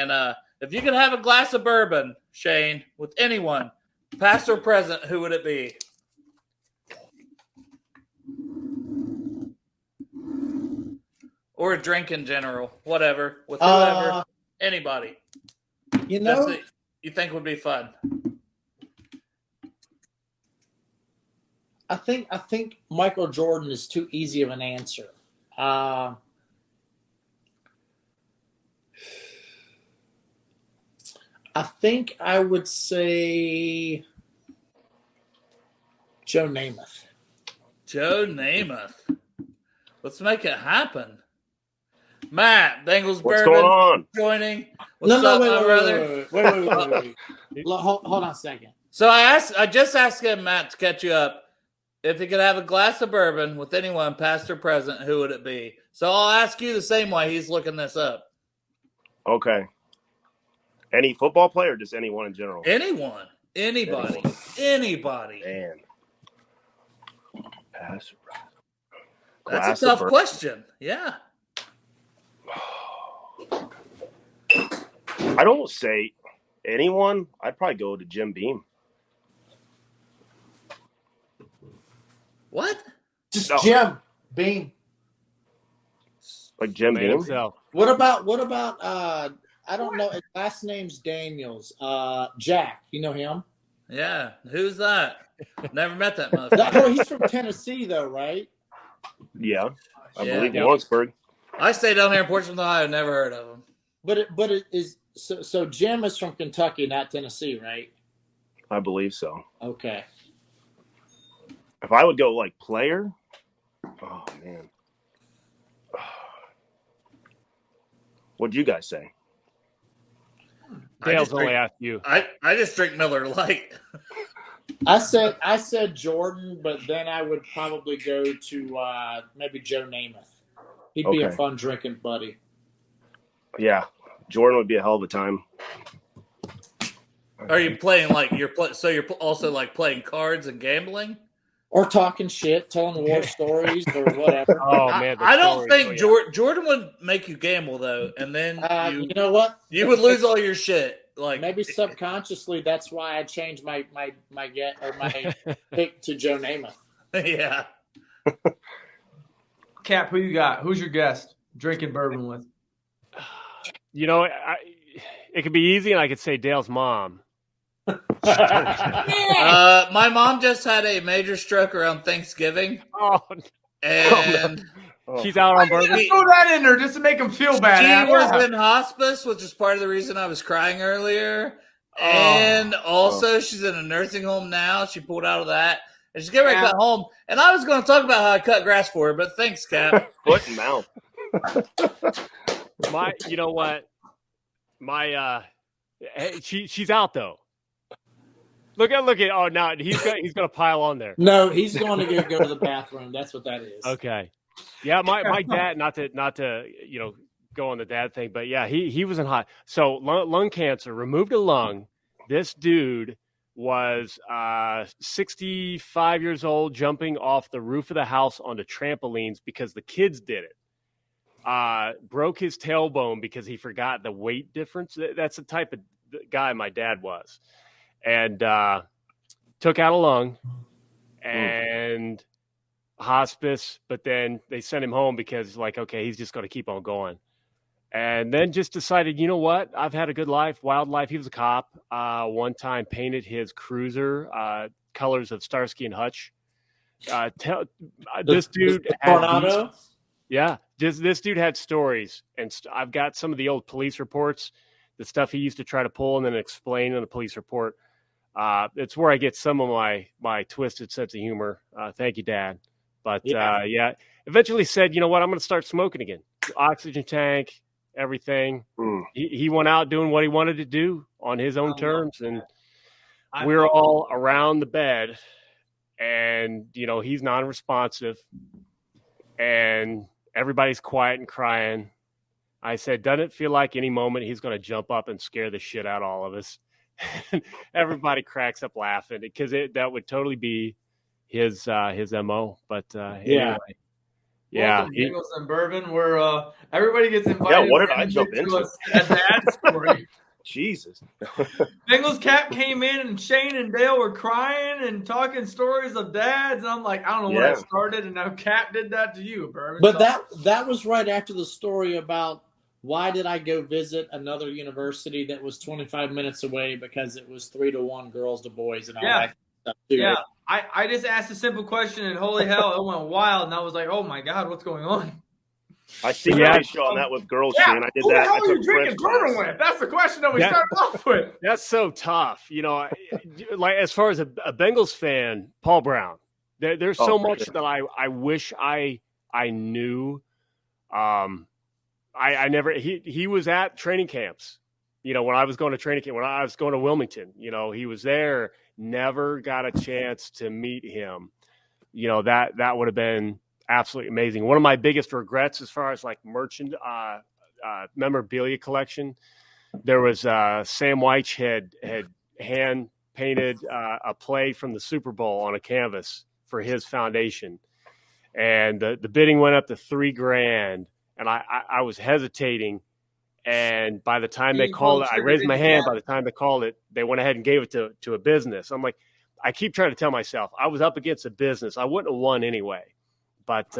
And if you could have a glass of bourbon, Shayne, with anyone, past or present, who would it be? Or a drink in general, whatever, with whoever, anybody. You know, you think would be fun. I think Michael Jordan is too easy of an answer. I think I would say Joe Namath. Joe Namath. Let's make it happen. Matt, Bengals What's Bourbon going on? joining. Wait, brother? Wait. Hold on a second. So I just asked him, Matt, to catch you up. If he could have a glass of bourbon with anyone, past or present, who would it be? So I'll ask you the same way he's looking this up. Okay. Any football player or just anyone in general? Anyone. Anybody. Anybody. Man. Pass. That's a tough question. Yeah. I don't say anyone. I'd probably go to Jim Beam. What? Just Jim Beam. Like Jim Beam? Himself. What about I don't know, his last name's Daniels. Jack, you know him? Yeah. Who's that? Never met that motherfucker. No, he's from Tennessee though, right? Yeah. I Yeah. believe Lawrenceburg. I stay down here in Portsmouth, Ohio. Never heard of him. But it is so Jim is from Kentucky, not Tennessee, right? I believe so. Okay. If I would go like player, oh man. What'd you guys say? Dale's only asked you. I just drink Miller Lite. I said Jordan, but then I would probably go to maybe Joe Namath. He'd be a Okay. fun drinking buddy. Yeah. Jordan would be a hell of a time. Are you playing like so you're also like playing cards and gambling? Or talking shit, telling war stories or whatever. Oh man, I don't think Jordan would make you gamble though, and then you know what? You would lose all your shit. Like maybe subconsciously, that's why I changed my pick to Joe Namath. Yeah. Cap, who you got? Who's your guest drinking bourbon with? You know, it could be easy, and I could say Dale's mom. My mom just had a major stroke around Thanksgiving. Oh, and she's out on bourbon. Throw that in there just to make him feel bad. She was in hospice, which is part of the reason I was crying earlier. And also, she's in a nursing home now. She pulled out of that. And she's getting ready to cut home. And I was going to talk about how I cut grass for her, but thanks, Cap. Foot and mouth. You know what? She's out though. Look at. Oh, no, he's gonna pile on there. No, he's going to go to the bathroom. That's what that is. Okay. Yeah, my dad. Not to go on the dad thing, but yeah, he was in hot. So lung cancer, removed a lung. This dude was 65 years old, jumping off the roof of the house onto trampolines because the kids did it. Broke his tailbone because he forgot the weight difference. That's the type of guy my dad was. And took out a lung and hospice, but then they sent him home because like, okay, he's just going to keep on going. And then just decided, you know what? I've had a good life, wild life. He was a cop. One time painted his cruiser colors of Starsky and Hutch. This dude Tornado? Yeah, this dude had stories, and I've got some of the old police reports, the stuff he used to try to pull and then explain in the police report. It's where I get some of my twisted sense of humor. Thank you, Dad. But yeah, eventually said, you know what, I'm going to start smoking again. Oxygen tank, everything. He went out doing what he wanted to do on his own terms, and we're all around the bed, and he's non-responsive, and everybody's quiet and crying. I said, doesn't it feel like any moment he's going to jump up and scare the shit out of all of us? Everybody cracks up laughing because that would totally be his MO. But anyway, Yeah. Welcome, Bengals and Bourbon, where everybody gets invited. Yeah, what did I jump into? A dad story. Jesus. Bengals Cap came in and Shayne and Dale were crying and talking stories of dads. And I'm like, I don't know where I started. And now Cap did that to you, Bourbon. But that was right after the story about why did I go visit another university that was 25 minutes away because it was 3-1 girls to boys and all that stuff too. Yeah. I just asked a simple question and holy hell, it went wild. And I was like, oh my God, what's going on? I see the ratio on that with girls, Shane. I did Who that. the hell I are you took drinking bourbon with? That's the question that we started off with. That's so tough. You know, like as far as a Bengals fan, Paul Brown, there's so much that I wish I knew. I never, he was at training camps, you know, when I was going to training camp, when I was going to Wilmington, you know, he was there, never got a chance to meet him. You know, that would have been absolutely amazing. One of my biggest regrets as far as like memorabilia collection, there was Sam Weich had hand painted a play from the Super Bowl on a canvas for his foundation. And the bidding went up to $3,000. And I was hesitating. And by the time they called it, I raised my hand. By the time they called it, they went ahead and gave it to a business. I'm like, I keep trying to tell myself I was up against a business. I wouldn't have won anyway. But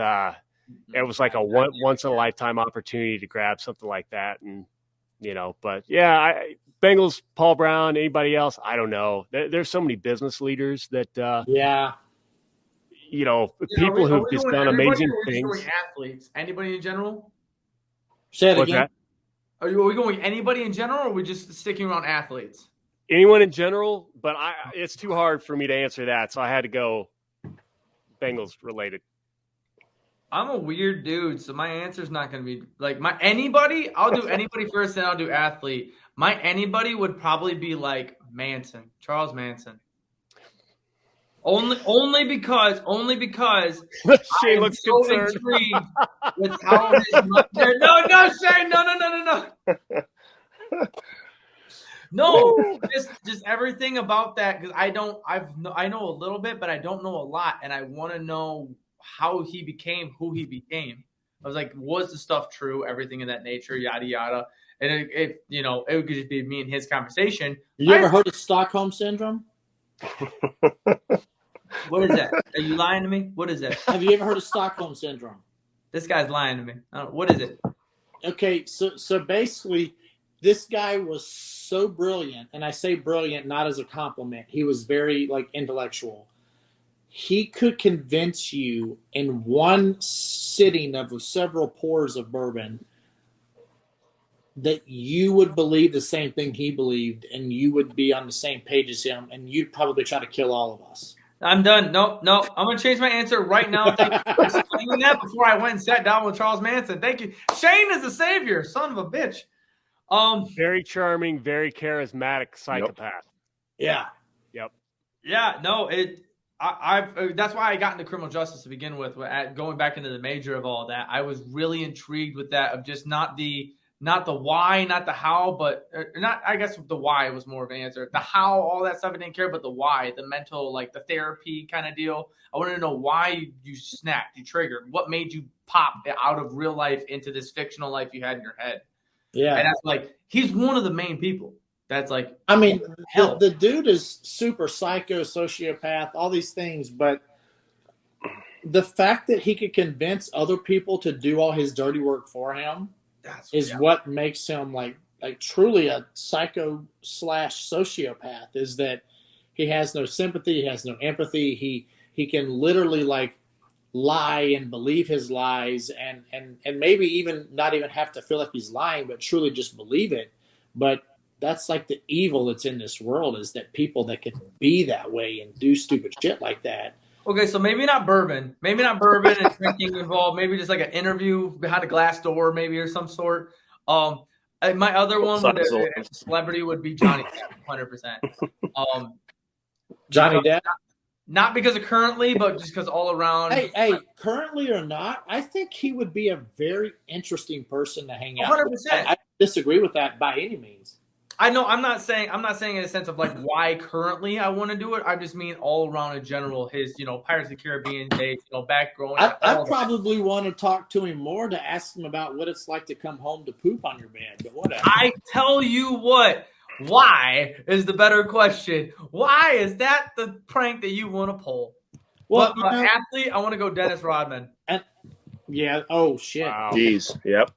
it was like a once in a lifetime opportunity to grab something like that. And, you know, but yeah, Bengals, Paul Brown, anybody else, I don't know. There's so many business leaders that, you know, people who've just done amazing things. Athletes, anybody in general? Say it again. Are we going anybody in general, or are we just sticking around athletes? Anyone in general, but it's too hard for me to answer that, so I had to go Bengals related. I'm a weird dude, so my answer's not going to be like my anybody. I'll do anybody first, then I'll do athlete. My anybody would probably be like Manson, Charles Manson. Only because Shane looks so concerned. Intrigued with how his no, Shane, no. No, just everything about that, because I know a little bit, but I don't know a lot, and I want to know how he became who he became. I was like, was the stuff true? Everything of that nature, yada yada. And it could just be me and his conversation. You ever heard of Stockholm Syndrome? What is that? Are you lying to me? What is that? Have you ever heard of Stockholm Syndrome? This guy's lying to me. What is it? Okay, so basically, this guy was so brilliant, and I say brilliant not as a compliment. He was very intellectual. He could convince you in one sitting of several pours of bourbon that you would believe the same thing he believed, and you would be on the same page as him, and you'd probably try to kill all of us. I'm done. No. I'm going to change my answer right now. Thank you for explaining that before I went and sat down with Charles Manson. Thank you. Shane is a savior, son of a bitch. Very charming, very charismatic psychopath. Yeah. Yep. Yeah. No. That's why I got into criminal justice to begin with. Going back into the major of all that, I was really intrigued with that, of just not the why, not the how, but not. I guess the why was more of an answer. The how, all that stuff, I didn't care, but the why, the mental, the therapy kind of deal. I wanted to know why you snapped, you triggered, what made you pop out of real life into this fictional life you had in your head. Yeah, and that's he's one of the main people. That's I mean, the dude is super psycho, sociopath, all these things, but the fact that he could convince other people to do all his dirty work for him is what makes him truly a psycho / sociopath, is that he has no sympathy, he has no empathy. He can literally lie and believe his lies and maybe even not even have to feel like he's lying, but truly just believe it. But that's the evil that's in this world, is that people that can be that way and do stupid shit like that. Okay, so maybe not bourbon and drinking involved. Maybe just an interview behind a glass door, maybe, or some sort. My other one, celebrity, would be Johnny Depp, 100%. Johnny Depp, not because of currently, but just because all around. Hey, currently or not, I think he would be a very interesting person to hang out 100%. with. I disagree with that by any means. I know I'm not saying in a sense of like why currently I want to do it. I just mean all around in general. His Pirates of the Caribbean days, back growing. I probably want to talk to him more to ask him about what it's like to come home to poop on your bed. But whatever. I tell you what. Why is the better question? Why is that the prank that you want to pull? Well, but athlete, I want to go Dennis Rodman. Yeah. Oh shit. Wow. Jeez. Yep.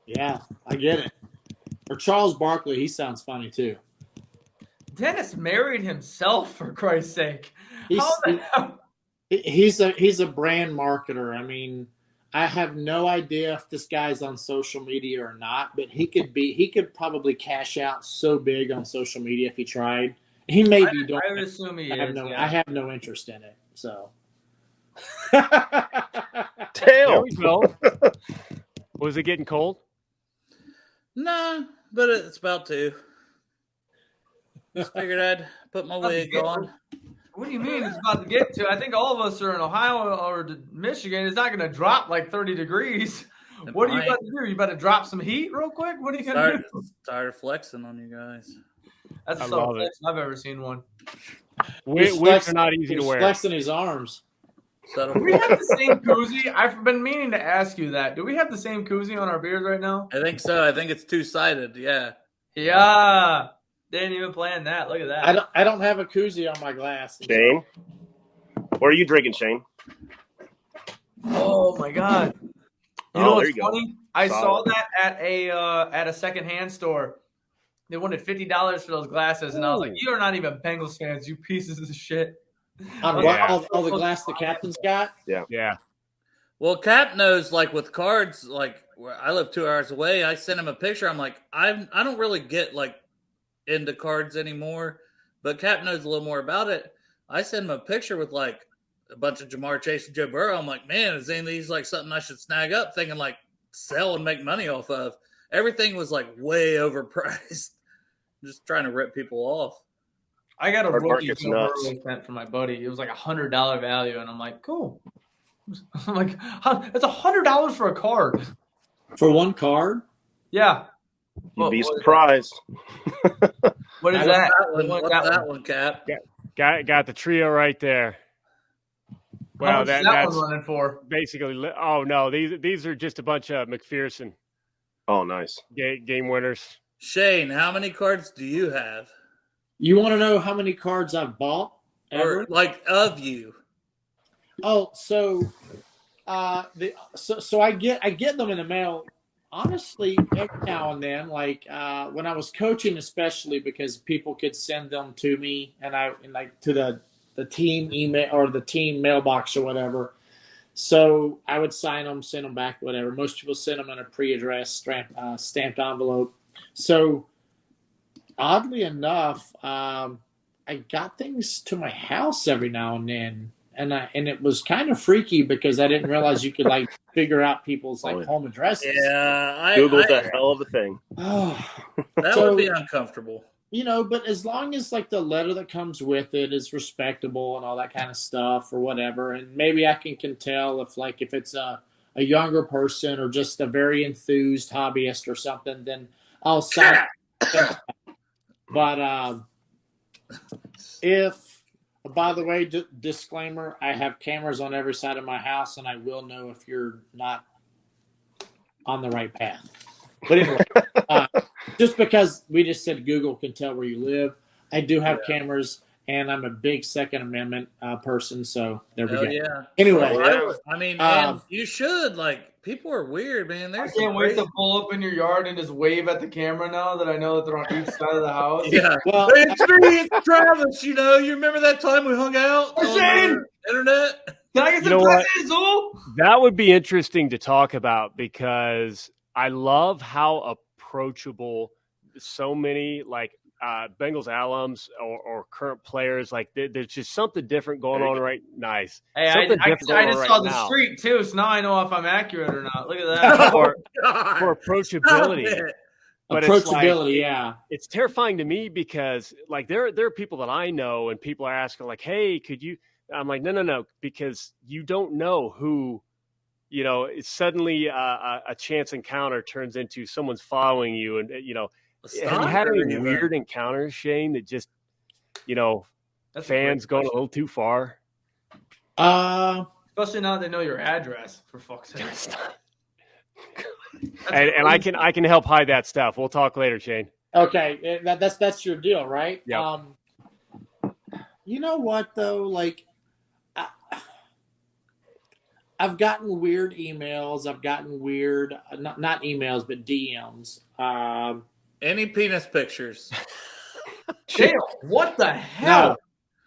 Yeah, I get it. Or Charles Barkley, he sounds funny too. Dennis married himself, for Christ's sake. He's a brand marketer. I mean, I have no idea if this guy's on social media or not, but he could probably cash out so big on social media if he tried. He maybe don't. I would assume he is. I have no interest in it. So. There we go. Was it getting cold? No, but it's about to. Just figured I'd put my wig on. What do you mean it's about to get to? I think all of us are in Ohio or Michigan. It's not going to drop like 30 degrees. What are you about to do? You about to drop some heat real quick? What are you going to do? Tired of flexing on you guys. That's the subtle flex I've ever seen one. Wigs are not easy to wear. Flexing his arms. Do we have the same koozie? I've been meaning to ask you that. Do we have the same koozie on our beers right now? I think so. I think it's two-sided. Yeah. Yeah. Didn't even plan that. Look at that. I don't have a koozie on my glass. Shayne, what are you drinking, Shayne? Oh my God! You know what's funny? I saw that at a secondhand store. They wanted $50 for those glasses, and I was like, "You are not even Bengals fans, you pieces of shit." All the glass the captain's got? Yeah. Well, Cap knows, like, with cards, like, where I live 2 hours away, I sent him a picture. I'm like, I don't really get, like, into cards anymore, but Cap knows a little more about it. I sent him a picture with, like, a bunch of Jamar Chase and Joe Burrow. I'm like, man, is any of these, like, something I should snag up, thinking, like, sell and make money off of? Everything was, like, way overpriced. Just trying to rip people off. I got a rookie sent from my buddy. It was like $100 value, and I'm like, cool. I'm like, that's $100 for a card. For one card? Yeah. You'd be surprised. What is that? What's that one, Cap? Got the trio right there. Well, that's one running for basically. Oh no, these are just a bunch of McPherson. Oh, nice game winners. Shayne, how many cards do you have? You want to know how many cards I've bought ever? Or like of you? Oh, so so I get them in the mail. Honestly, every now and then, like when I was coaching, especially because people could send them to me, and like to the team email or the team mailbox or whatever. So I would sign them, send them back, whatever. Most people send them in a pre-addressed stamped envelope. So oddly enough, I got things to my house every now and then. And it was kind of freaky because I didn't realize you could like figure out people's like home addresses. Yeah, Google's a hell of a thing. That would be uncomfortable. You know, but as long as like the letter that comes with it is respectable and all that kind of stuff or whatever, and maybe I can tell if it's a younger person or just a very enthused hobbyist or something, then I'll sign. But by the way, disclaimer, I have cameras on every side of my house, and I will know if you're not on the right path. But anyway, just because we just said Google can tell where you live, I do have cameras, and I'm a big Second Amendment person, so there we go. Yeah. Anyway. I mean, and you should, like, people are weird, man. I can't wait to pull up in your yard and just wave at the camera now that I know that they're on each side of the house. Yeah. Well, it's me, it's Travis, you know. You remember that time we hung out on the internet? Can I get some presents, Zool? That would be interesting to talk about because I love how approachable so many, like, Bengals alums or current players, like there's just something different going on right. Nice. Hey, I just saw the street too, so now I know if I'm accurate or not. Look at that. for approachability. But approachability, it's terrifying to me because like there are people that I know and people are asking like, hey, could you? I'm like, no, because you don't know who. It's suddenly a chance encounter turns into someone's following you, and Have you had any weird encounters, Shayne, that just, That's fans going a little too far? Especially now they know your address, for fuck's sake. And I can help hide that stuff. We'll talk later, Shayne. Okay, that's your deal, right? Yeah. You know what though? Like, I've gotten weird emails. I've gotten weird, not emails, but DMs. Any penis pictures? Dale, what the hell?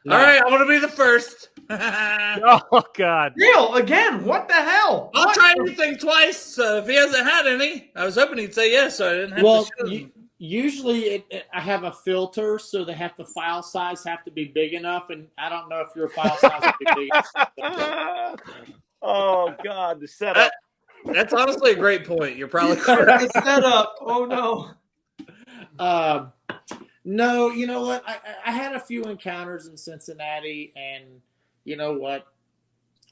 No. All right, I'm gonna be the first. Oh God, Dale, again, what the hell? I'll try anything twice. So if he hasn't had any, I was hoping he'd say yes, so I didn't have to show him. Usually I have a filter, so the file size have to be big enough, and I don't know if your file size will be big enough. Oh God, the setup. That's honestly a great point. You're probably correct. The setup. Oh no. No, you know what? I had a few encounters in Cincinnati, and you know what?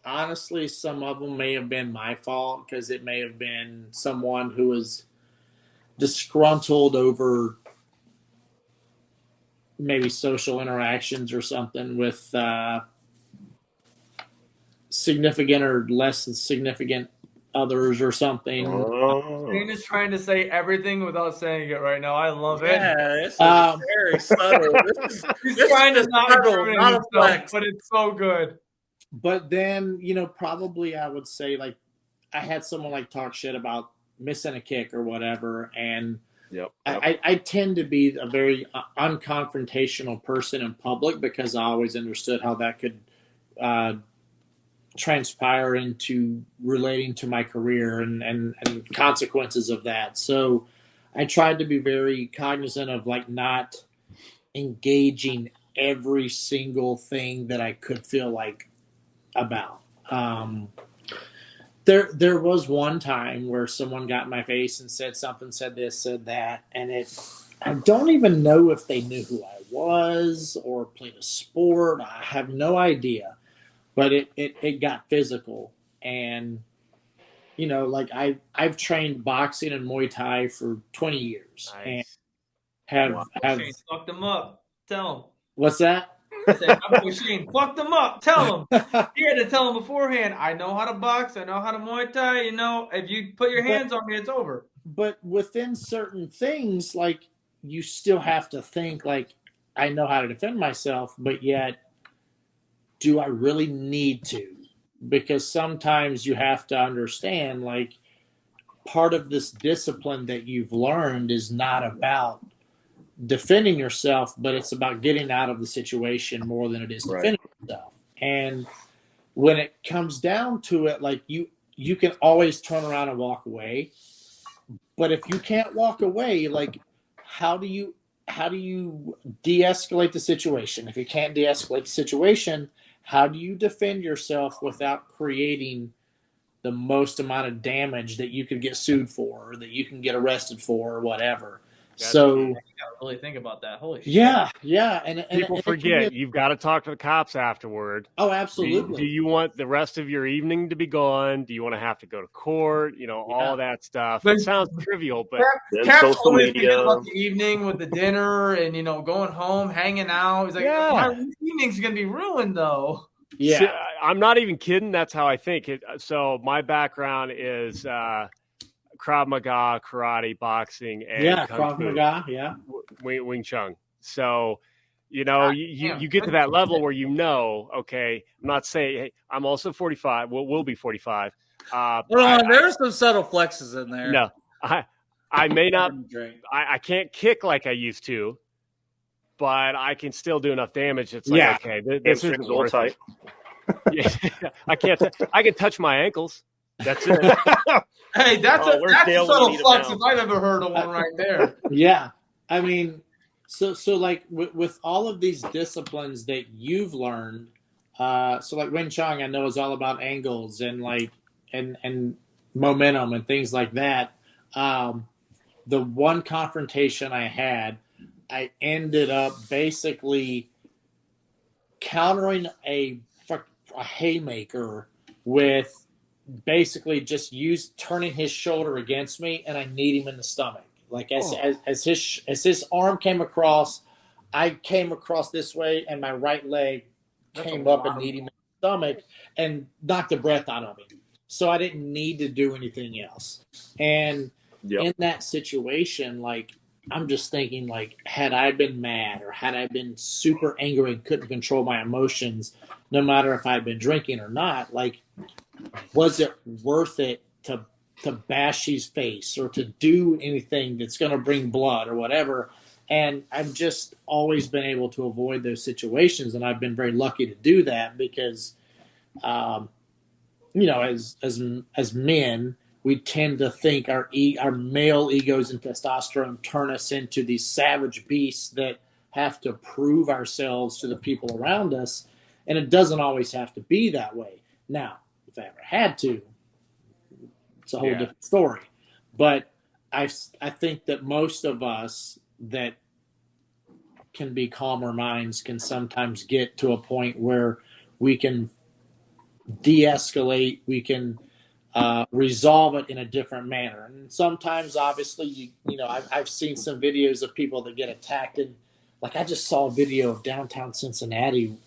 Honestly, some of them may have been my fault because it may have been someone who was disgruntled over maybe social interactions or something with significant or less than significant others or something. Shayne is trying to say everything without saying it right now. I love it. Yeah, this is very subtle. He's trying to not subtle, not a flex. but it's so good. But then, probably I would say, like, I had someone like talk shit about missing a kick or whatever, and Yep. I tend to be a very unconfrontational person in public because I always understood how that could transpire into relating to my career and consequences of that. So I tried to be very cognizant of like not engaging every single thing that I could feel like about. There was one time where someone got in my face and said something, said this, said that, and I don't even know if they knew who I was or played a sport. I have no idea. But it got physical, and like I've trained boxing and Muay Thai for 20 years, nice. and have Shayne, fuck them up. Tell him. What's that? I said, Shayne, fuck them up. Tell him. You had to tell him beforehand. I know how to box. I know how to Muay Thai. If you put your hands on me, it's over. But within certain things, like you still have to think like I know how to defend myself, but yet. Do I really need to? Because sometimes you have to understand, like, part of this discipline that you've learned is not about defending yourself, but it's about getting out of the situation more than it is defending yourself. And when it comes down to it, like, you can always turn around and walk away. But if you can't walk away, like, how do you de-escalate the situation? If you can't de-escalate the situation, how do you defend yourself without creating the most amount of damage that you could get sued for or that you can get arrested for or whatever? You gotta really think about that. Holy shit. Yeah. And people forget you've got to talk to the cops afterward. Oh, absolutely. Do you want the rest of your evening to be gone? Do you want to have to go to court? All that stuff. It sounds trivial, but Cap's always thinking about the evening with the dinner and going home, hanging out. He's like, my evening's gonna be ruined though. Yeah, so, I'm not even kidding. That's how I think it. So my background is Krav Maga, karate, boxing, and Kung Krav Fu. Maga, Wing Chun. So, you get to that level where okay, I'm not saying, hey, I'm also 45. We'll be 45. There's some subtle flexes in there. No, I may not. I can't kick like I used to, but I can still do enough damage. It's like, okay, this is all tight. Yeah, I can't. I can touch my ankles. That's it. Hey, that's a subtle flex if I've ever heard of one right there. Yeah. I mean, so like with all of these disciplines that you've learned, so like Wing Chun, I know is all about angles and like and momentum and things like that. The one confrontation I had, I ended up basically countering a haymaker with basically just turning his shoulder against me, and I kneed him in the stomach. Like as his arm came across, I came across this way, and my right leg came up and kneed him in the stomach and knocked the breath out of him. So I didn't need to do anything else. And in that situation, like, I'm just thinking, like, had I been mad or had I been super angry and couldn't control my emotions, no matter if I'd been drinking or not, like, was it worth it to bash his face or to do anything that's going to bring blood or whatever? And I've just always been able to avoid those situations, and I've been very lucky to do that because, you know, as men, we tend to think our male egos and testosterone turn us into these savage beasts that have to prove ourselves to the people around us, and it doesn't always have to be that way. Now, if I ever had to, it's a whole different story. But I think that most of us that can be calmer minds can sometimes get to a point where we can de-escalate, we can resolve it in a different manner. And sometimes, obviously, you know, I've seen some videos of people that get attacked, and like I just saw a video of downtown Cincinnati,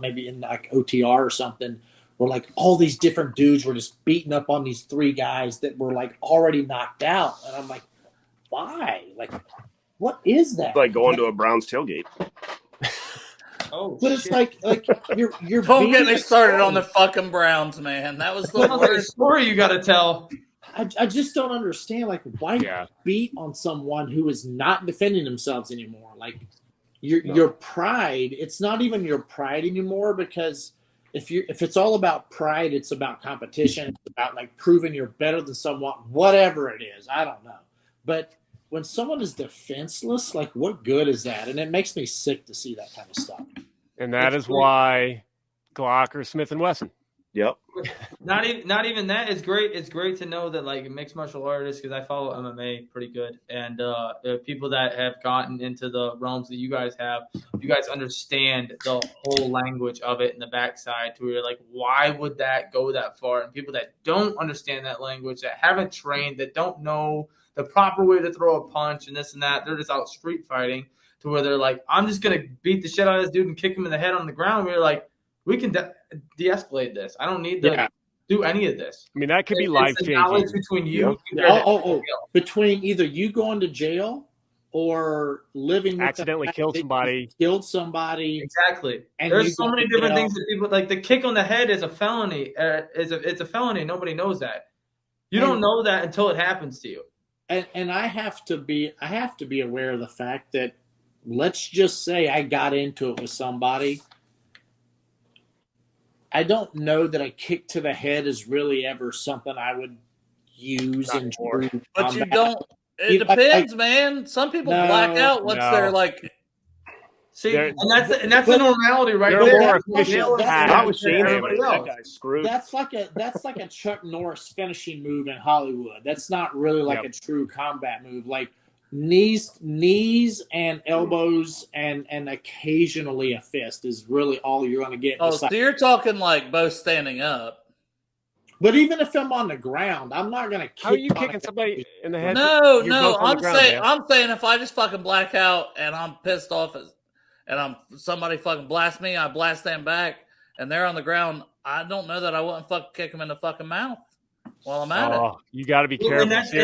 maybe in like OTR or something, where like all these different dudes were just beating up on these three guys that were like already knocked out, and I'm like, why? Like, what is that? It's like going to a Browns tailgate. Oh, but it's like you're don't get me started on the fucking Browns, man. That was the worst story you got to tell. I just don't understand, like, why beat on someone who is not defending themselves anymore? Like, your pride, it's not even your pride anymore, because if it's all about pride, it's about competition, it's about like proving you're better than someone, whatever it is. I don't know. But when someone is defenseless, like, what good is that? And it makes me sick to see that kind of stuff. And that is why Glock or Smith & Wesson. Yep. Not even that. It's great. It's great to know that, like, mixed martial artists, because I follow MMA pretty good, and people that have gotten into the realms that you guys have, you guys understand the whole language of it in the backside, to where you're like, why would that go that far? And people that don't understand that language, that haven't trained, that don't know the proper way to throw a punch and this and that, they're just out street fighting, to where they're like, I'm just gonna beat the shit out of this dude and kick him in the head on the ground. We're like, we can de-escalate this. I don't need to do any of this. I mean, that could be life-changing. Between you, between either you going to jail or living with accidentally killed somebody. Exactly. And there's so many different things that people like. The kick on the head is a felony. It's a felony. Nobody knows that. You don't know that until it happens to you. And I have to be aware of the fact that, let's just say I got into it with somebody. I don't know that a kick to the head is really ever something I would use in true combat. But you don't. It depends, man. Some people black out once they're like. See, and that's the normality, right there. That was Shayne. That guy's screwed. That's like a Chuck Norris finishing move in Hollywood. That's not really like a true combat move. Like knees and elbows and occasionally a fist is really all you're going to get. Oh, so you're talking like both standing up. But even if I'm on the ground, I'm not going to kick. How are you kicking somebody in the head? No. I'm saying if I just fucking black out and I'm pissed off and somebody fucking blasts me, I blast them back, and they're on the ground, I don't know that I wouldn't fucking kick them in the fucking mouth while I'm at it. You got to be careful. That's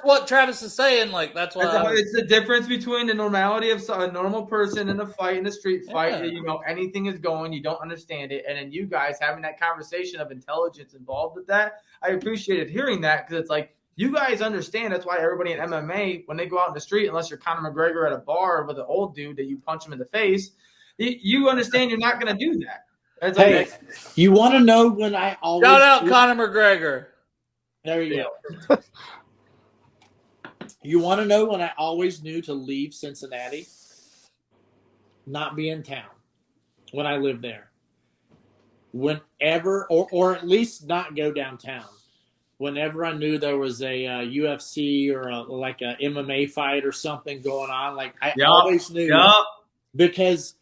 what Travis is saying. Like, that's why it's the difference between the normality of a normal person in a fight, in a street fight. You know, anything is going, you don't understand it, and then you guys having that conversation of intelligence involved with that. I appreciated hearing that, because it's like, you guys understand. That's why everybody in MMA, when they go out in the street, unless you're Conor McGregor at a bar with an old dude that you punch him in the face, you understand you're not going to do that. Hey, you want to know when I always shout out Conor McGregor. There you go. You want to know when I always knew to leave Cincinnati? Not be in town when I lived there. Whenever, or at least not go downtown. Whenever I knew there was a UFC or a MMA fight or something going on, like I always knew, because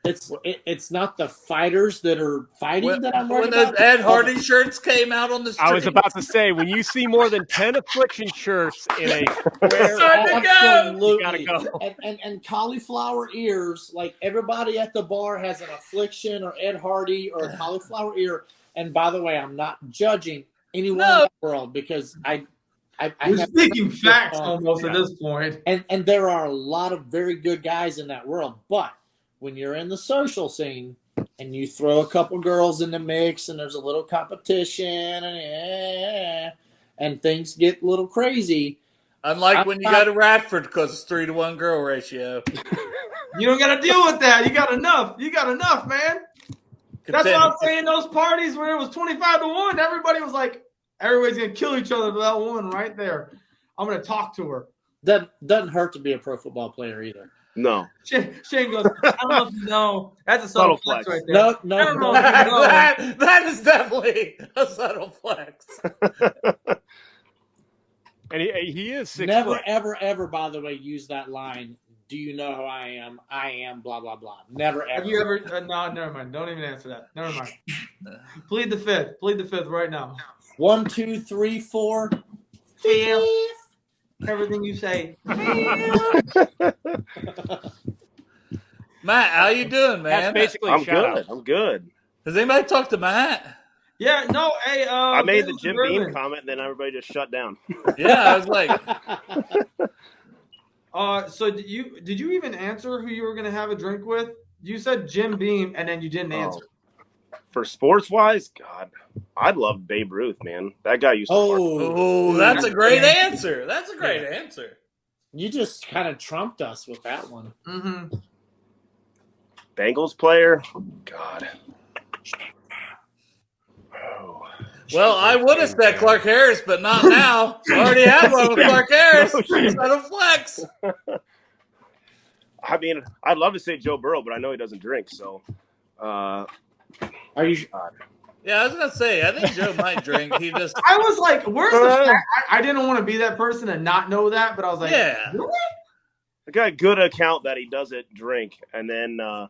it's not the fighters that are fighting that I'm worried when those about. Ed Hardy shirts came out on the street. I was about to say, when you see more than 10 affliction shirts in a square, Absolutely. you gotta go. And cauliflower ears, like everybody at the bar has an affliction or Ed Hardy or a cauliflower ear. And by the way, I'm not judging anyone in the world because we're speaking facts almost at this point. And there are a lot of very good guys in that world. But when you're in the social scene and you throw a couple girls in the mix and there's a little competition and things get a little crazy. Unlike when you go to Radford because it's 3-to-1 girl ratio. You don't got to deal with that. You got enough. You got enough, man. That's what I'm saying. Those parties where it was 25-1, everybody was like, everybody's going to kill each other for that woman right there. I'm going to talk to her. That doesn't hurt to be a pro football player either. No. Shayne goes, I don't know if you know. That's a subtle flex right there. No. I don't know if you know. That is definitely a subtle flex. And he is 6 Never, foot. ever, by the way, use that line. Do you know who I am? I am blah, blah, blah. Never, ever. Have you ever? No, never mind. Don't even answer that. Never mind. Plead the fifth. Plead the fifth right now. 1, 2, 3, 4. Fifth. Everything you say. Matt, how you doing, man? That's basically I'm good. I'm good. Has anybody talked to Matt? Yeah, no, hey, I made the Jim Beam comment, and then everybody just shut down. Yeah, I was like, so did you even answer who you were gonna have a drink with? You said Jim Beam, and then you didn't answer. For sports wise, God, I'd love Babe Ruth, man. That guy used to. Oh, that's a great answer. That's a great answer. You just kind of trumped us with that one. Mm-hmm. Bengals player, God. Oh. Well, I would have said Clark Harris, but not now. I already have one with Clark Harris. Instead of flex. I mean, I'd love to say Joe Burrow, but I know he doesn't drink. So, are you? Yeah, I was gonna say. I think Joe might drink. He just. I was like, "Where's the fact?" I didn't want to be that person and not know that, but I was like, "Yeah." Really? I got a good account that he doesn't drink, and then I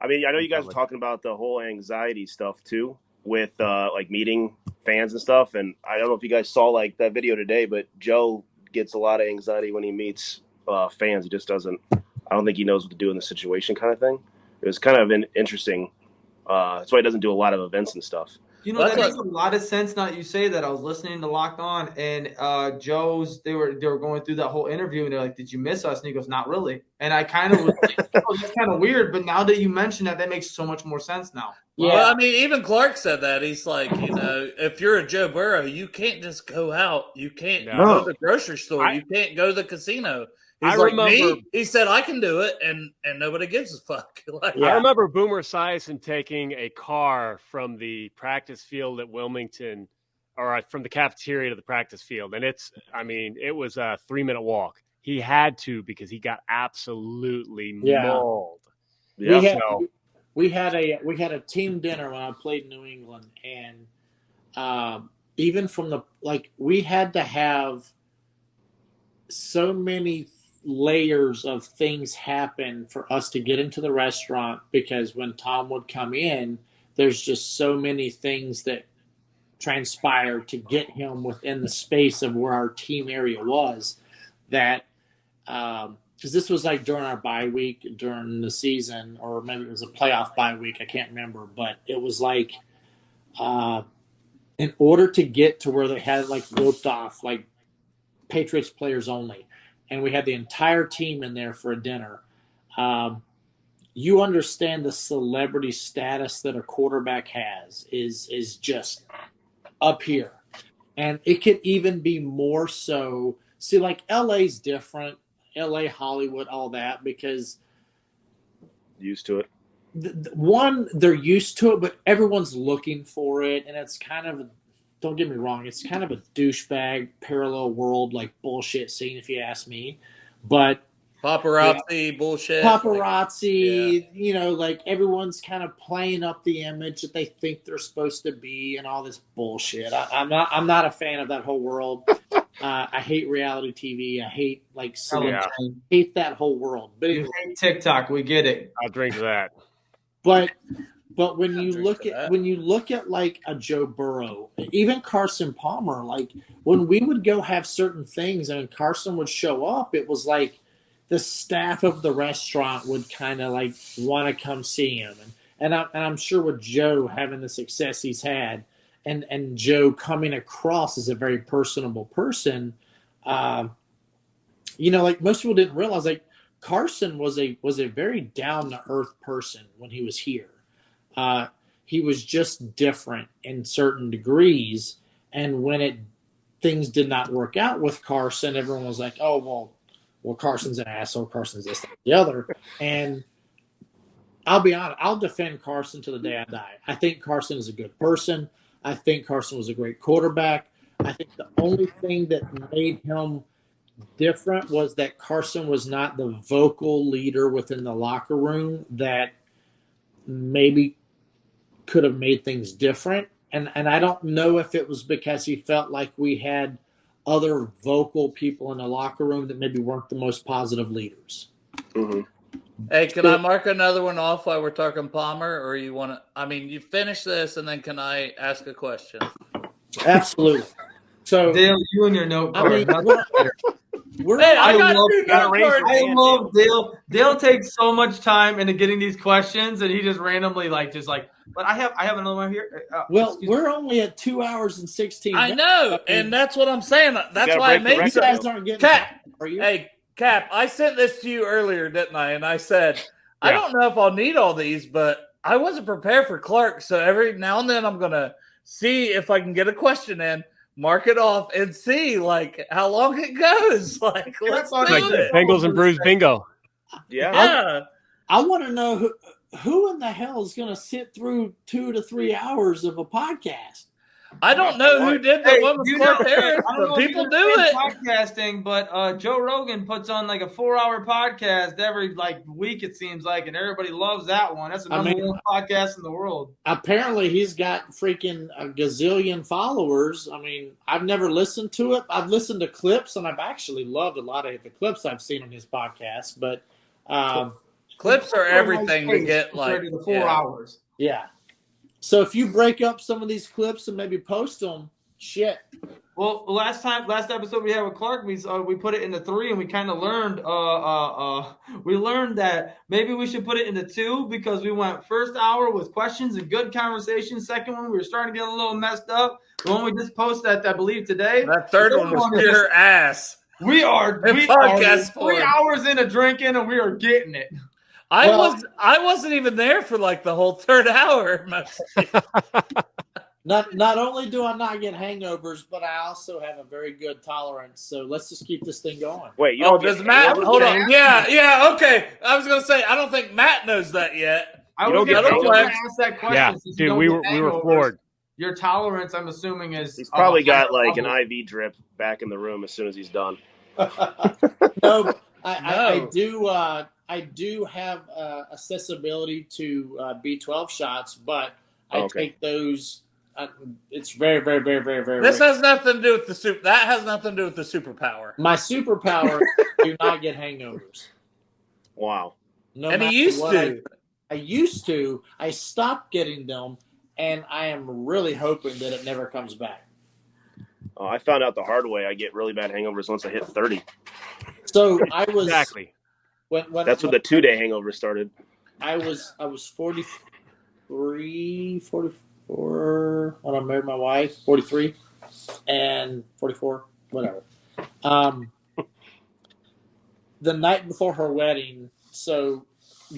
mean, I know you guys are talking about the whole anxiety stuff too, with like meeting fans and stuff. And I don't know if you guys saw like that video today, but Joe gets a lot of anxiety when he meets fans. He just doesn't. I don't think he knows what to do in the situation, kind of thing. It was kind of interesting. That's why he doesn't do a lot of events and stuff. You know, that makes a lot of sense now that you say that. I was listening to Locked On, and they were going through that whole interview, and they're like, "Did you miss us?" And he goes, "Not really." And I kind of was like, "Oh, that's kind of weird." But now that you mention that makes so much more sense now. Yeah, well, I mean, even Clark said that. He's like, you know, if you're a Joe Burrow, you can't just go out. You can't go to the grocery store. You can't go to the casino. He's he said, I can do it, and nobody gives a fuck. I remember Boomer Esiason taking a car from the practice field at Wilmington, or from the cafeteria to the practice field. And it was a 3-minute walk. He had to because he got absolutely mauled. Yeah. We had a team dinner when I played in New England, and even from we had to have so many layers of things happen for us to get into the restaurant, because when Tom would come in, there's just so many things that transpired to get him within the space of where our team area was, that because this was like during our bye week during the season, or maybe it was a playoff bye week, I can't remember, but it was like in order to get to where they had like roped off like Patriots players only, and we had the entire team in there for a dinner. You understand the celebrity status that a quarterback has is just up here. And it could even be more so. See, like LA's different. LA, Hollywood, all that, because used to it. They're used to it, but everyone's looking for it. And it's kind of, don't get me wrong, it's kind of a douchebag parallel world, like bullshit scene, if you ask me. But paparazzi bullshit. Paparazzi, you know, like everyone's kind of playing up the image that they think they're supposed to be, and all this bullshit. I'm not a fan of that whole world. I hate reality TV. I hate hate that whole world. But you hate TikTok. We get it. I'll drink that. But when you look at like a Joe Burrow, even Carson Palmer, like when we would go have certain things and Carson would show up, it was like the staff of the restaurant would kind of like want to come see him. And I'm sure with Joe having the success he's had and Joe coming across as a very personable person, like most people didn't realize, like Carson was a very down to earth person when he was here. He was just different in certain degrees, and when things did not work out with Carson, everyone was like, "Oh, well, Carson's an asshole. Carson's this, that, the other." And I'll be honest, I'll defend Carson to the day I die. I think Carson is a good person. I think Carson was a great quarterback. I think the only thing that made him different was that Carson was not the vocal leader within the locker room that maybe could have made things different. And I don't know if it was because he felt like we had other vocal people in the locker room that maybe weren't the most positive leaders. Mm-hmm. Hey, can I mark another one off while we're talking Palmer, or you want to? I mean, you finish this, and then can I ask a question? Absolutely. So, Dale, you and your note card. I love Dale. Dale takes so much time into getting these questions, and he just randomly But I have another one here. We're only at 2 hours and 16 minutes. I know, and that's what I'm saying. That's why I made you guys aren't getting Cap. Are you? Hey, Cap, I sent this to you earlier, didn't I? And I said, I don't know if I'll need all these, but I wasn't prepared for Clark. So every now and then I'm going to see if I can get a question in, mark it off, and see like how long it goes. Like, let's do it. Bengals and Brews bingo. Yeah. I want to know who in the hell is going to sit through 2 to 3 hours of a podcast. I don't know who did the one with Clark Harris, but people do it. Podcasting, but Joe Rogan puts on like a 4-hour podcast every week, it seems like, and everybody loves that one. That's the number one podcast in the world. Apparently, he's got freaking a gazillion followers. I mean, I've never listened to it. I've listened to clips, and I've actually loved a lot of the clips I've seen on his podcast. But clips are everything to get the 4 hours. Yeah. So if you break up some of these clips and maybe post them, shit. Well, last episode we had with Clark, we put it into 3, and we kind of learned we learned that maybe we should put it into 2 because we went first hour with questions and good conversation. Second one, we were starting to get a little messed up. The one we just posted, I believe, today. That third one was pure ass. We are 3 hours into drinking, and we are getting it. I wasn't even there for the whole third hour. Not only do I not get hangovers, but I also have a very good tolerance. So let's just keep this thing going. Wait, does Matt? Hold on. Yeah. Okay. I was gonna say I don't think Matt knows that yet. I was going to ask that question. Yeah, dude, we were floored. Your tolerance, I'm assuming, is he's probably got an IV drip back in the room as soon as he's done. No, I do have accessibility to B12 shots, but I take those. It's very, very, very, very, very. This has nothing to do with the soup. That has nothing to do with the superpower. My superpower do not get hangovers. Wow. No, and he used to. I used to. I stopped getting them, and I am really hoping that it never comes back. I found out the hard way. I get really bad hangovers once I hit 30. So I was exactly. When the 2-day hangover started. I was 43, 44 when I married my wife, 43 and 44, whatever. The night before her wedding, so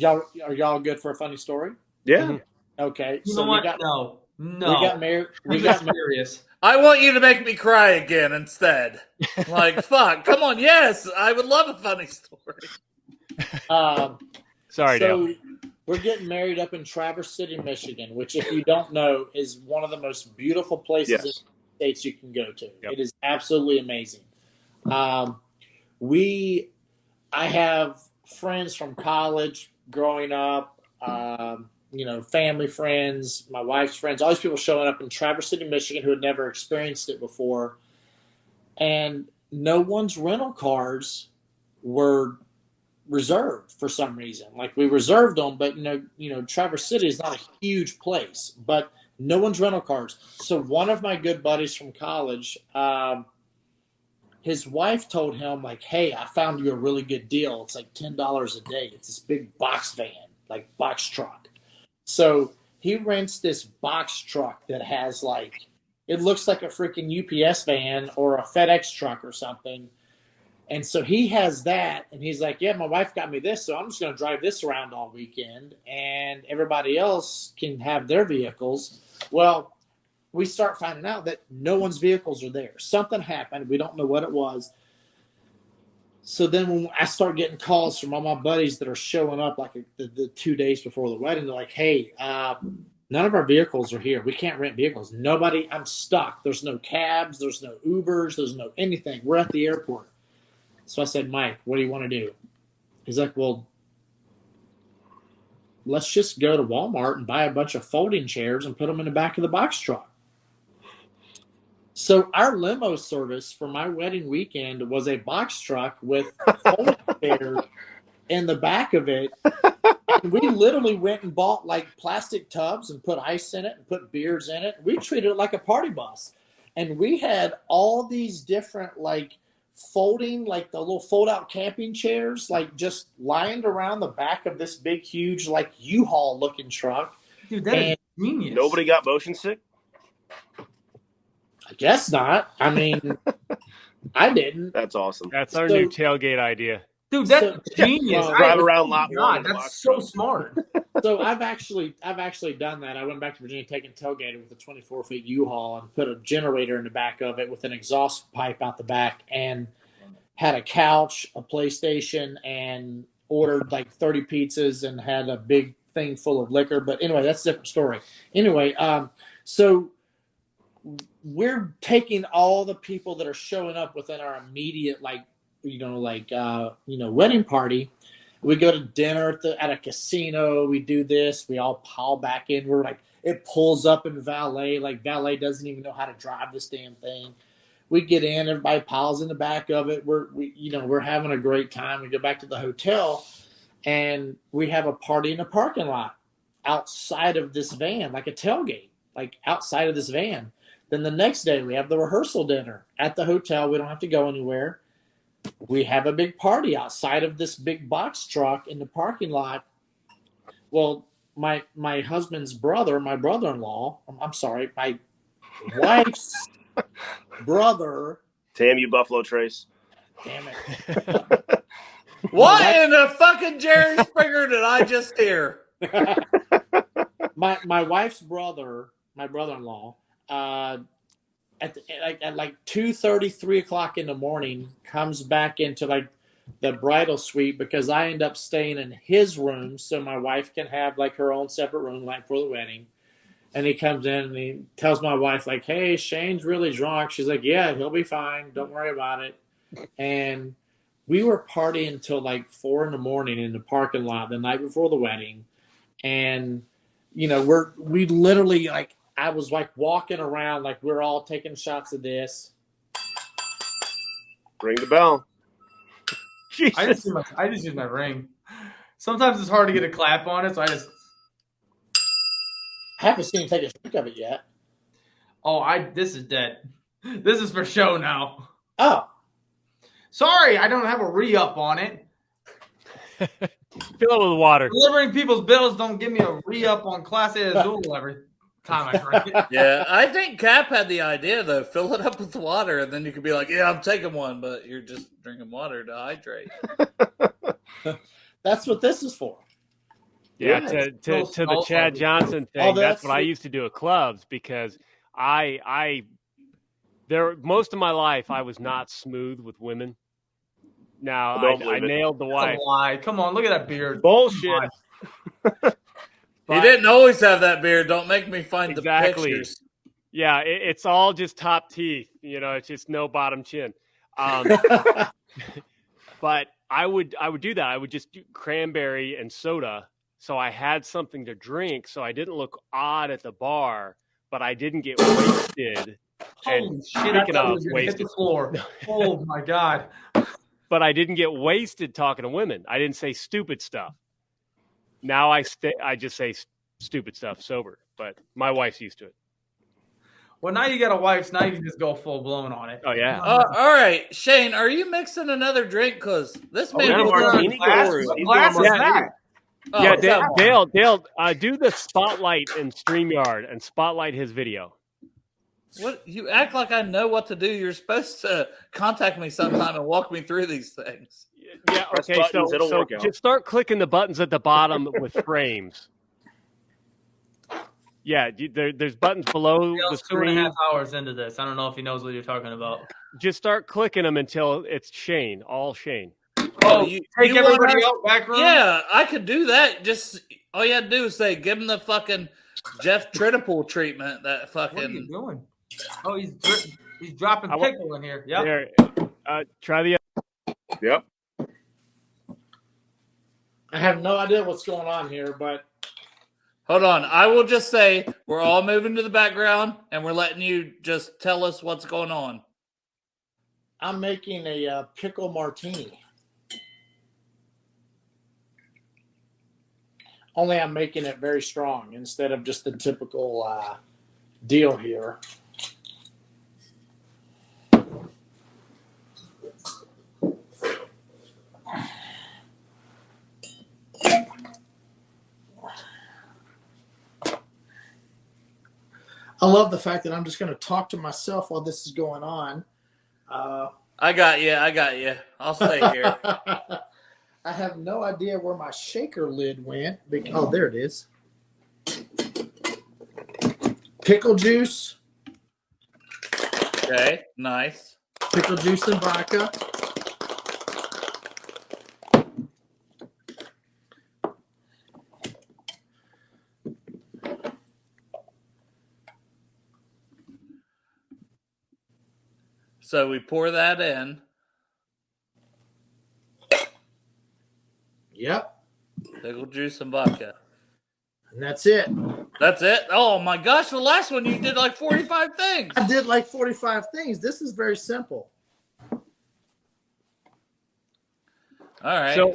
are y'all good for a funny story? Yeah. Mm-hmm. Okay. You so know what? No. We got married. We got serious. I want you to make me cry again instead. Fuck. Come on. Yes. I would love a funny story. Sorry, so Dale. We're getting married up in Traverse City, Michigan, which, if you don't know, is one of the most beautiful places in the States you can go to. Yep. It is absolutely amazing. I have friends from college growing up, family friends, my wife's friends, all these people showing up in Traverse City, Michigan who had never experienced it before. And no one's rental cars were reserved for some reason. Like we reserved them, but Traverse City is not a huge place, but no one's rental cars. So one of my good buddies from college, his wife told him like, "Hey, I found you a really good deal. It's like $10 a day. It's this big box van, like box truck." So he rents this box truck that has like, it looks like a freaking UPS van or a FedEx truck or something. And so he has that, and he's like, "Yeah, my wife got me this, so I'm just going to drive this around all weekend, and everybody else can have their vehicles." Well, we start finding out that no one's vehicles are there. Something happened. We don't know what it was. So then when I start getting calls from all my buddies that are showing up like the 2 days before the wedding, they're like, "Hey, none of our vehicles are here. We can't rent vehicles. Nobody, I'm stuck. There's no cabs. There's no Ubers. There's no anything. We're at the airport." So I said, "Mike, what do you want to do?" He's like, "Well, let's just go to Walmart and buy a bunch of folding chairs and put them in the back of the box truck." So our limo service for my wedding weekend was a box truck with folding chairs in the back of it. And we literally went and bought like plastic tubs and put ice in it and put beers in it. We treated it like a party bus. And we had all these different like folding, like the little fold out camping chairs, like just lined around the back of this big, huge, like U-Haul looking truck. Dude, that is genius. Nobody got motion sick? I guess not. I mean, I didn't. That's awesome. That's our new tailgate idea. Dude, that's genius. Drive around lot God, one. that's so smart. So I've actually done that. I went back to Virginia, taking tailgated with a 24-foot U-Haul and put a generator in the back of it with an exhaust pipe out the back, and had a couch, a PlayStation, and ordered like 30 pizzas and had a big thing full of liquor. But anyway, that's a different story. Anyway, so we're taking all the people that are showing up within our immediate wedding party. We go to dinner at a casino. We do this. We all pile back in. We're like, it pulls up in valet. Like valet doesn't even know how to drive this damn thing. We get in. Everybody piles in the back of it. We're having a great time. We go back to the hotel, and we have a party in the parking lot outside of this van, like a tailgate, like outside of this van. Then the next day we have the rehearsal dinner at the hotel. We don't have to go anywhere. We have a big party outside of this big box truck in the parking lot. Well, my husband's brother, my brother-in-law, I'm sorry, my wife's brother. Damn you, Buffalo Trace. Damn it. What in the fucking Jerry Springer did I just hear? My wife's brother, my brother-in-law, at 2:30, 3 o'clock in the morning, comes back into like the bridal suite because I end up staying in his room so my wife can have like her own separate room like for the wedding. And he comes in and he tells my wife like, "Hey, Shayne's really drunk." She's like, "Yeah, he'll be fine. Don't worry about it." And we were partying until like 4 in the morning in the parking lot the night before the wedding. And, we literally like, I was like walking around like we're all taking shots of this. Ring the bell. Jesus. I just use my ring. Sometimes it's hard to get a clap on it, so I haven't seen him take a drink of it yet. Oh, this is dead. This is for show now. Oh. Sorry, I don't have a re-up on it. Fill it with water. Delivering people's bills don't give me a re-up on Class A Azul every time I drink it. Yeah, I think Cap had the idea, though. Fill it up with water, and then you could be like, "Yeah, I'm taking one," but you're just drinking water to hydrate. That's what this is for. Yeah, to the Chad Johnson thing, that's what I used to do at clubs because most of my life I was not smooth with women. Now I nailed the wife. Come on, look at that beard. Bullshit. He didn't always have that beard. Don't make me find the pictures. Yeah, it's all just top teeth. It's just no bottom chin. But I would do that. I would just do cranberry and soda. So I had something to drink, so I didn't look odd at the bar, but I didn't get wasted. Holy shit! I thought you were gonna hit the floor. Oh my god! but I didn't get wasted talking to women. I didn't say stupid stuff. Now I just say stupid stuff sober, but my wife's used to it. Well, now you got a wife, so now you can just go full blown on it. Oh, yeah. All right, Shayne, are you mixing another drink? Because this man yeah, was martini glass is that? Oh, Yeah, come on. Dale, do the spotlight in StreamYard and spotlight his video. What, you act like I know what to do. You're supposed to contact me sometime and walk me through these things. Yeah, Press okay, buttons, it'll so work out. just start clicking the buttons at the bottom with frames. Yeah, there's buttons below the screen. 2.5 hours into this. I don't know if he knows what you're talking about. Just start clicking them until it's Shayne, all Shayne. Oh, you take everybody want us- out back room? Yeah, I could do that. Just all you had to do is say, give him the fucking Jeff Trinipool treatment. That fucking. What are you doing? Oh, he's dropping pickle in here. Yep. There, try the. Yep. I have no idea what's going on here, but Hold on. I will just say we're all moving to the background and we're letting you just tell us what's going on. I'm making a pickle martini. Only I'm making it very strong instead of just the typical deal here. I love the fact that I'm just going to talk to myself while this is going on. I got you. I'll stay here. I have no idea where my shaker lid went. Oh, there it is. Pickle juice. Okay, nice. Pickle juice and vodka. So we pour that in. Yep. Pickle juice and vodka. And that's it. That's it? Oh my gosh, the last one you did like 45 things. I did like 45 things. This is very simple. All right. So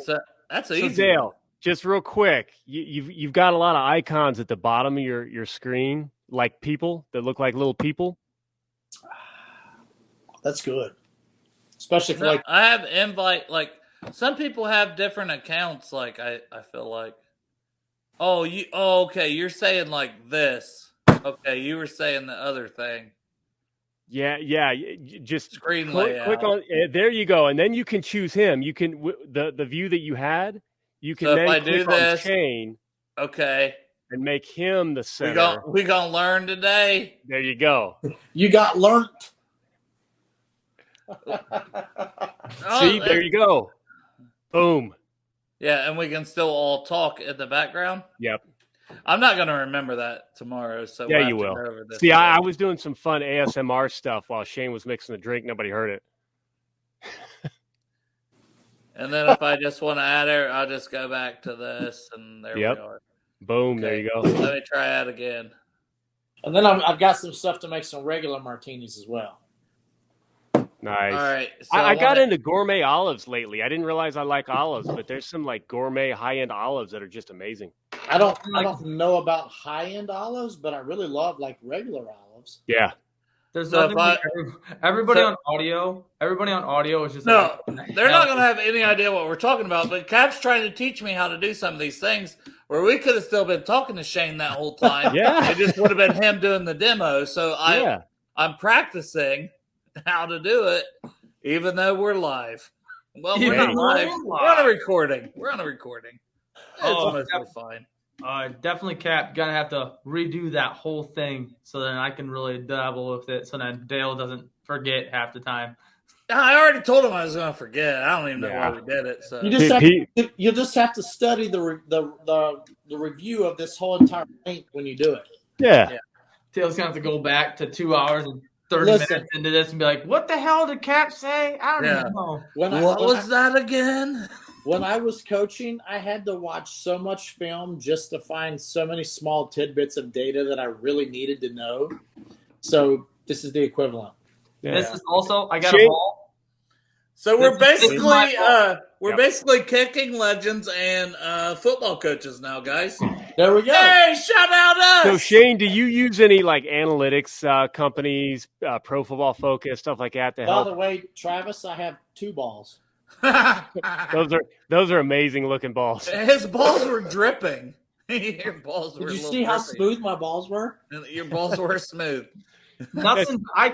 that's easy. So Dale, just real quick, you've got a lot of icons at the bottom of your screen, like people that look like little people. That's good. Especially for I have invite, like some people have different accounts, like I feel like. Okay, you're saying like this. Okay, you were saying the other thing. Yeah. Just Screen click on. There you go, and then you can choose him. You can the view that you had. You can So then if I do click on this, Shayne. Okay. And make him the center. We gonna learn today. There you go. You got learnt. See, there you go. Boom. Yeah, and we can still all talk in the background. Yep. I'm not going to remember that tomorrow. So yeah, you will. See, I was doing some fun ASMR stuff while Shayne was mixing the drink. Nobody heard it. And then if I just want to add it, I'll just go back to this, and there we are. Boom. Okay. There you go. Let me try that again. And then I've got some stuff to make some regular martinis as well. Nice. All right. So I got into gourmet olives lately. I didn't realize I like olives, but there's some like gourmet high-end olives that are just amazing. I don't know about high-end olives, but I really love like regular olives. Yeah. There's nothing. Everybody on audio is just no. They're not going to have any idea what we're talking about. But Cap's trying to teach me how to do some of these things where we could have still been talking to Shayne that whole time. Yeah. It just would have been him doing the demo. So I'm practicing how to do it, even though we're live. Well, we're not live. We're on a recording. It's mostly fine. Definitely, Cap, gonna have to redo that whole thing so then I can really dabble with it so then Dale doesn't forget half the time. I already told him I was going to forget. I don't even know why we did it. So you just have to study the review of this whole entire thing when you do it. Yeah. Dale's gonna have to go back to 2 hours and 30 minutes into this and be like, what the hell did Cap say? I don't even know. What was that again? When I was coaching, I had to watch so much film just to find so many small tidbits of data that I really needed to know. So this is the equivalent. Yeah. This is also, I got a ball. So we're basically kicking legends and football coaches now, guys. There we go. Hey, shout out us. So Shayne, do you use any like analytics companies, Pro Football Focus, stuff like that to help? By the way, Travis, I have 2 balls. Those are amazing looking balls. His balls were dripping. Your balls were. Did you see how smooth my balls were? Your balls were smooth. Nothing. I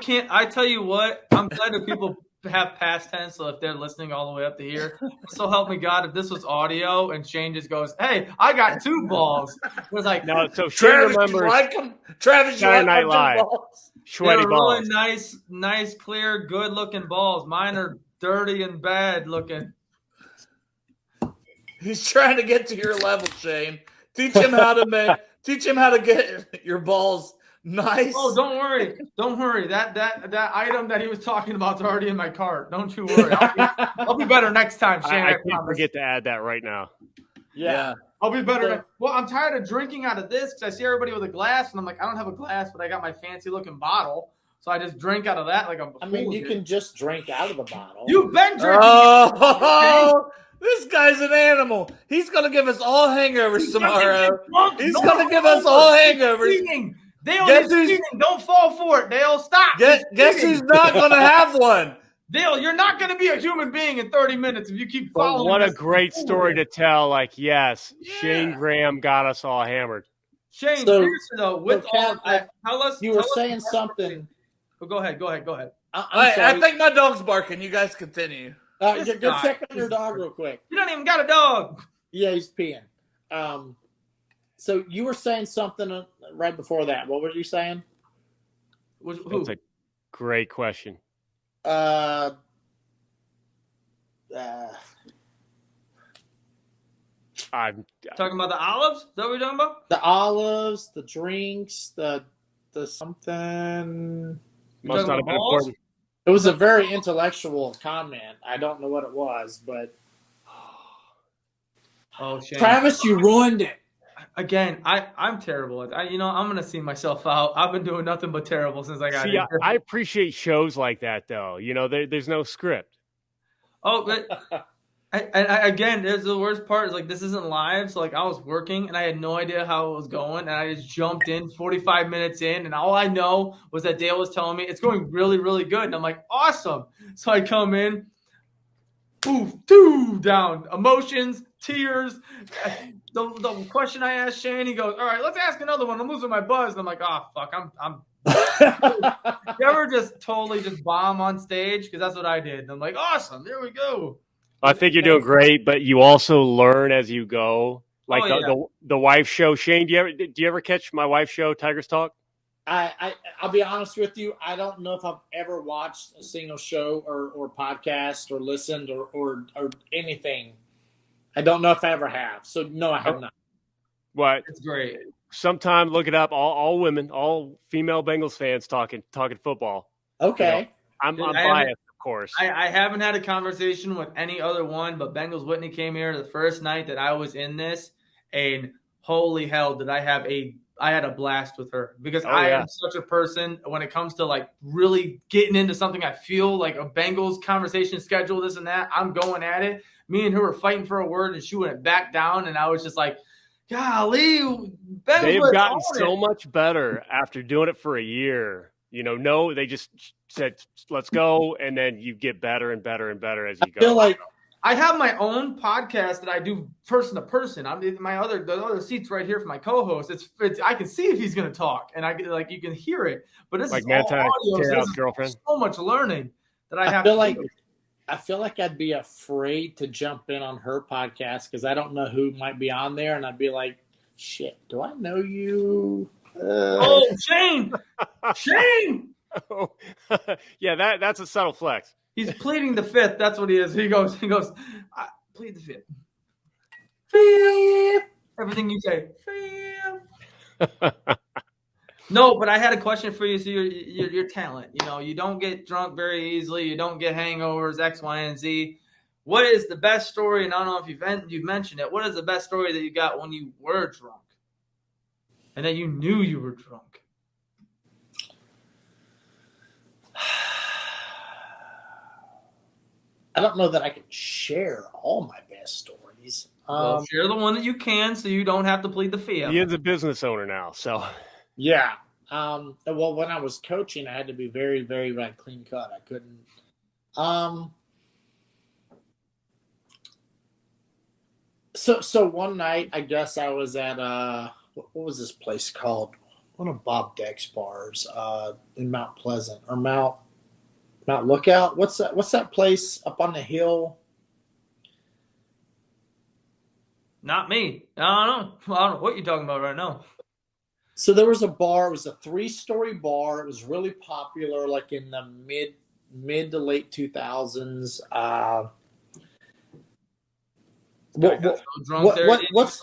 tell you what. I'm glad that people have past tense, so if they're listening all the way up to here, so help me God, if this was audio and Shayne just goes, "Hey, I got 2 balls," it was like, no. So Shayne remembers Travis, Saturday Night Live, sweaty balls, really nice, clear, good looking balls. Mine are dirty and bad looking. He's trying to get to your level, Shayne. Teach him how to get your balls nice. Oh, don't worry. That item that he was talking about is already in my cart. Don't you worry. I'll be better next time, Shayne. I can't forget to add that right now. Yeah. I'll be better. Well, I'm tired of drinking out of this because I see everybody with a glass, and I'm like, I don't have a glass, but I got my fancy looking bottle. So I just drink out of that like I'm. I mean, you can just drink out of the bottle. You've been drinking. Oh, this guy's an animal. He's going to give us all hangovers tomorrow. He's going to give us all hangovers. Dale, don't fall for it. Dale, stop. Guess who's not going to have one? Dale, you're not going to be a human being in 30 minutes if you keep following. What a great story to tell. Like, yes, yeah. Shayne Graham got us all hammered. Shayne, seriously though, with all that, you were saying something. Oh, go ahead. I think my dog's barking. You guys continue. Go check on your dog real quick. You don't even got a dog. Yeah, he's peeing. So you were saying something right before that. What were you saying? That's a great question. Talking about the olives? Is that what you're talking about? The olives, the drinks, the something. Must not have been important. It was a very intellectual comment. I don't know what it was, but Shayne. Travis, you ruined it. Again, I'm terrible. I'm gonna see myself out. I've been doing nothing but terrible since I got here. I appreciate shows like that, though. There's no script. Oh, but again, there's the worst part is like this isn't live. So like I was working and I had no idea how it was going, and I just jumped in 45 minutes in, and all I know was that Dale was telling me it's going really, really good, and I'm like, awesome. So I come in, poof, 2 down, emotions, tears. The question I asked Shayne, he goes, all right, let's ask another one. I'm losing my buzz. And I'm like, oh, fuck, I'm you ever just totally just bomb on stage? Because that's what I did. And I'm like, awesome, there we go. I think you're doing great, but you also learn as you go. Like the wife show. Shayne, do you ever catch my wife's show, Tigers Talk? I'll be honest with you. I don't know if I've ever watched a single show or podcast or listened or anything. I don't know if I ever have. So, no, I have not. What? It's great. Sometime look it up. All women, all female Bengals fans talking football. Okay. I'm biased, of course. I haven't had a conversation with any other one, but Bengals Whitney came here the first night that I was in this, and holy hell, did I had a blast with her because I am such a person when it comes to like really getting into something. I feel like a Bengals conversation schedule, this and that. I'm going at it. Me and her were fighting for a word, and she went back down, and I was just like, golly, Bengals. They've gotten so much better after doing it for a year. They just said, let's go, and then you get better and better and better as you go. I feel like I have my own podcast that I do person to person. I'm the other seat's right here for my co-host. It's I can see if he's going to talk, and you can hear it. But this like is all audio. So girlfriend. So much learning that I have. I feel like I'd be afraid to jump in on her podcast because I don't know who might be on there, and I'd be like, shit, do I know you? Oh, Shayne! Oh. Yeah, that's a subtle flex. He's pleading the fifth. That's what he is. He goes, I plead the fifth. Fifth. Everything you say. Fifth. No, but I had a question for you. So your talent, you don't get drunk very easily. You don't get hangovers, X, Y, and Z. What is the best story? And I don't know if you've mentioned it. What is the best story that you got when you were drunk? And that you knew you were drunk? I don't know that I can share all my best stories. Well, share the one that you can, so you don't have to plead the fifth. He is a business owner now, so yeah. Well, when I was coaching, I had to be very, very clean cut. I couldn't. So one night, I guess I was at what was this place called? One of Bob Deck's bars in Mount Pleasant or Mount Lookout. What's that place up on the hill? Not me. I don't know what you're talking about right now. So there was a bar. It was a 3-story bar. It was really popular, like in the mid to late 2000s. What's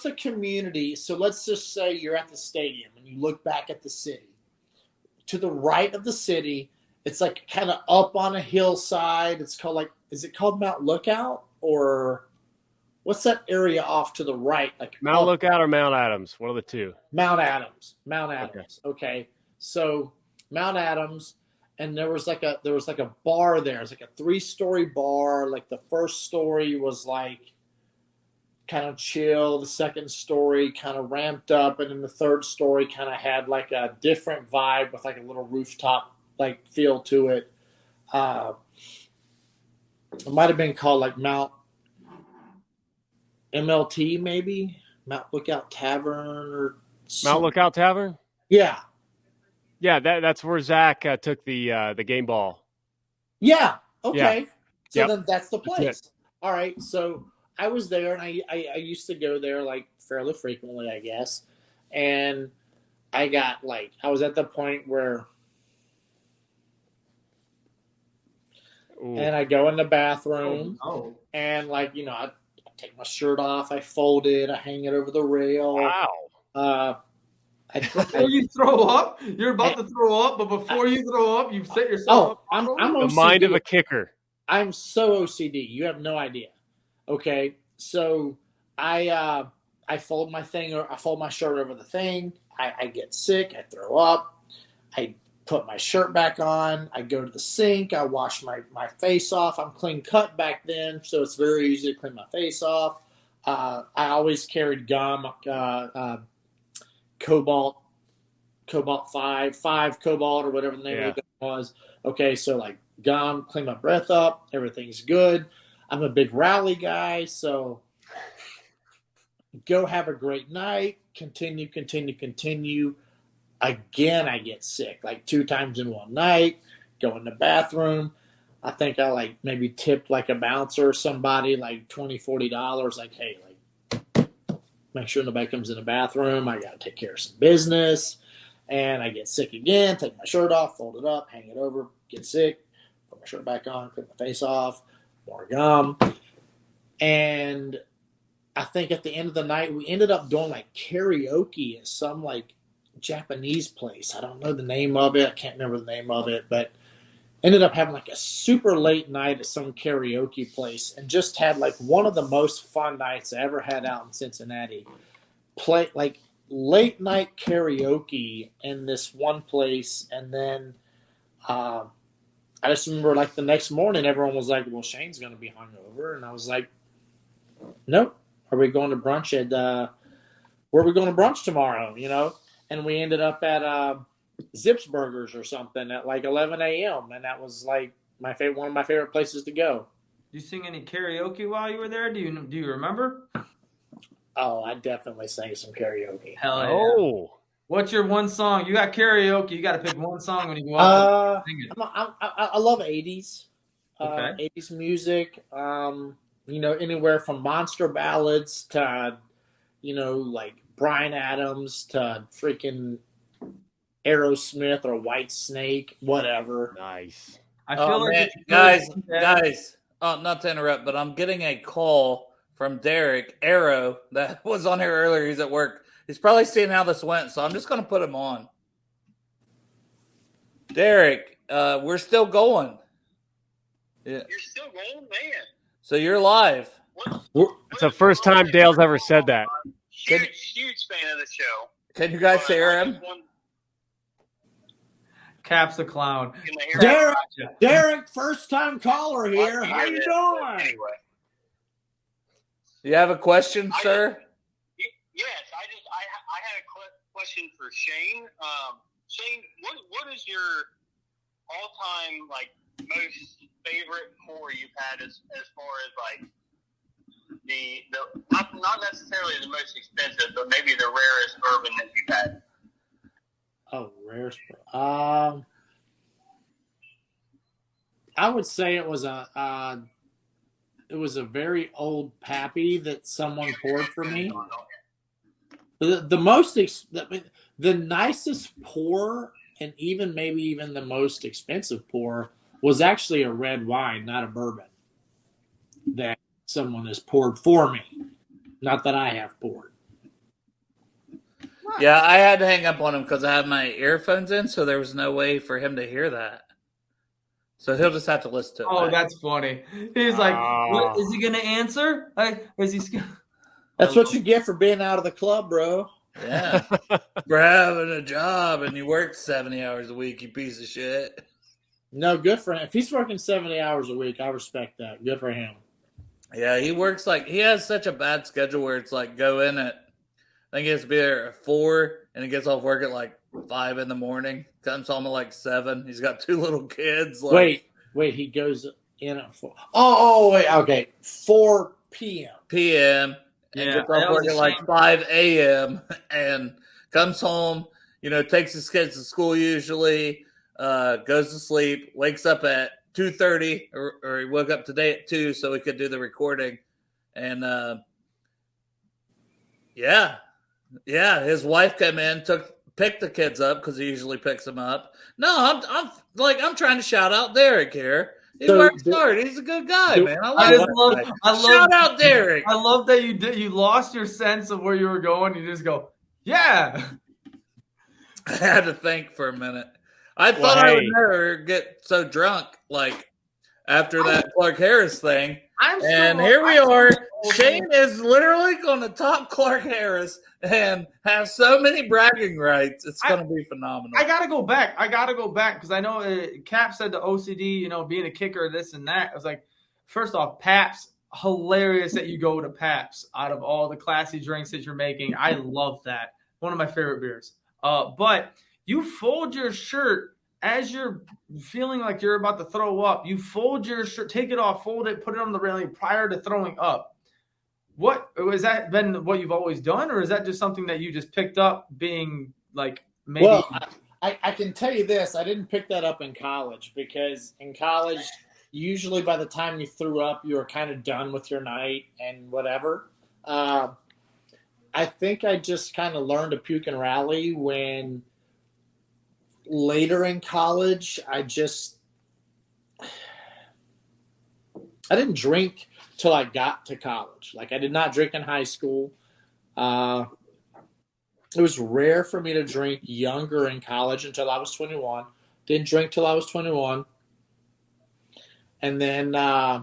the community? So let's just say you're at the stadium and you look back at the city. To the right of the city, it's like kind of up on a hillside. It's called is it called Mount Lookout, or what's that area off to the right? Like Mount Lookout or Mount Adams, one of the two. Mount Adams. Okay. So Mount Adams. And there was like a bar there. It's like a 3-story bar. Like the first story was like kind of chill. The second story kind of ramped up, and then the third story kind of had like a different vibe with like a little rooftop like feel to it. It might have been called like Mount MLT, maybe Mount Lookout Tavern or Mount Lookout Tavern. Yeah. Yeah, that's where Zach took the game ball. Yeah. Okay. Yeah. So then that's the place. All right. So I was there, and I used to go there like fairly frequently, I guess. And I got I was at the point where, and I go in the bathroom, and I take my shirt off, I fold it, I hang it over the rail. Wow. Before you throw up, you're about to throw up, but before you throw up, you've set yourself up. I'm the OCD. mind of a kicker. I'm so OCD. You have no idea. Okay, so I fold my thing, or I fold my shirt over the thing. I get sick. I throw up. I put my shirt back on. I go to the sink. I wash my face off. I'm clean cut back then, so it's very easy to clean my face off. I always carried gum. Cobalt 5 Cobalt, or whatever the name of the gum was. Okay, so gum, clean my breath up, everything's good. I'm a big rally guy, so go have a great night, continue. Again, I get sick, 2 times in one night, go in the bathroom. I think I maybe tipped a bouncer or somebody $20, $40, hey, make sure nobody comes in the bathroom. I got to take care of some business. And I get sick again, take my shirt off, fold it up, hang it over, get sick, put my shirt back on, clean my face off, more gum. And I think at the end of the night, we ended up doing karaoke at some Japanese place. I don't know the name of it. I can't remember the name of it, but ended up having a super late night at some karaoke place, and just had one of the most fun nights I ever had out in Cincinnati. Play late night karaoke in this one place, and then I just remember the next morning everyone was like, well, Shayne's going to be hungover, and I was like, nope. Are we going to brunch at where are we going to brunch tomorrow? And we ended up at Zips Burgers or something at 11 a.m. and that was one of my favorite places to go. Did you sing any karaoke while you were there? Do you remember? Oh, I definitely sang some karaoke. Hell yeah! Oh, what's your one song? You got karaoke. You got to pick one song when you go out. Sing it. I love 80s. Okay. 80s music. Anywhere from monster ballads to Bryan Adams to freaking Aerosmith or White Snake, whatever. Nice. I feel guys. Not to interrupt, but I'm getting a call from Derek Arrow that was on here earlier. He's at work. He's probably seeing how this went, so I'm just going to put him on. Derek, we're still going. Yeah. You're still going, man. So you're live. It's the first time Dale's ever said that. Huge fan of the show. Can you guys hear him? Cap's a clown. Derek, first time caller here. How you doing? Anyway. You have a question, sir? Yes, I had a question for Shayne. Shayne, what is your all-time most favorite pour you've had as far as the not necessarily the most expensive, but maybe the rarest bourbon that you've had? Oh, rarest bourbon. I would say it was a very old Pappy that someone poured for me. The nicest pour, and maybe even the most expensive pour, was actually a red wine, not a bourbon, that someone has poured for me. Not that I have poured. Yeah, I had to hang up on him because I had my earphones in, so there was no way for him to hear that. So he'll just have to listen to it. Oh, that's funny. He's like, what, is he going to answer? Is he? That's what you get for being out of the club, bro. Yeah. For having a job and you work 70 hours a week, you piece of shit. No, good for him. If he's working 70 hours a week, I respect that. Good for him. Yeah, he works he has such a bad schedule where it's go in at, I think he has to be there at 4 and he gets off work at 5 in the morning. Comes home at 7. He's got 2 little kids. Wait, he goes in at 4. Oh, wait, okay. 4 p.m. p.m. and gets off work at 5 a.m. and comes home, takes his kids to school usually, goes to sleep, wakes up at 2:30 or he woke up today at 2 so we could do the recording. And his wife came in, picked the kids up because he usually picks them up. No, I'm trying to shout out Derek here. He works hard. He's a good guy, man. I love shout out Derek. I love that you lost your sense of where you were going. You just go, yeah. I had to think for a minute. I thought I would never get so drunk after that Clark Harris thing. Here we are. Shayne is literally going to top Clark Harris and have so many bragging rights. It's going to be phenomenal. I got to go back because I know Cap said the OCD, being a kicker, this and that. I was like, first off, Pabst, hilarious that you go to Pabst out of all the classy drinks that you're making. I love that. One of my favorite beers. But you fold your shirt as you're feeling like you're about to throw up. You fold your shirt, take it off, fold it, put it on the railing prior to throwing up. What has that been? What you've always done, or is that just something that you just picked up? Being maybe. Well, I can tell you this: I didn't pick that up in college because in college, usually by the time you threw up, you were kind of done with your night and whatever. I think I just kind of learned to puke and rally when later in college, I didn't drink till I got to college. I did not drink in high school. It was rare for me to drink younger in college until I was 21. Didn't drink till I was 21. And then I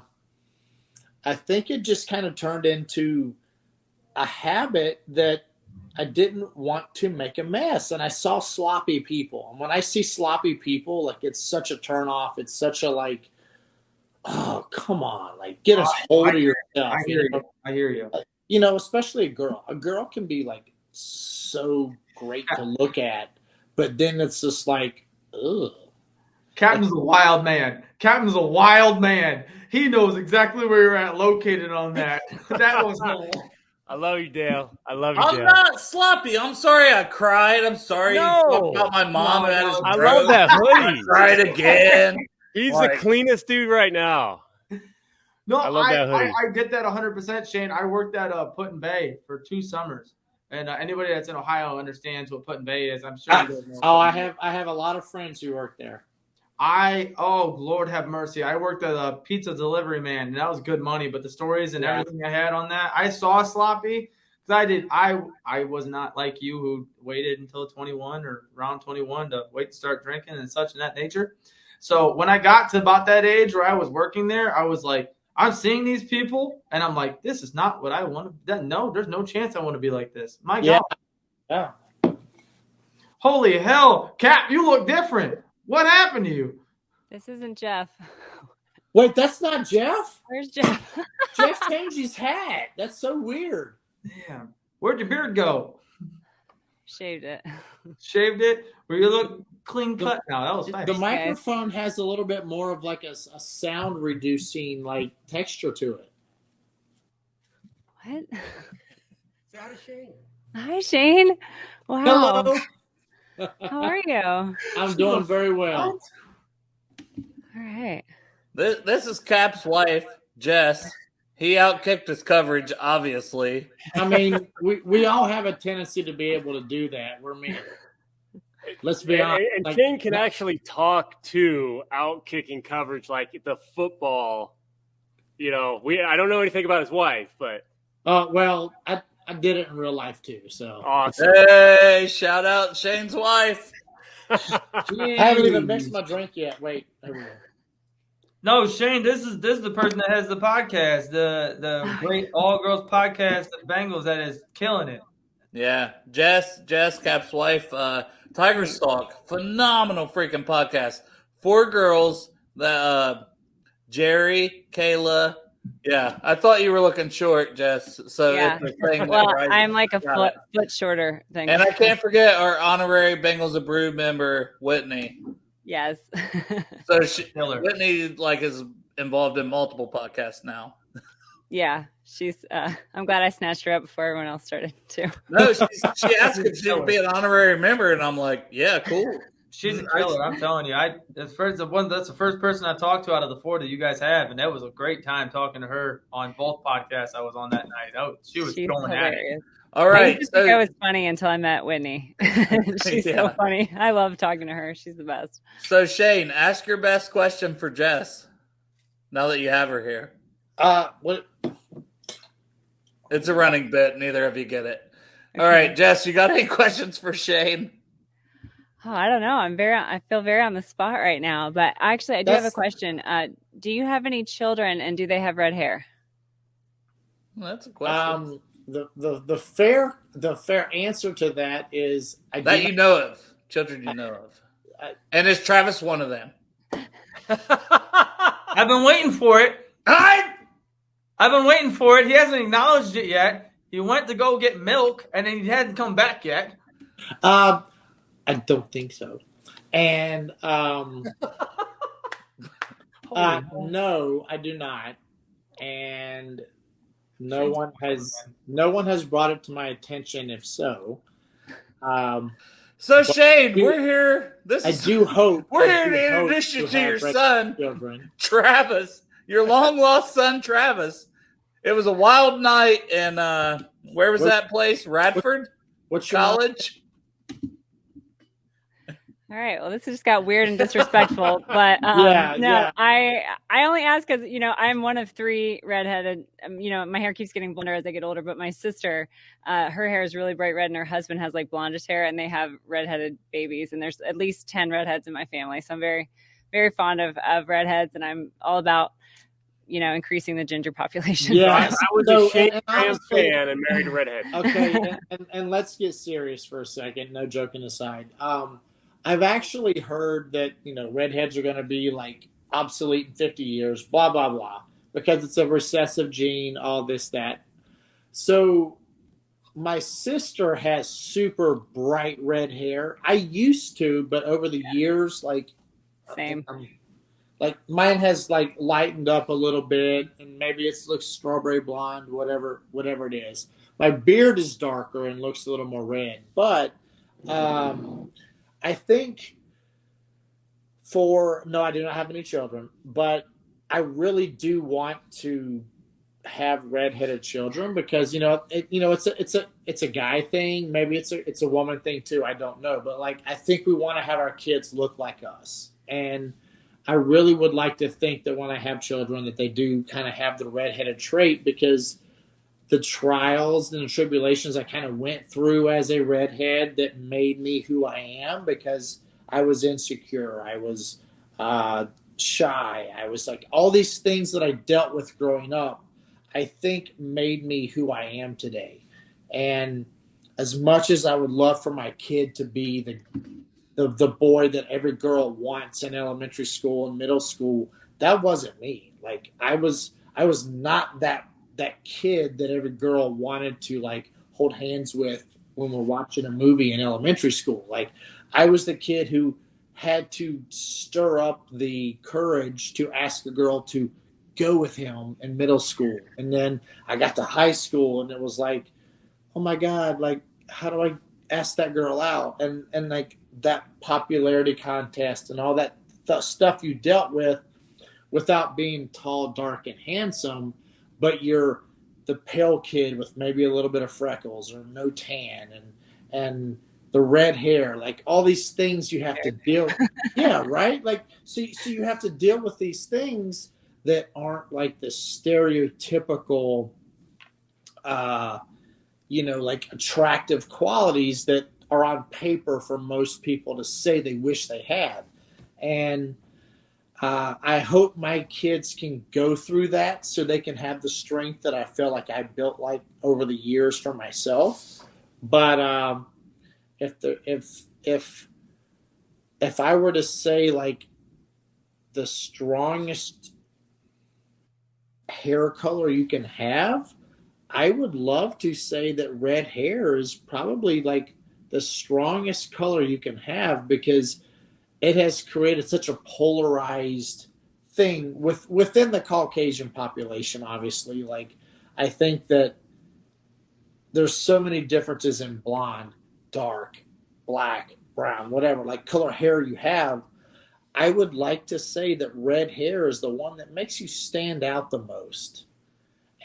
think it just kind of turned into a habit that I didn't want to make a mess. And I saw sloppy people. And when I see sloppy people, it's such a turnoff. It's such a oh, come on. Get a hold of yourself. I hear you. Especially a girl. A girl can be so great to look at, but then it's just ugh. Captain's a wild man. Captain's a wild man. He knows exactly where you're at located on that. That was I love you, Dale. I love you, I'm Dale. not sloppy. I'm sorry I cried. I'm sorry you talked about my mom. I love that hoodie. I cried again. He's the cleanest dude right now. No, I love that hoodie. I get that 100%, Shayne. I worked at Put in Bay for 2 summers. And anybody that's in Ohio understands what Put in Bay is. I'm sure. I have a lot of friends who work there. Lord have mercy. I worked as a pizza delivery man, and that was good money. But the stories and everything I had on that, I saw sloppy because I was not like you who waited until 21 or around 21 to wait to start drinking and such and that nature. So when I got to about that age where I was working there, I was like, I'm seeing these people, and I'm like, this is not what I want to. No, there's no chance I want to be like this. My God. Yeah. Holy hell, Cap, you look different. What happened to you? This isn't Jeff. Wait, that's not Jeff? Where's Jeff? Jeff changed his hat. That's so weird. Damn. Where'd your beard go? Shaved it. Shaved it? Well, you look clean cut now. That was nice. The microphone has a little bit more of like a sound reducing like texture to it. What? Say hi to Shayne. Hi, Shayne. Wow. Hello. How are you? I'm doing very well. All right. This is Cap's wife, Jess. He outkicked his coverage, obviously. I mean, we all have a tendency to be able to do that. We're men. Let's be honest. And Shayne can actually talk to out-kicking coverage like the football. You know, I don't know anything about his wife, but. Well, I did it in real life too. So Awesome. Hey, shout out Shayne's wife. I haven't even mixed my drink yet. Wait, there we go. No, Shayne, this is the person that has the podcast, the great all girls podcast, the Bengals, that is killing it. Yeah, Jess, Cap's wife, Tiger Stalk, phenomenal freaking podcast. 4 girls, Jerry, Kayla. Yeah, I thought you were looking short, Jess. So Yeah. it's a thing. Well, I'm like a foot shorter than. And I can't forget our honorary Bengals and Brews member, Whitney. Yes. So Whitney is involved in multiple podcasts now. Yeah, she's. I'm glad I snatched her up before everyone else started too. No, she asked if she would be an honorary member, and I'm like, yeah, cool. She's a killer. I'm telling you. That's the first person I talked to out of the 4 that you guys have, and that was a great time talking to her on both podcasts I was on that night. She's going at it. All right. I used to think I was funny until I met Whitney. She's so funny. I love talking to her. She's the best. So Shayne, ask your best question for Jess. Now that you have her here. What? It's a running bit. Neither of you get it. Okay. All right, Jess, you got any questions for Shayne? Oh, I don't know. I feel very on the spot right now. But actually, I do have a question. Do you have any children, and do they have red hair? Well, that's a question. The fair answer to that is you know of. Children you know of. And is Travis one of them? I've been waiting for it. I've been waiting for it. He hasn't acknowledged it yet. He went to go get milk, and then he hadn't come back yet. I don't think so. And no, I do not. And no one has brought it to my attention. If so, so Shayne, we're here. I do hope we're here to introduce you to your son, Travis, your long lost son, Travis. It was a wild night in where was that place? Radford? What's college? All right. Well, this just got weird and disrespectful, but I only ask because I'm one of 3 redheaded. My hair keeps getting blonder as I get older, but my sister, her hair is really bright red, and her husband has like blondish hair, and they have redheaded babies. And there's at least 10 redheads in my family, so I'm very, very fond of redheads, and I'm all about increasing the ginger population. Yeah, I was a Shayne Graham fan and married a redhead. Okay, and let's get serious for a second. No joking aside. I've actually heard that, redheads are going to be like obsolete in 50 years, blah, blah, blah, because it's a recessive gene, all this, that. So my sister has super bright red hair. I used to, but over the years, same. Like mine has like lightened up a little bit, and maybe it looks strawberry blonde, whatever it is. My beard is darker and looks a little more red, but I think no, I do not have any children, but I really do want to have redheaded children because it's a guy thing. Maybe it's a woman thing too. I don't know, but I think we want to have our kids look like us, and I really would like to think that when I have children that they do kind of have the redheaded trait because the trials and the tribulations I kind of went through as a redhead that made me who I am because I was insecure. I was shy. I was all these things that I dealt with growing up, I think made me who I am today. And as much as I would love for my kid to be the boy that every girl wants in elementary school and middle school. That wasn't me. Like I was not that kid that every girl wanted to like hold hands with when we're watching a movie in elementary school. Like I was the kid who had to stir up the courage to ask a girl to go with him in middle school. And then I got to high school and it was like, oh my God, like, how do I ask that girl out? And like that popularity contest and all that stuff you dealt with without being tall, dark, and handsome, but you're the pale kid with maybe a little bit of freckles or no tan and the red hair, like all these things you have to deal with. Yeah, right? Like, so you have to deal with these things that aren't like the stereotypical, like attractive qualities that are on paper for most people to say they wish they had. And I hope my kids can go through that so they can have the strength that I feel like I built like over the years for myself. But if I were to say like the strongest hair color you can have, I would love to say that red hair is probably like the strongest color you can have because it has created such a polarized thing within the Caucasian population, obviously. Like, I think that there's so many differences in blonde, dark, black, brown, whatever, like color hair you have. I would like to say that red hair is the one that makes you stand out the most.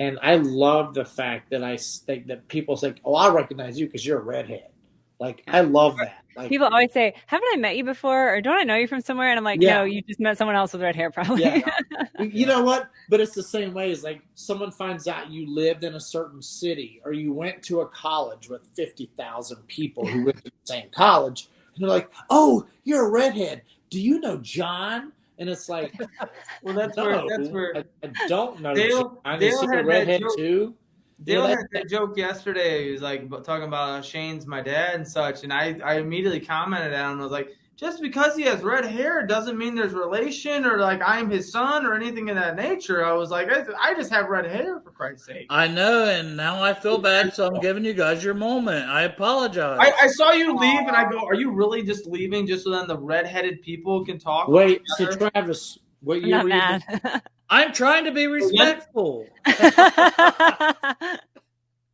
And I love the fact that I think that people say, oh, I recognize you because you're a redhead. Like, I love that. Like, people always say, haven't I met you before? Or don't I know you from somewhere? And I'm like, no, you just met someone else with red hair probably. Yeah. You know what? But it's the same way as like someone finds out you lived in a certain city or you went to a college with 50,000 people who went to the same college. And they're like, oh, you're a redhead. Do you know John? And it's like, well, that's where I don't know. Dale had a redhead too. Dale had that joke yesterday. He was like talking about Shayne's my dad and such, and I immediately commented on him and was like, just because he has red hair doesn't mean there's relation or like I'm his son or anything of that nature. I was like, I just have red hair for Christ's sake. I know, and now I feel bad, so I'm giving you guys your moment. I apologize. I saw you leave, and I go, are you really just leaving just so then the redheaded people can talk? Wait, so Travis, what year were you? I'm trying to be respectful.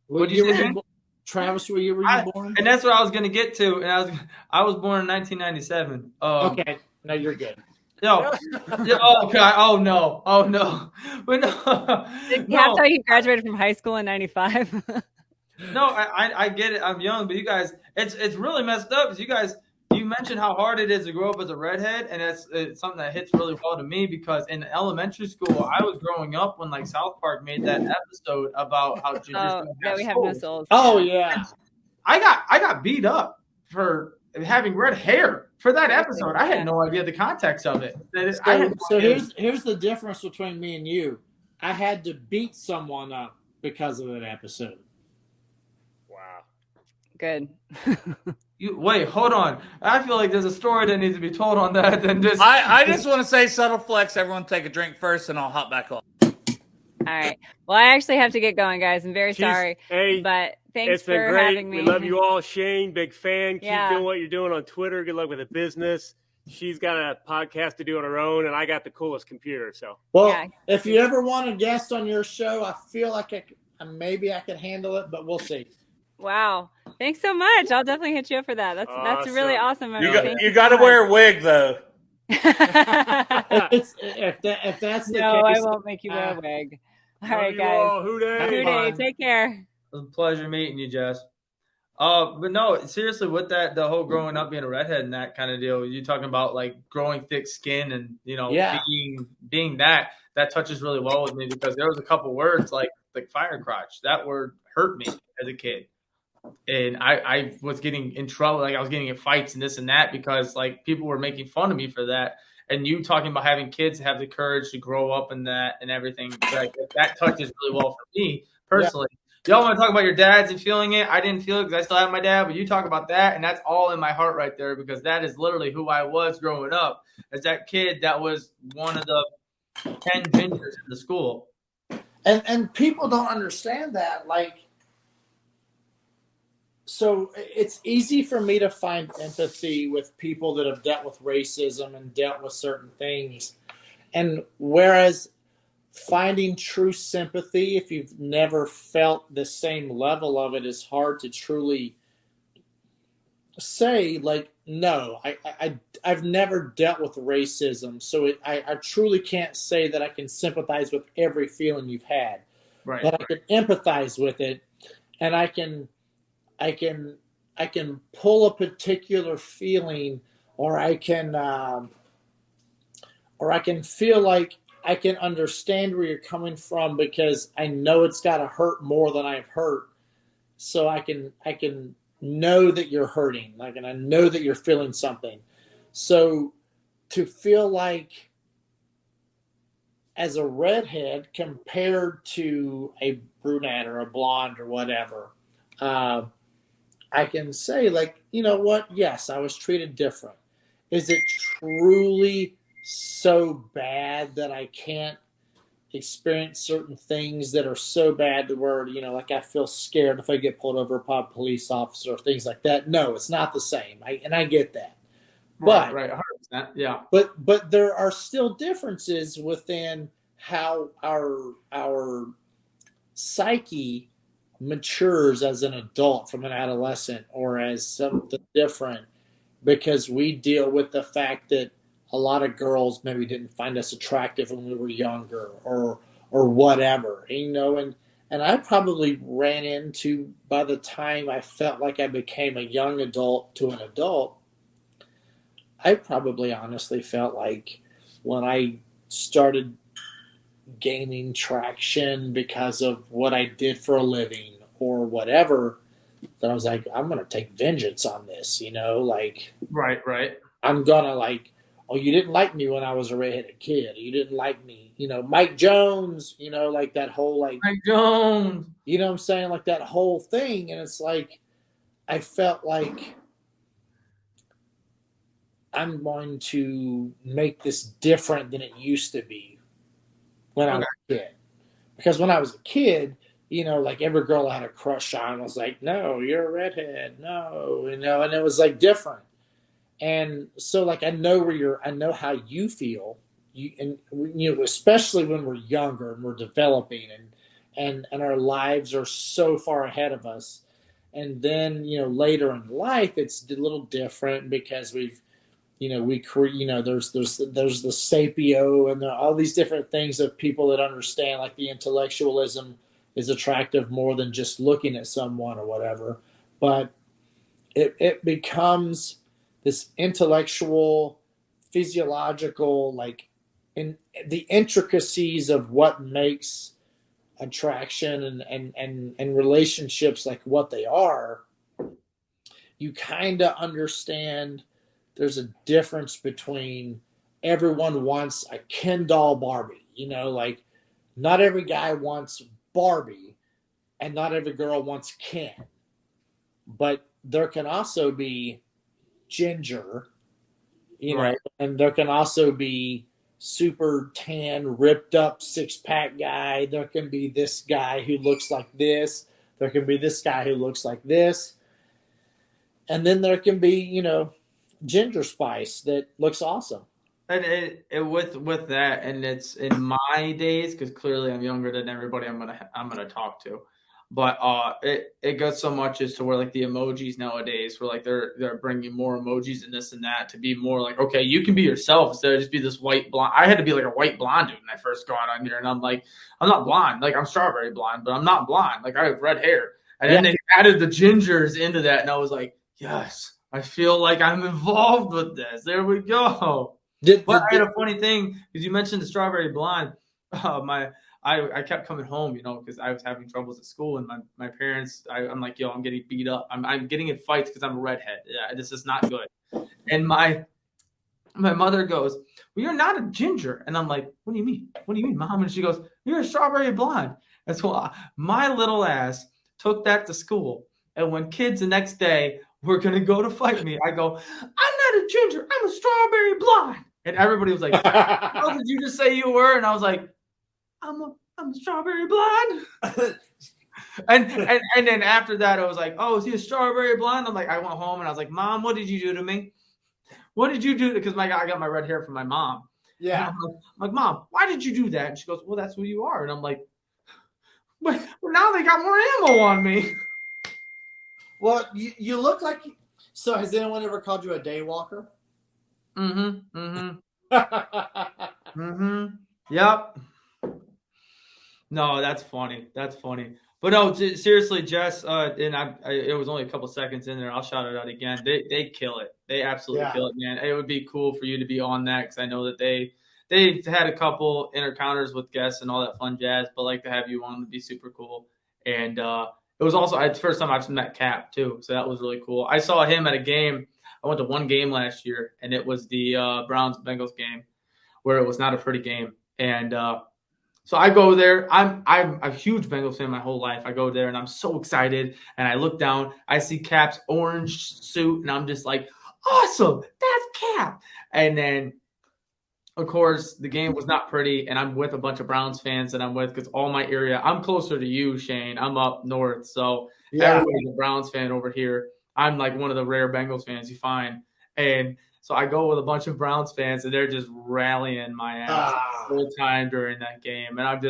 What year were you? Travis, what year were you born? And that's what I was going to get to. And I was born in 1997. Okay, no, you're good. No. Okay. Oh no. But no. You have to tell you graduated from high school in 95. No, I get it. I'm young, but you guys, it's really messed up because you guys. You mentioned how hard it is to grow up as a redhead, and it's something that hits really well to me because in elementary school, I was growing up when like South Park made that episode about how gingers we have no souls. Oh yeah, I got beat up for having red hair for that episode. I had no idea the context of it. So here's the difference between me and you. I had to beat someone up because of that episode. Wow. Good. Wait, hold on. I feel like there's a story that needs to be told on that. Than just I just want to say subtle flex. Everyone take a drink first, and I'll hop back on. All right. Well, I actually have to get going, guys. I'm very sorry. Hey, but thanks for having me. We love you all. Shayne, big fan. Keep doing what you're doing on Twitter. Good luck with the business. She's got a podcast to do on her own, and I got the coolest computer. So, if you ever want a guest on your show, I feel like maybe I could handle it, but we'll see. Wow. Thanks so much. I'll definitely hit you up for that. That's really awesome. You got to wear a wig, though. if that's the case. No, I won't make you wear a wig. All right, guys. Hootie. Take care. It was a pleasure meeting you, Jess. But no, seriously, with that, the whole growing up being a redhead and that kind of deal, you talking about like growing thick skin and, being that touches really well with me because there was a couple words like fire crotch. That word hurt me as a kid. And I was getting in trouble, like I was getting in fights and this and that because like people were making fun of me for that. And you talking about having kids have the courage to grow up in that and everything, like that touches really well for me personally. Y'all want to talk about your dads and feeling it? I didn't feel it because I still have my dad, but you talk about that, and that's all in my heart right there because that is literally who I was growing up as that kid that was one of the 10 gingers in the school. And people don't understand that. Like, so it's easy for me to find empathy with people that have dealt with racism and dealt with certain things. And whereas finding true sympathy, if you've never felt the same level of it, is hard to truly say, like, no, I've never dealt with racism, so I truly can't say that I can sympathize with every feeling you've had. Right. But I can empathize with it, and I can pull a particular feeling, or I can feel like I can understand where you're coming from because I know it's got to hurt more than I've hurt. So I can know that you're hurting, like, and I know that you're feeling something. So to feel like as a redhead compared to a brunette or a blonde or whatever, I can say, like, you know what? Yes, I was treated different. Is it truly so bad that I can't experience certain things that are so bad to where, you know, like I feel scared if I get pulled over by a police officer or things like that? No, it's not the same. I get that. Right, 100%. Yeah. But there are still differences within how our psyche matures as an adult from an adolescent or as something different, because we deal with the fact that a lot of girls maybe didn't find us attractive when we were younger or whatever, you know, and I probably ran into, by the time I felt like I became a young adult to an adult, I probably honestly felt like when I started gaining traction because of what I did for a living or whatever, that I was like, I'm going to take vengeance on this, you know, like, right. I'm going to, like, oh, you didn't like me when I was a redheaded kid. You didn't like me, you know, Mike Jones, you know, like that whole, like, Mike Jones, you know what I'm saying? Like that whole thing. And it's like, I felt like I'm going to make this different than it used to be when I was a kid. Because when I was a kid, you know, like every girl I had a crush on was like, no, you're a redhead. No, you know, and it was like different. And so, like, I know how you feel, you know, especially when we're younger and we're developing, and our lives are so far ahead of us. And then, you know, later in life, it's a little different because we've, you know, there's the sapio and all these different things of people that understand, like, the intellectualism is attractive more than just looking at someone or whatever. But it becomes this intellectual, physiological, like, in the intricacies of what makes attraction and relationships like what they are. You kind of understand there's a difference between everyone wants a Ken doll Barbie, you know, like not every guy wants Barbie and not every girl wants Ken, but there can also be ginger, you know, and there can also be super tan, ripped up 6-pack guy. There can be this guy who looks like this. There can be this guy who looks like this. And then there can be, you know, ginger spice that looks awesome. And it with that, and it's in my days, because clearly I'm younger than everybody I'm gonna talk to. But it goes so much as to where, like, the emojis nowadays, where, like, they're bringing more emojis and this and that to be more like, okay, you can be yourself instead of just be this white blonde. I had to be like a white blonde dude when I first got on here, and I'm like, I'm not blonde, like I'm strawberry blonde, but I'm not blonde, like I have red hair. And then they added the gingers into that, and I was like, yes, I feel like I'm involved with this. There we go. But I had a funny thing because you mentioned the strawberry blonde. I kept coming home, you know, because I was having troubles at school, and my parents, I'm like, yo, I'm getting beat up. I'm getting in fights because I'm a redhead. Yeah, this is not good. And my mother goes, well, you're not a ginger. And I'm like, what do you mean? What do you mean, Mom? And she goes, you're a strawberry blonde. And so my little ass took that to school. And when kids the next day were going to go to fight me, I go, I'm not a ginger. I'm a strawberry blonde. And everybody was like, how did you just say you were? And I was like, I'm a strawberry blonde. and then after that, I was like, oh, is he a strawberry blonde? I'm like, I went home and I was like, Mom, what did you do to me? What did you do? Because I got my red hair from my mom. Yeah. I'm like, Mom, why did you do that? And she goes, well, that's who you are. And I'm like, but now they got more ammo on me. Well, you look like. So has anyone ever called you a day walker? Mm-hmm. Yep. No, that's funny. But no, seriously, Jess, and it was only a couple seconds in there. I'll shout it out again. They kill it. They absolutely kill it, man. It would be cool for you to be on that because I know that they've had a couple encounters with guests and all that fun jazz. But like to have you on would be super cool. And it was also the first time I've met Cap too, so that was really cool. I saw him at a game. I went to one game last year, and it was the Browns-Bengals game, where it was not a pretty game. And so I go there. I'm a huge Bengals fan my whole life. I go there, and I'm so excited. And I look down. I see Cap's orange suit, and I'm just like, awesome, that's Cap. And then, of course, the game was not pretty, and I'm with a bunch of Browns fans that I'm with because all my area – I'm closer to you, Shayne. I'm up north, so everybody's a Browns fan over here. I'm like one of the rare Bengals fans you find. And so I go with a bunch of Browns fans, and they're just rallying my ass the whole time during that game. And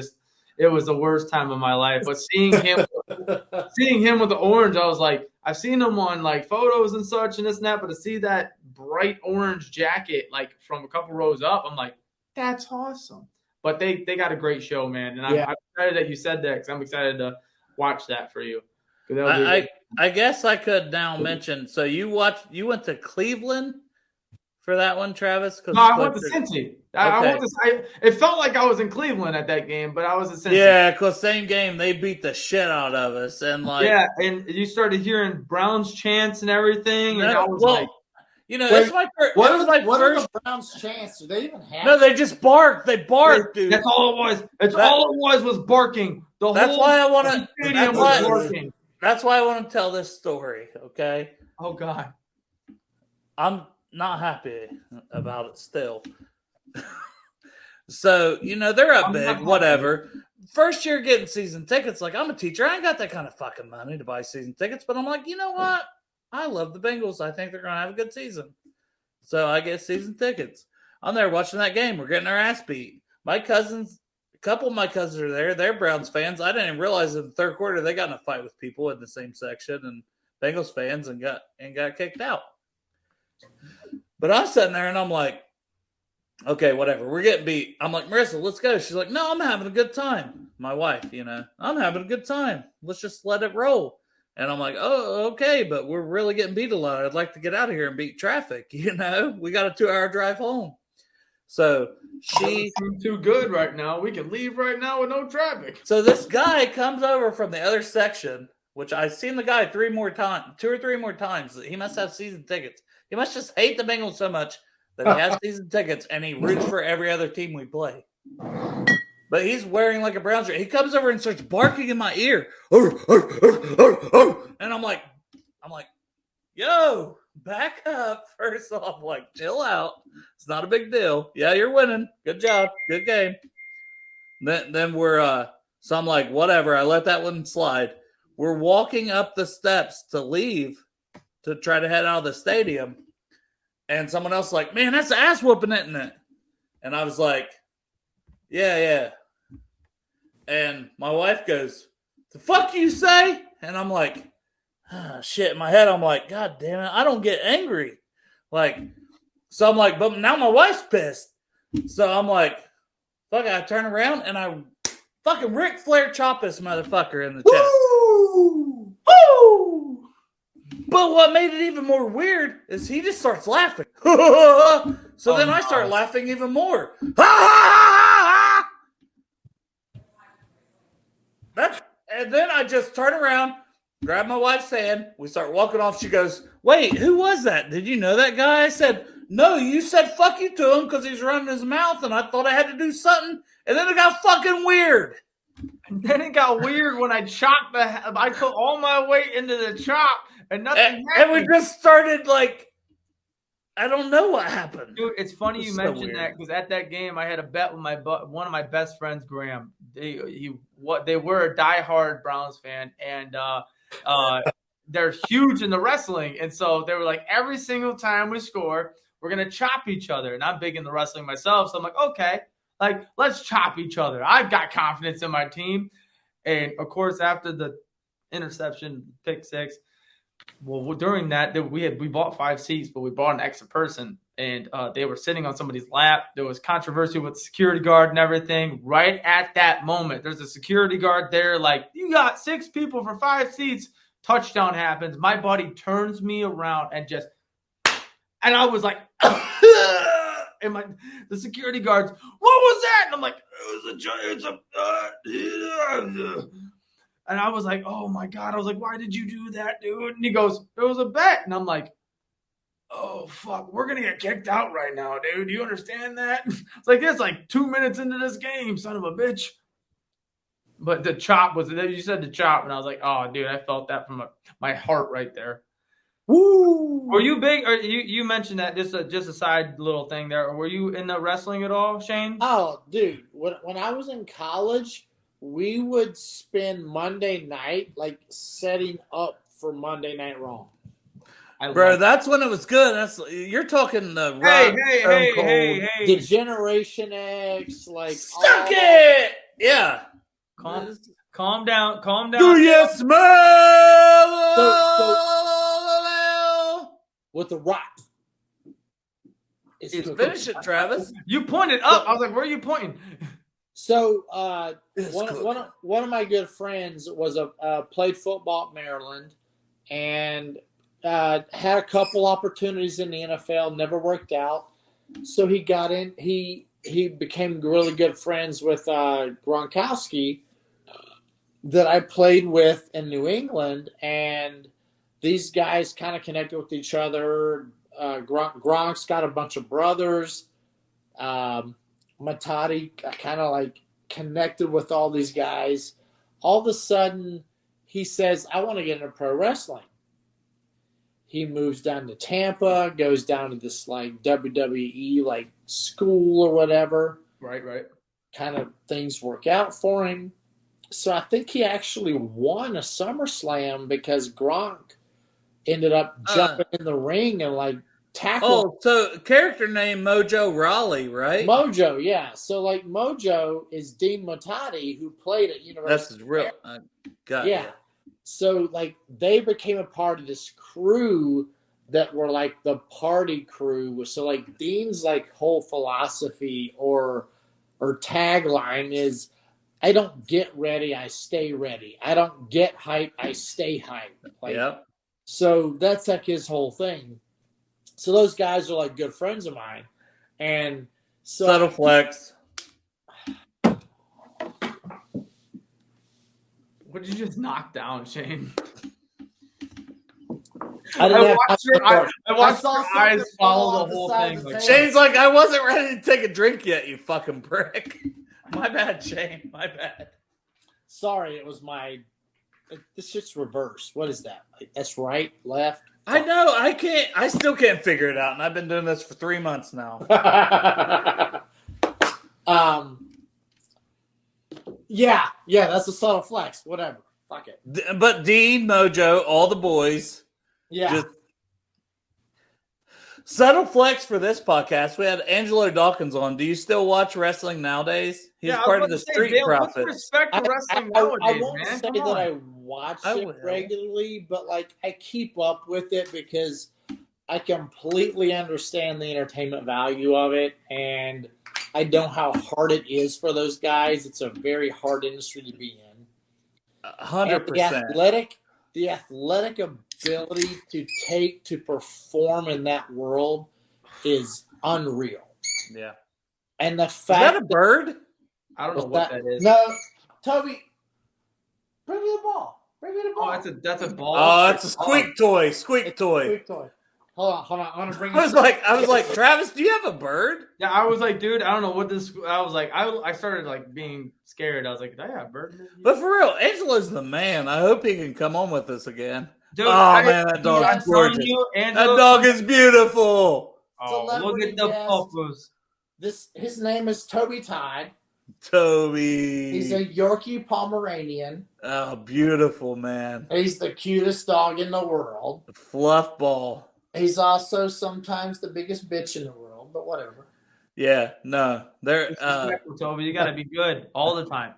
it was the worst time of my life. But seeing him with the orange, I was like, I've seen him on like photos and such and this and that, but to see that bright orange jacket like from a couple rows up, I'm like, that's awesome. But they got a great show, man. And I'm excited that you said that because I'm excited to watch that for you. I guess I could now mention. So you went to Cleveland for that one, Travis? No, I went to Cincy. It felt like I was in Cleveland at that game, but I was at Cincy. Yeah, because same game, they beat the shit out of us. And and you started hearing Browns chants and everything. And I was like, it's my first. What are the Browns chants? Do they even have? No, they just bark. They bark, dude. That's all it was. All it was barking. That's why I want to. Stadium was barking. That's why I want to tell this story, okay? Oh, God. I'm not happy about it still. So, they're up big, whatever. First year getting season tickets, like, I'm a teacher. I ain't got that kind of fucking money to buy season tickets, but I'm like, you know what? I love the Bengals. I think they're going to have a good season. So I get season tickets. I'm there watching that game. We're getting our ass beat. A couple of my cousins are there. They're Browns fans. I didn't even realize in the third quarter they got in a fight with people in the same section and Bengals fans and got kicked out. But I'm sitting there and I'm like, okay, whatever. We're getting beat. I'm like, Marissa, let's go. She's like, no, I'm having a good time. My wife, I'm having a good time. Let's just let it roll. And I'm like, oh, okay, but we're really getting beat a lot. I'd like to get out of here and beat traffic. We got a 2-hour drive home. So she's too good right now. We can leave right now with no traffic. So this guy comes over from the other section, which I've seen the guy 2 or 3 more times. He must have season tickets. He must just hate the Bengals so much that he has season tickets and he roots for every other team we play. But he's wearing like a Browns shirt. He comes over and starts barking in my ear. And I'm like, yo, back up. First off, like, chill out. It's not a big deal. Yeah, you're winning. Good job. Good game. Then we're so I'm like, whatever. I let that one slide. We're walking up the steps to leave to try to head out of the stadium. And someone else is like, man, that's ass whooping, isn't it? And I was like, yeah. And my wife goes, the fuck you say? And I'm like, shit. In my head, I'm like, God damn it. I don't get angry. So I'm like, but now my wife's pissed. So I'm like, fuck it. I turn around and I fucking Ric Flair chop this motherfucker in the chest. Woo! Woo! But what made it even more weird is he just starts laughing. So then I start laughing even more. And then I just turn around, grab my wife's hand. We start walking off. She goes, wait, who was that? Did you know that guy? I said, no, you said fuck you to him because he's running his mouth, and I thought I had to do something. And then it got fucking weird. And then it got weird when I chopped I put all my weight into the chop and nothing happened. And we just started like, I don't know what happened. Dude, it's funny you mentioned that because at that game I had a bet with one of my best friends, Graham. They were a diehard Browns fan, and they're huge in the wrestling, and so they were like, every single time we score, we're gonna chop each other. And I'm big in the wrestling myself, so I'm like, okay, like let's chop each other. I've got confidence in my team, and of course after the interception, pick six. Well, during that, we bought 5 seats, but we bought an extra person, and they were sitting on somebody's lap. There was controversy with the security guard and everything. Right at that moment, there's a security guard there, like, you got 6 people for 5 seats. Touchdown happens. My buddy turns me around and I was like, and the security guards, what was that? And I'm like, and I was like, oh my God. I was like, why did you do that, dude? And he goes, it was a bet. And I'm like, oh, fuck, we're going to get kicked out right now, dude. Do you understand that? It's like, it's like 2 minutes into this game, son of a bitch. But the chop you said the chop. And I was like, oh, dude, I felt that from my heart right there. Woo! Were you big? Or you mentioned that just a side little thing there. Were you in the wrestling at all, Shayne? Oh, dude, when I was in college, we would spend Monday night like setting up for Monday Night Raw. Bro, that's when it was good. You're talking the hey, the Generation X, like suck it. Yeah. Calm down. Do you smell? With the Rock. Finish it, Travis. You pointed up. I was like, where are you pointing? So one of my good friends was played football at Maryland and had a couple opportunities in the NFL, never worked out. So he got in. He became really good friends with Gronkowski that I played with in New England, and these guys kind of connected with each other. Gronk's got a bunch of brothers. Matati kind of like connected with all these guys. All of a sudden, he says, I want to get into pro wrestling. He moves down to Tampa, goes down to this like WWE like school or whatever. Right. Kind of things work out for him. So I think he actually won a SummerSlam because Gronk ended up jumping in the ring and like tackling. Oh, so character name Mojo Rawley, right? Mojo, yeah. So like Mojo is Dean Matati, who played at University. That's real. Yeah. So like they became a part of this crew that were like the party crew. So like Dean's like whole philosophy or tagline is, I don't get ready, I stay ready. I don't get hype, I stay hype. Like, yep. So that's like his whole thing. So those guys are like good friends of mine. And so subtle flex. What did you just knock down, Shayne? I watched your eyes follow the whole thing. Shayne's like, I wasn't ready to take a drink yet, you fucking prick. My bad, Shayne. My bad. Sorry, it was this shit's reverse. What is that? Like, that's right, left. I know. I still can't figure it out, and I've been doing this for 3 months now. Yeah, that's a subtle flex. Whatever. Fuck it. But Dean, Mojo, all the boys. Yeah. Just subtle flex for this podcast. We had Angelo Dawkins on. Do you still watch wrestling nowadays? He's part of the Street Profits. Respect for wrestling nowadays, I won't man. say that I watch it regularly, but like I keep up with it because I completely understand the entertainment value of it, and I know how hard it is for those guys. It's a very hard industry to be in. 100%. The athletic ability to perform in that world is unreal. Yeah. And the fact is that a bird? I don't know what that is. No, Toby, bring me the ball. Oh, that's a ball. Oh, it's a squeak toy. Squeak toy. Squeak toy. Hold on. I want to bring. I was like, Travis, do you have a bird? Yeah, I was like, dude, I don't know what this. I was like, I started like being scared. I was like, did I have a bird? But for real, Angela's the man. I hope he can come on with us again. Dude, man, that dog is gorgeous. That dog is beautiful. Oh, look at the puppers. His name is Toby Tide. Toby. He's a Yorkie Pomeranian. Oh, beautiful, man. He's the cutest dog in the world. Fluff ball. He's also sometimes the biggest bitch in the world, but whatever. Yeah, no. They're Toby, you gotta be good all the time.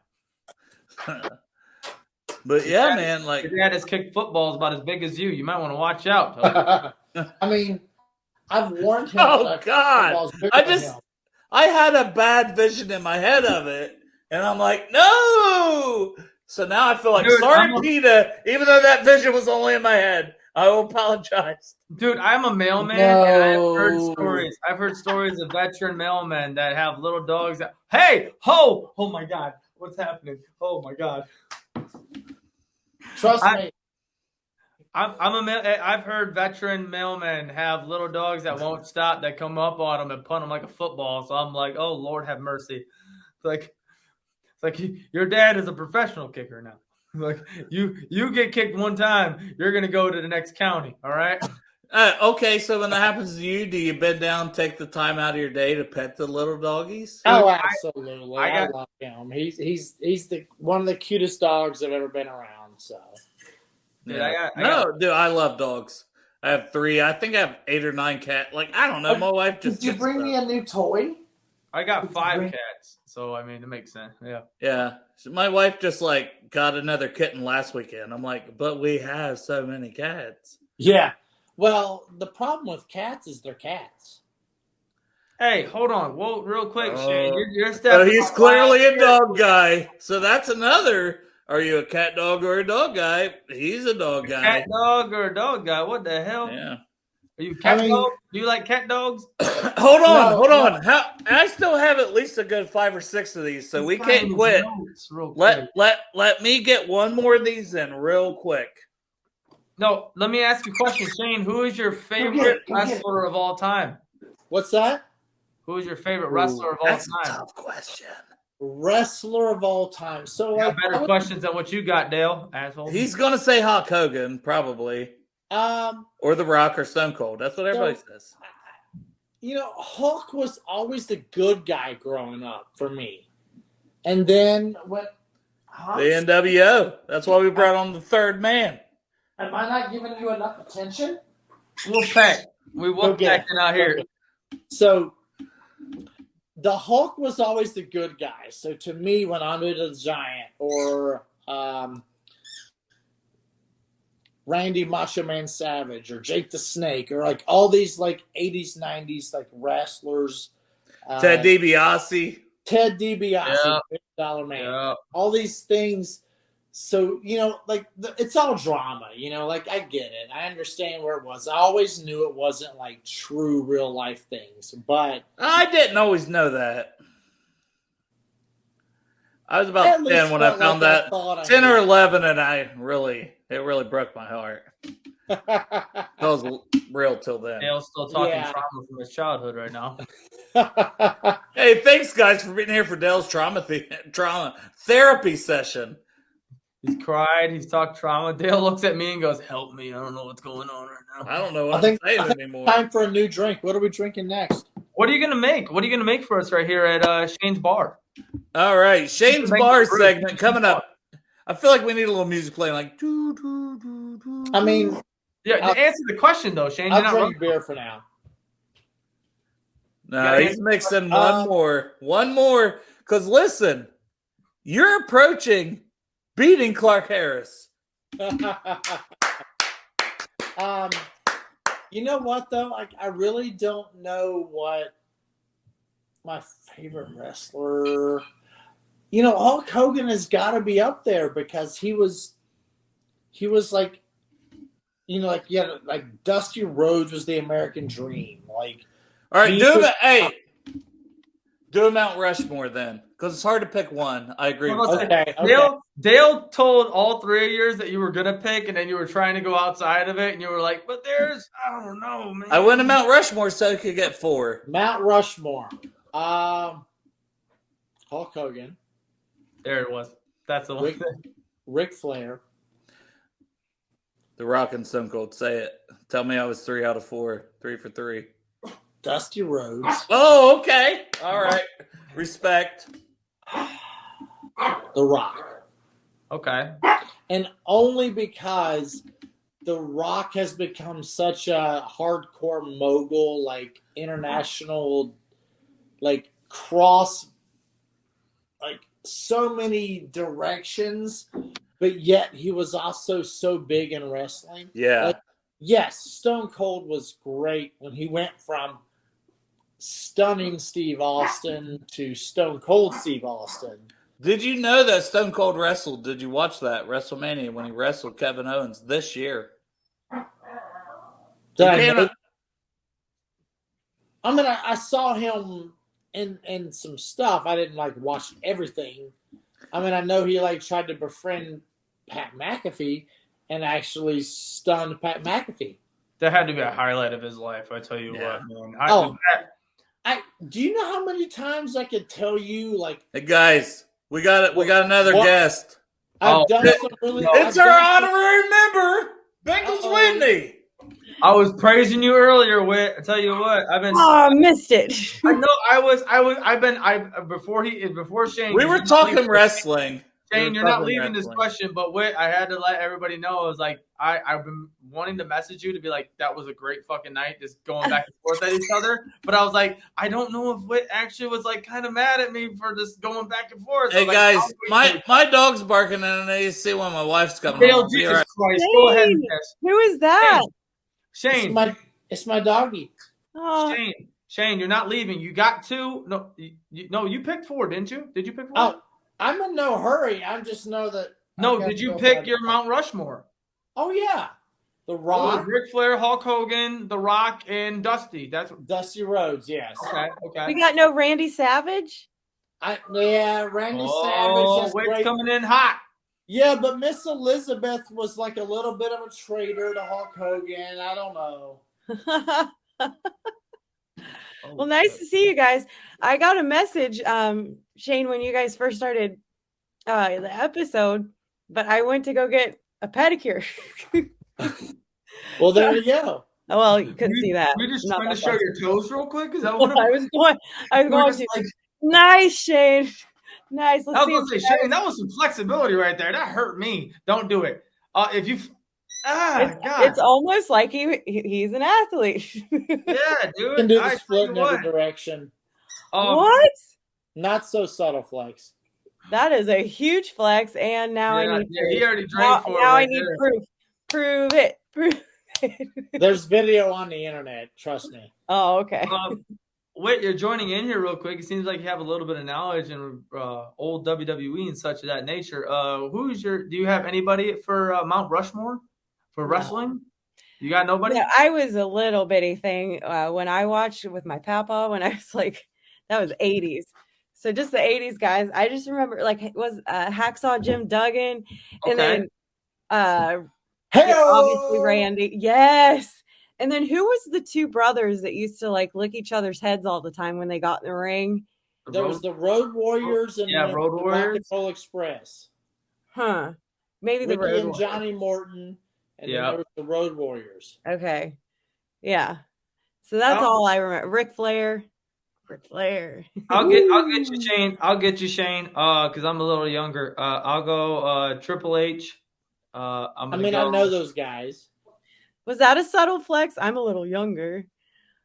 But yeah, man, like your dad has kicked footballs about as big as you. You might want to watch out, Toby. I mean, I've warned him. Oh God! I had a bad vision in my head of it, and I'm like, no. So now I feel like, sorry, PETA. Even though that vision was only in my head, I will apologize. Dude, I'm a mailman, and I've heard stories. I've heard stories of veteran mailmen that have little dogs that, hey, ho! Oh my God, what's happening? Oh my God. Trust me. I've heard veteran mailmen have little dogs that won't stop, that come up on them and punt them like a football. So I'm like, oh Lord, have mercy. It's like your dad is a professional kicker now. Like you get kicked one time, you're gonna go to the next county. All right. Okay, so when that happens to you, do you bend down, take the time out of your day to pet the little doggies? Oh, absolutely. I love him. He's one of the cutest dogs I've ever been around. So. Dude, yeah. Dude, I love dogs. I have 3. I think I have 8 or 9 cats. Like, I don't know. My wife just. Did you bring me a new toy? I got 5 cats, so I mean, it makes sense. Yeah. Yeah. So my wife just got another kitten last weekend. I'm like, but we have so many cats. Yeah. Well, the problem with cats is they're cats. Hey, hold on. Whoa, real quick, Shane. You're so he's clearly a dog guy. So that's another. Are you a cat dog or a dog guy? He's a dog guy. Cat dog or a dog guy? What the hell? Yeah. Are you cat dog? Do you like cat dogs? Hold on. I still have at least a good 5 or 6 of these, so we can't quit. Let me get one more of these in real quick. No, let me ask you a question, Shane. Who is your favorite wrestler of all time? What's that? Who is your favorite wrestler of all time? That's a tough question. Wrestler of all time. So got better questions than what you got, Dale, asshole. He's gonna say Hulk Hogan, probably. Or The Rock or Stone Cold. That's what everybody says. Hulk was always the good guy growing up for me. And then when the NWO. That's why we brought on the third man. Am I not giving you enough attention? Wolfpack. We Wolfpacking out here. So the Hulk was always the good guy. So to me, when Andre the Giant or Randy Macho Man Savage or Jake the Snake or like all these like 80s, 90s like wrestlers. Ted DiBiase. Big Dollar Man. All these things. So, it's all drama, like I get it. I understand where it was. I always knew it wasn't like true real life things, but I didn't always know that. I was about 10 when I found that. 10 or 11, and it really broke my heart. That was real till then. Dale's still talking trauma from his childhood right now. Hey, thanks guys for being here for Dale's trauma therapy session. He's cried. He's talked trauma. Dale looks at me and goes, "Help me! I don't know what's going on right now. I don't know what I'm saying anymore." Time for a new drink. What are we drinking next? What are you gonna make? What are you gonna make for us right here at Shayne's bar? All right, Shayne's bar segment coming up. I feel like we need a little music playing, like. I mean, answer the question though, Shayne. I'll drink beer for now. No, he's mixing one more. Because listen, you're approaching beating Clark Harris. You know what though? I really don't know what my favorite wrestler. Hulk Hogan has got to be up there because he was like, like Dusty Rhodes was the American Dream. Like, all right, do Mount Rushmore then. because it's hard to pick one. I agree with Okay. Dale told all three of yours that you were gonna pick, and then you were trying to go outside of it, and you were like, "But there's, I don't know, man." I went to Mount Rushmore so he could get 4. Mount Rushmore. Hulk Hogan. There it was. That's the one. Ric Flair. The Rock and Stone Cold. Say it. Tell me I was 3 out of 4. 3 for 3. Dusty Rhodes. Oh, okay. All right. Respect. The Rock. Okay. And only because The Rock has become such a hardcore mogul, like international, like cross, like so many directions, but yet he was also so big in wrestling. Yeah. Like, yes, Stone Cold was great when he went from stunning Steve Austin to Stone Cold Steve Austin. Did you know that Stone Cold wrestled? Did you watch that WrestleMania when he wrestled Kevin Owens this year? I saw him in some stuff. I didn't like watch everything. I mean, I know he like tried to befriend Pat McAfee and actually stunned Pat McAfee. That had to be a highlight of his life. I tell you what, man. Do you know how many times I could tell you, like, hey guys, we got it. We got another guest. I've done some really. It's our honorary member, Bengals Whitney. I was praising you earlier, Whit. I tell you what, I've been. Oh, missed it. I know. Before Shayne. We were talking wrestling. Shayne, you're not leaving this question, but Whit, I had to let everybody know. I was like, I've been wanting to message you to be like, that was a great fucking night, just going back and forth at each other. But I was like, I don't know if Whit actually was like kind of mad at me for just going back and forth. Hey guys, my dog's barking and I need to see when my wife's coming home. Jesus Christ, go ahead and piss. Who is that? Shayne. It's my doggy. Oh. Shayne, you're not leaving. You got 2. No, you picked 4, didn't you? Did you pick 4? Oh, I'm in no hurry. I just know that. No, did you pick your Mount Rushmore? Oh yeah, The Rock, Ric Flair, Hulk Hogan, The Rock, and Dusty. That's Dusty Rhodes. Yes. Okay. We got no Randy Savage. Randy Savage. Whit's coming in hot. Yeah, but Miss Elizabeth was like a little bit of a traitor to Hulk Hogan. I don't know. Well, nice to see you guys. I got a message, Shayne, when you guys first started the episode, but I went to go get a pedicure. Well, there you go. Oh, well, you couldn't see that. You're just trying to show your toes real quick? Is that what I was going to. like, nice, Shayne. Nice. I was going to say, Shayne, that was some flexibility right there. That hurt me. Don't do it. If you... God. It's almost like he's an athlete. Yeah, dude. You can do the split in every direction. What? Not so subtle flex. That is a huge flex, and now I need proof. He already drank for it. Now I need proof. Prove it. Prove it. There's video on the internet. Trust me. Oh, okay. Wait, you're joining in here real quick. It seems like you have a little bit of knowledge in old WWE and such of that nature. Do you have anybody for Mount Rushmore for wrestling? You got nobody? Yeah, I was a little bitty thing when I watched it with my papa when I was like, that was 80s. So just the 80s guys. I just remember like it was Hacksaw Jim Duggan and then obviously Randy. Yes. And then who was the 2 brothers that used to like lick each other's heads all the time when they got in the ring? There was the Road Warriors and the Road Warriors. Rock and Roll Express. Huh. Maybe the Ricky Road and Warriors. Johnny Morton. And then there was the Road Warriors. Okay. Yeah. So that's all I remember. Ric Flair. I'll get you, Shayne. Because I'm a little younger. I'll go Triple H. I know those guys. Was that a subtle flex? I'm a little younger.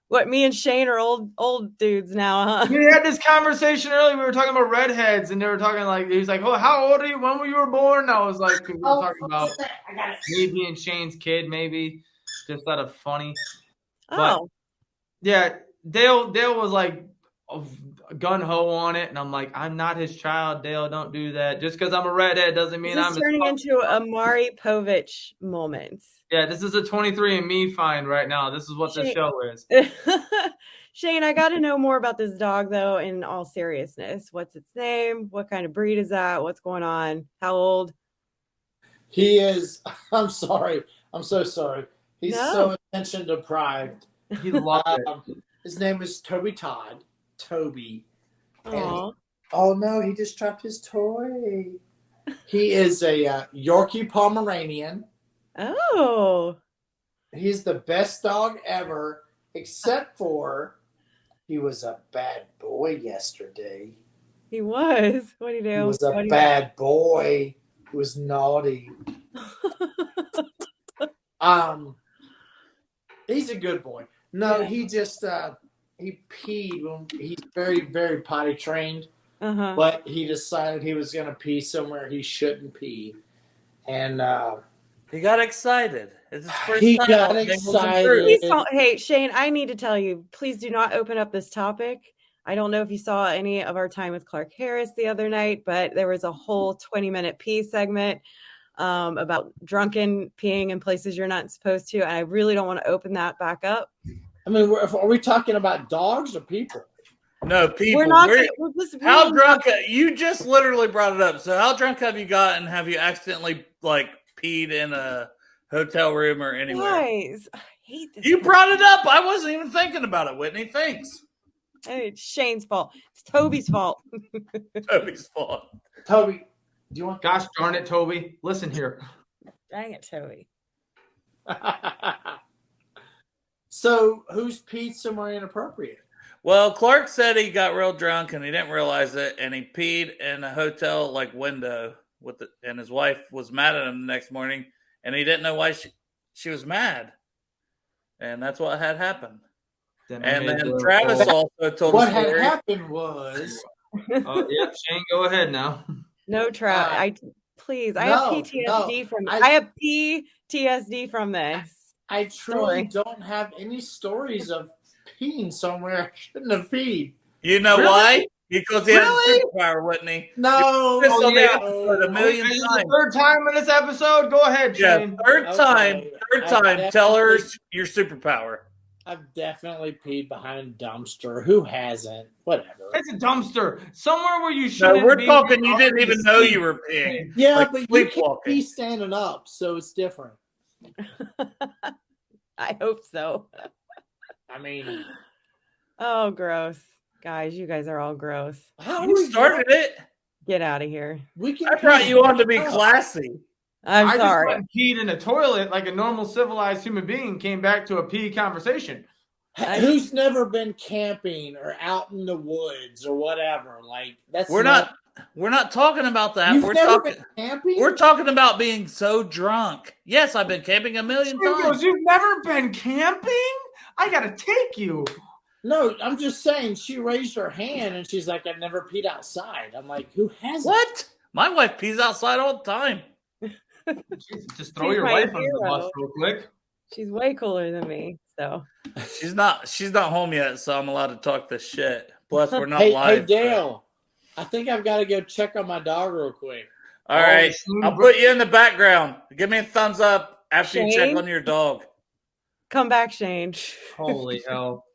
What, me and Shayne are old dudes now, huh? We had this conversation earlier. We were talking about redheads, and they were talking like, he was like, "Oh, how old are you? When were you born?" I was like, we were talking about me being Shayne's kid, maybe, just out of funny. But, yeah, Dale was like gun ho on it, and I'm like, I'm not his child, Dale. Don't do that. Just because I'm a redhead doesn't mean I'm turning into a Maury Povich moment. Yeah, this is a 23andMe find right now. This is what the show is. Shayne, I got to know more about this dog, though, in all seriousness. What's its name? What kind of breed is that? What's going on? How old? He is, I'm sorry. I'm so sorry. He's so attention deprived. He loved it. His name is Toby Todd. Toby. Aww. Oh, no, he just dropped his toy. He is a Yorkie Pomeranian. Oh. He's the best dog ever, except for he was a bad boy yesterday. He was. What did he do? He was a bad boy. He was naughty. He's a good boy. No, he just he peed when he's very, very potty trained. But he decided he was going to pee somewhere he shouldn't pee, and he got excited. It's his first he time got excited. Hey, Shayne, I need to tell you, please do not open up this topic. I don't know if you saw any of our time with Clark Harris the other night, but there was a whole 20-minute pee segment about drunken peeing in places you're not supposed to, and I really don't want to open that back up. I mean, are we talking about dogs or people? No, people. We're not. How drunk? You just literally brought it up. So, how drunk have you gotten? Have you accidentally peed in a hotel room or anywhere? Guys, I hate this. You brought it up. I wasn't even thinking about it, Whitney. Thanks. Hey, it's Shayne's fault. It's Toby's fault. Toby's fault. Toby, do you want? Gosh darn it, Toby! Listen here. Dang it, Toby. So, who's peed somewhere inappropriate? Well, Clark said he got real drunk and he didn't realize it, and he peed in a hotel window and his wife was mad at him the next morning, and he didn't know why she was mad, and that's what had happened. And then Travis also told what us had happened was. Oh yeah, Shayne, go ahead now. No, Travis. I have PTSD from. I have PTSD from this. I truly don't have any stories of peeing somewhere I shouldn't have peed. You know why? Because he had a superpower, Whitney. No. A million times. times. Third time in this episode. Go ahead, Shayne. Third time. Tell her your superpower. I've definitely peed behind a dumpster. Who hasn't? Whatever. It's a dumpster. Somewhere where you shouldn't be. We're talking you didn't even know you were peeing. Yeah, but you can't pee standing up, so it's different. I hope so. I mean, oh, gross, guys! You guys are all gross. How you started it? Get out of here. I brought you on to be classy. I'm sorry. I just peed in a toilet like a normal civilized human being. Came back to a pee conversation. Who's never been camping or out in the woods or whatever? Like that's we're not talking about that. You've never been camping? We're talking about being so drunk. Yes, I've been camping a million times. You've never been camping? I gotta take you. No, I'm just saying she raised her hand and she's like, I've never peed outside. I'm like, who hasn't? What? My wife pees outside all the time. Just throw your wife under the bus real quick. She's way cooler than me, so she's not home yet, so I'm allowed to talk this shit. Plus, we're not Hey, live. Dale, I think I've got to go check on my dog real quick. All right, I'll put you in the background. Give me a thumbs up after you check on your dog. Come back, Shayne. Holy hell!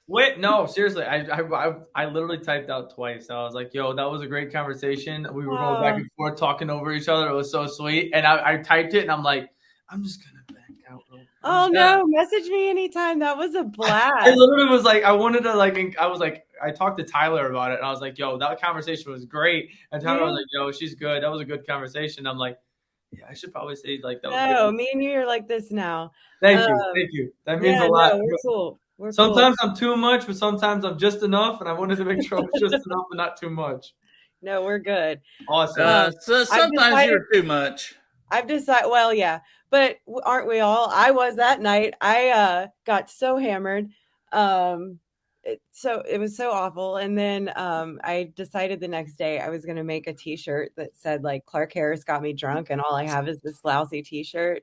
Wait, no, seriously, I literally typed out twice. I was like, "Yo, that was a great conversation. We were going back and forth, talking over each other. It was so sweet." And I typed it, and I'm like, "I'm just gonna back out." Oh no! Message me anytime. That was a blast. I literally was like, I wanted to I talked to Tyler about it, and I was like, "Yo, that conversation was great." And Tyler was like, "Yo, she's good. That was a good conversation." I'm like, "Yeah, I should probably say like that." No, me and you are like this now. Thank you. That means a lot. No, we're cool. Sometimes I'm too much, but sometimes I'm just enough, and I wanted to make sure I was just enough, but not too much. No, we're good. Awesome. So sometimes you're too much. I've decided. Well, yeah, but aren't we all? I was that night. I got so hammered. It was so awful. And then I decided the next day I was going to make a T-shirt that said like Clark Harris got me drunk, and all I have is this lousy T-shirt.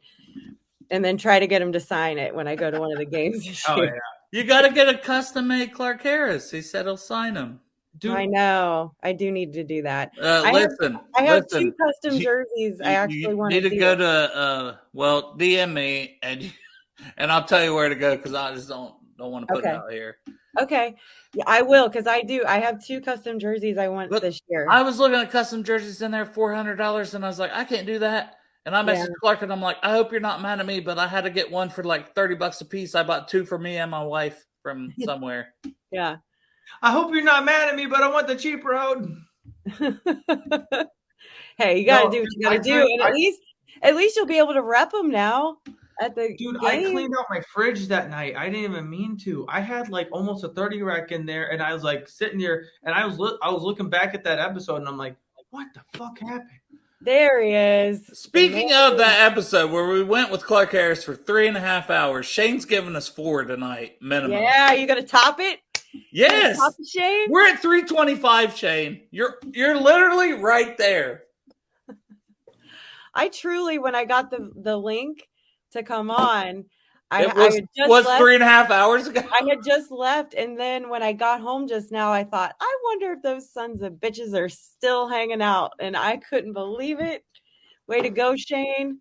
And then try to get him to sign it when I go to one of the games. Oh yeah. You got to get a custom-made Clark Harris. He said he'll sign them. Dude. I know. I do need to do that. I have two custom jerseys. I actually want to do. You need to go to DM me and I'll tell you where to go because I just don't don't want to put it out here. Okay. Yeah, I will, because I do. I have 2 custom jerseys I want this year. I was looking at custom jerseys in there, $400, and I was like, I can't do that. And I messaged Clark, and I'm like, I hope you're not mad at me, but I had to get one for like $30 a piece. I bought 2 for me and my wife from somewhere. Yeah. I hope you're not mad at me, but I want the cheap road. Hey, you gotta do what you gotta do, and at least you'll be able to rep them now. Dude, I cleaned out my fridge that night. I didn't even mean to. I had like almost a 30 rack in there, and I was like sitting there, and I was looking back at that episode, and I'm like, what the fuck happened? There he is. Speaking of that episode where we went with Clark Harris for 3.5 hours, Shayne's giving us 4 tonight, minimum. Yeah, you gonna top it? Yes. Top it, Shayne? We're at 325, Shayne. You're literally right there. I truly, when I got the link to come on, I had just was left. 3.5 hours ago. I had just left, and then when I got home just now, I thought, I wonder if those sons of bitches are still hanging out, and I couldn't believe it. Way to go, Shayne!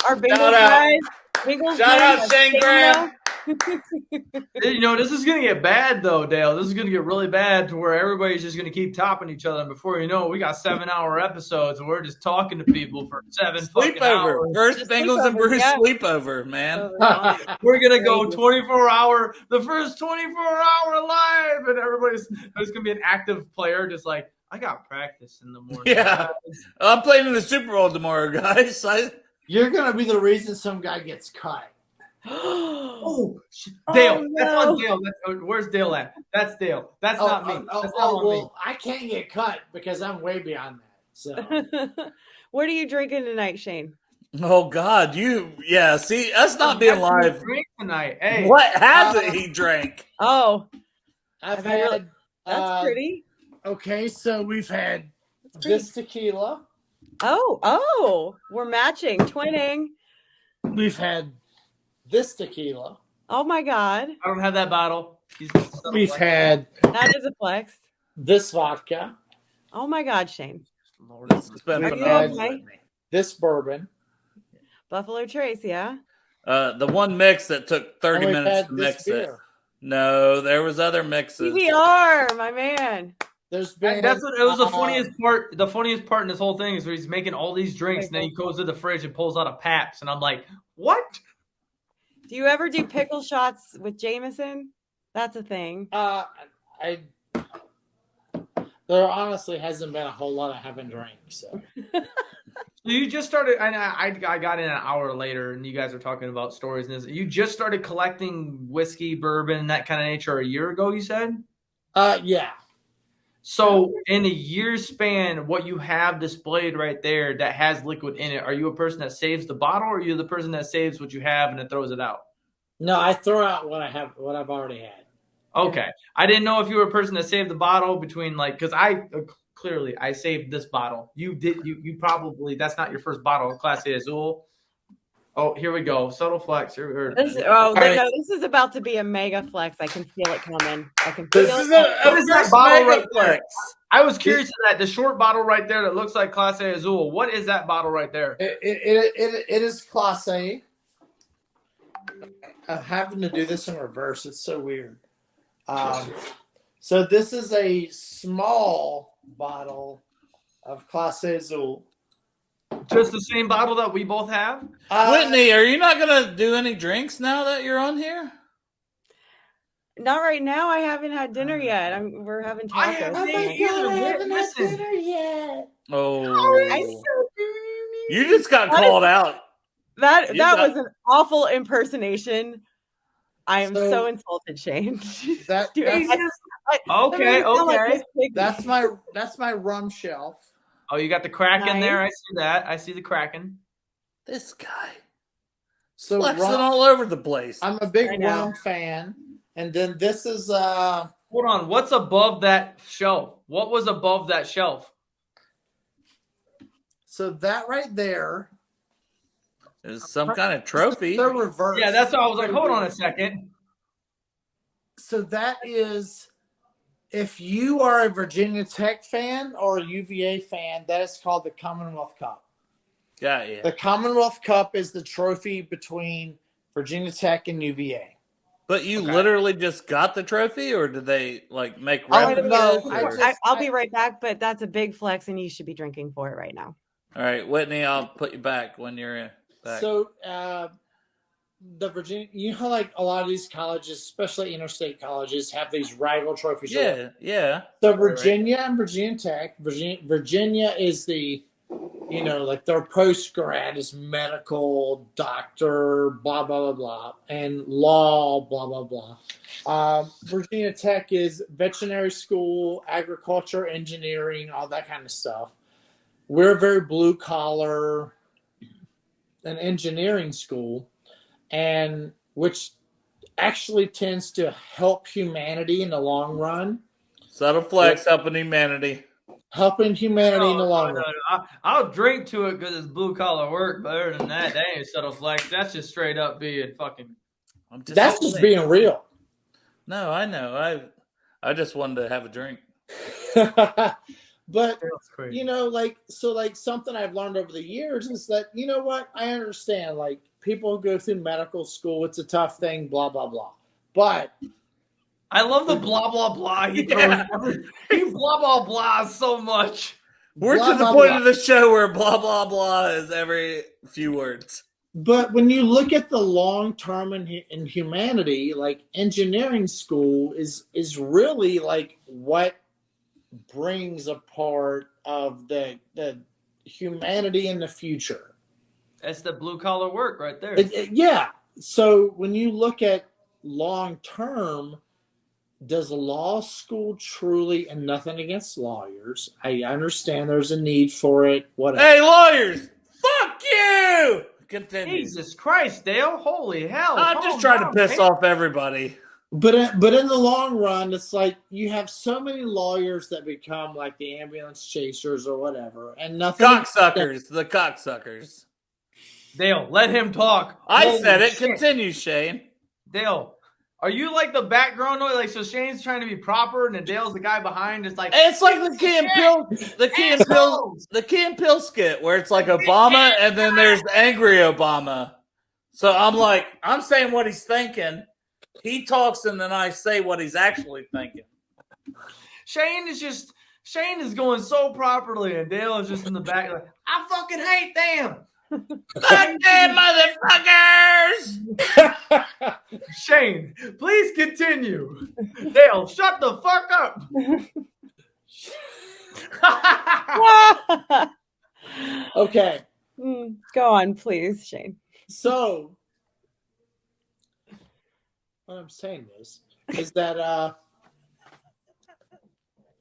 Our Bengals guys. Shout out Shayne Graham. You know, this is going to get bad, though, Dale. This is going to get really bad to where everybody's just going to keep topping each other. And before you know it, we got 7-hour episodes, and we're just talking to people for 7 fucking hours. First Bengals and Brews sleepover, man. We're going to go 24-hour, the first 24-hour live, and there's going to be an active player just like, I got practice in the morning. Yeah. I'm playing in the Super Bowl tomorrow, guys. You're going to be the reason some guy gets cut. Oh, Dale. No. That's on Dale. Where's Dale at? That's Dale. That's not me. That's not me. I can't get cut because I'm way beyond that. So, what are you drinking tonight, Shayne? Oh God, see, us not being live tonight. Hey, what hasn't he drank? Oh, I've had. That's pretty. Okay, so we've had this tequila. Oh, we're matching, twinning. We've had this tequila. Oh my God! I don't have that bottle. We've had that is a flex. This vodka. Oh my God, Shayne! This has been phenomenal. This bourbon. Buffalo Trace, yeah. The one mix that took 30 minutes to mix it. No, there was other mixes. PBR, my man. There's been. It was the funniest part. The funniest part in this whole thing is where he's making all these drinks, and then he goes to the fridge and pulls out a Pabst, and I'm like, what? Do you ever do pickle shots with Jameson? That's a thing. There honestly hasn't been a whole lot I haven't drank. So you just started. I got in an hour later, and you guys are talking about stories. And you just started collecting whiskey, bourbon, that kind of nature a year ago. You said. Yeah. So in a year span, what you have displayed right there that has liquid in it, are you a person that saves the bottle, or are you the person that saves what you have and then throws it out? No, I throw out what I've already had. Okay. I didn't know if you were a person that saved the bottle between because I clearly I saved this bottle. You probably, that's not your first bottle of Clase Azul. Oh, here we go. Subtle flex. This is about to be a mega flex. I can feel it coming. I can feel it. What is that bottle right there? I was curious to that. The short bottle right there that looks like Clase Azul. What is that bottle right there? It is Clase. I'm having to do this in reverse. It's so weird. So this is a small bottle of Clase Azul. Just the same bottle that we both have? Whitney, are you not going to do any drinks now that you're on here? Not right now. I haven't had dinner yet. We're having tacos. I haven't had dinner yet. Oh. You just got called out. That was an awful impersonation. I am so insulted, Shayne. Okay. That's my rum shelf. Oh, you got the Kraken there. I see that. I see the Kraken. This guy. So flexing all over the place. I'm a big rum fan. And then this is hold on. What's above that shelf? What was above that shelf? So that right there is some kind of trophy. The reverse. Yeah, that's what I was like. Hold on a second. So that is, if you are a Virginia Tech fan or a UVA fan, that is called the Commonwealth Cup. Yeah. The Commonwealth Cup is the trophy between Virginia Tech and UVA. But you literally just got the trophy, or did they like make replicas? I'll be right back, but that's a big flex, and you should be drinking for it right now. All right, Whitney, I'll put you back when you're in. Back. So the Virginia, you know how like a lot of these colleges, especially interstate colleges, have these rival trophies. Yeah. So Virginia and Virginia Tech. Virginia is the, you know, like their post grad is medical, doctor, blah blah blah blah, and law, blah blah blah. Virginia Tech is veterinary school, agriculture, engineering, all that kind of stuff. We're very blue collar, an engineering school, and which actually tends to help humanity in the long run. Subtle flex, helping humanity. Helping humanity in the long run. I'll drink to it because it's blue collar work. Better than that, that ain't subtle flex. That's just straight up being fucking. That's just being real. No, I know. I just wanted to have a drink. But you know, like something I've learned over the years is that, you know what, I understand, like people go through medical school, it's a tough thing, blah blah blah. But I love the blah blah blah he throws. He blah blah blah so much. We're to the point of the show where blah blah blah is every few words. But when you look at the long term in humanity, like engineering school is really like what brings a part of the humanity in the future. That's the blue collar work right there. Yeah. So when you look at long term, does law school truly, and nothing against lawyers, I understand there's a need for it, whatever. Hey, lawyers, fuck you! Continue. Jesus Christ, Dale. Holy hell. I'm just trying to piss off everybody. But in the long run, it's like you have so many lawyers that become like the ambulance chasers or whatever, and nothing. The cocksuckers. Dale, let him talk. I said it. Shit. Continue, Shayne. Dale, are you like the background noise? Like, so Shayne's trying to be proper, and then Dale's the guy behind. It's like the Key and Peele skit where it's like Obama, and then there's angry Obama. So I'm saying what he's thinking. He talks, and then I say what he's actually thinking. Shayne is going so properly, and Dale is just in the back like, I fucking hate them. Fuck them motherfuckers! Shayne, please continue. Dale, shut the fuck up. Okay. Go on, please, Shayne. So what I'm saying is that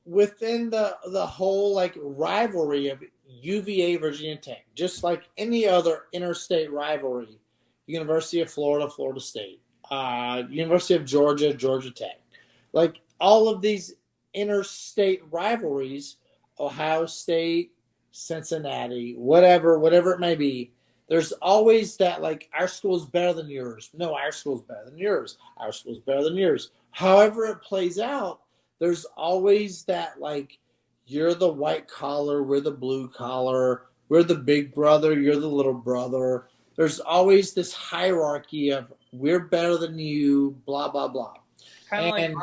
within the whole like rivalry of UVA Virginia Tech, just like any other interstate rivalry, University of Florida, Florida State, University of Georgia, Georgia Tech, like all of these interstate rivalries, Ohio State, Cincinnati, whatever it may be, there's always that like our school's better than yours. No, our school's better than yours. Our school's better than yours. However it plays out, there's always that like you're the white collar, we're the blue collar, we're the big brother, you're the little brother. There's always this hierarchy of we're better than you, blah blah blah. Kind of like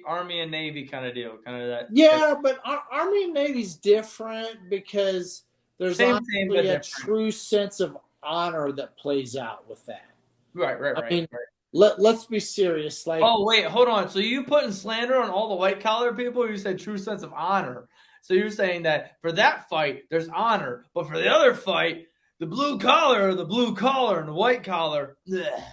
Army and Navy kind of deal, kind of that. Yeah, but Army and Navy's different because there's honestly a true sense of honor that plays out with that. Right. I mean, let's be serious. Like, oh wait, hold on. So you putting slander on all the white collar people? You said true sense of honor. So you're saying that for that fight there's honor, but for the other fight, the blue collar and the white collar. Bleh.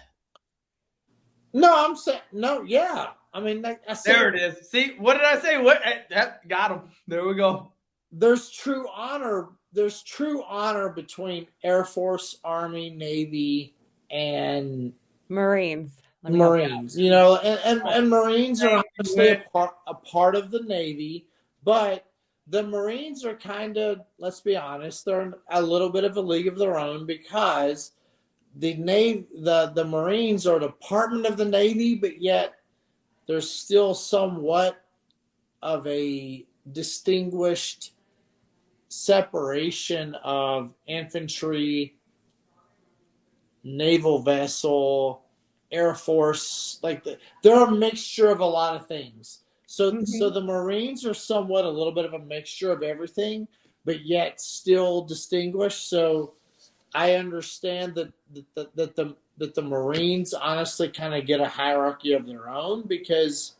No, I'm saying no. Yeah, I mean, I said, there it is. See, what did I say? What that got him? There we go. There's true honor. There's true honor between Air Force, Army, Navy, and Marines. You know, and Marines are obviously a part of the Navy, but the Marines are kind of, let's be honest, they're a little bit of a league of their own because the Marines are a department of the Navy, but yet there's still somewhat of a distinguished separation of infantry, naval vessel, Air Force. Like they're a mixture of a lot of things. So the Marines are somewhat a little bit of a mixture of everything, but yet still distinguished. So I understand that the Marines honestly kind of get a hierarchy of their own because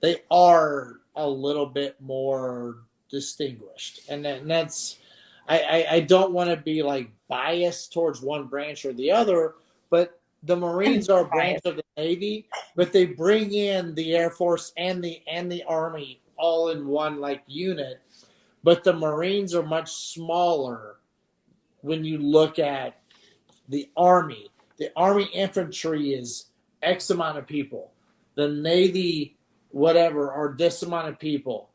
they are a little bit more distinguished, and that's I don't want to be like biased towards one branch or the other, but the Marines are a branch of the Navy, but they bring in the Air Force and the Army all in one like unit. But the Marines are much smaller when you look at the Army. The Army infantry is X amount of people. The Navy, whatever, are this amount of people.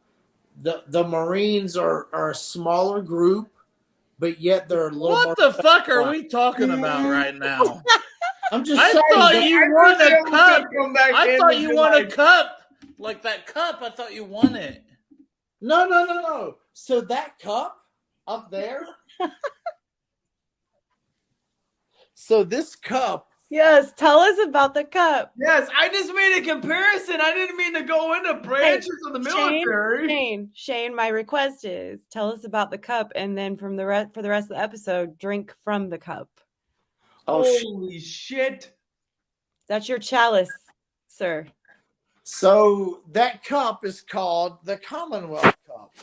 The Marines are a smaller group, but yet they're a little more. What the fuck are we talking about right now? I'm just I saying. thought you won a cup. I thought you won a cup. Like that cup, I thought you won it. No. So that cup up there. So this cup. Yes, tell us about the cup. Yes, I just made a comparison. I didn't mean to go into branches of the military. Shayne, my request is tell us about the cup, and then for the rest of the episode, drink from the cup. Holy shit. That's your chalice, sir. So that cup is called the Commonwealth Cup.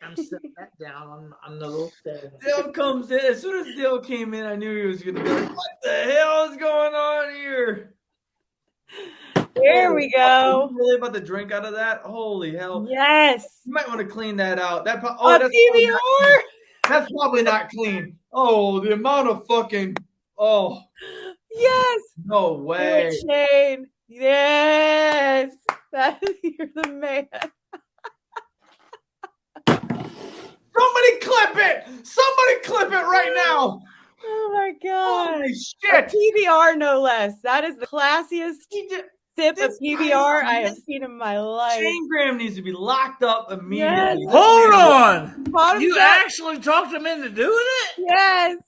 I'm setting that down on the little stand. Dale comes in. As soon as Dale came in, I knew he was going to be like, what the hell is going on here? There we go. Are you really about to drink out of that? Holy hell. Yes. You might want to clean that out. That's PBR? That's probably not clean. Oh, the amount of fucking, Yes. No way. Shayne. Yes. You're the man. Somebody clip it! Somebody clip it right now! Oh my god! Holy shit! PBR, no less. That is the classiest sip of PBR I have seen in my life. Shayne Graham needs to be locked up immediately. Yes. Hold on! Bottom You up. actually talked him into doing it? Yes.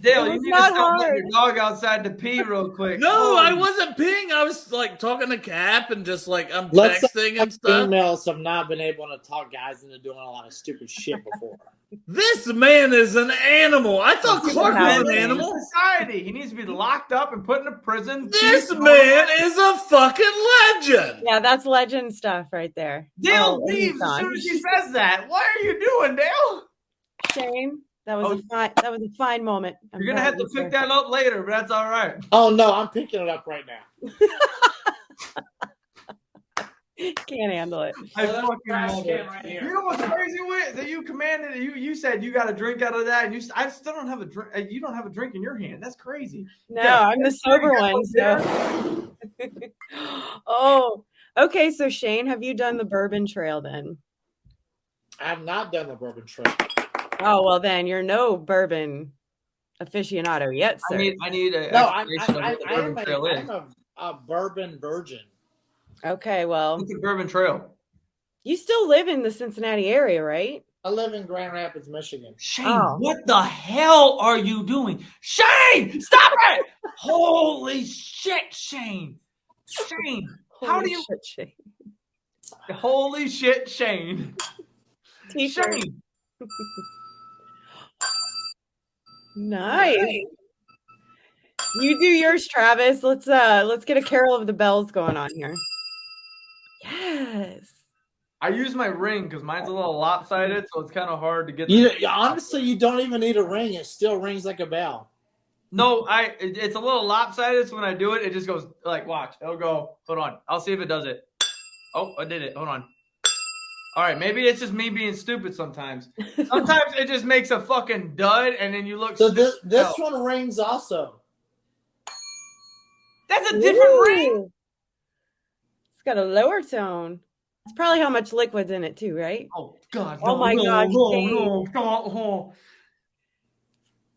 Dale, you need to stop letting your dog outside to pee real quick. No, I wasn't peeing. I was like talking to Cap and just like I'm texting and stuff. Females have not been able to talk guys into doing a lot of stupid shit before. This man is an animal. I thought Clark was an animal. Society. He needs to be locked up and put in a prison. This man is a fucking legend. Yeah, that's legend stuff right there. Dale leaves as soon as she says that. What are you doing, Dale? Shayne, that was a fine moment. You're gonna have to pick that up later, but that's all right. Oh no, I'm picking it up right now. Can't handle it. I fucking love it. Right here. You know what's crazy with that? You commanded you said you got a drink out of that, and I still don't have a drink. You don't have a drink in your hand. That's crazy. No, I'm the sober one. So. Oh, okay. So Shayne, have you done the bourbon trail then? I have not done the bourbon trail. Oh well, then you're no bourbon aficionado yet, sir. I need a. No, I'm a bourbon virgin. Okay, well, it's a bourbon trail. You still live in the Cincinnati area, right? I live in Grand Rapids, Michigan. Shayne, what the hell are you doing? Shayne, stop it! Holy shit, Shayne! Shayne, how do you? Shayne. Holy shit, Shayne! T-shirt. Shayne. Nice. You do yours, Travis. Let's get a Carol of the Bells going on here. Yes. I use my ring because mine's a little lopsided, so it's kind of hard to get. Honestly, you don't even need a ring. It still rings like a bell. No, it's a little lopsided, so when I do it, it just goes like, watch. It'll go. Hold on. I'll see if it does it. Oh, I did it. Hold on. All right, maybe it's just me being stupid sometimes. Sometimes it just makes a fucking dud, and then you look. So this one rings also. That's a different ring. It's got a lower tone. It's probably how much liquid's in it too, right? Oh God! Oh my gosh! No.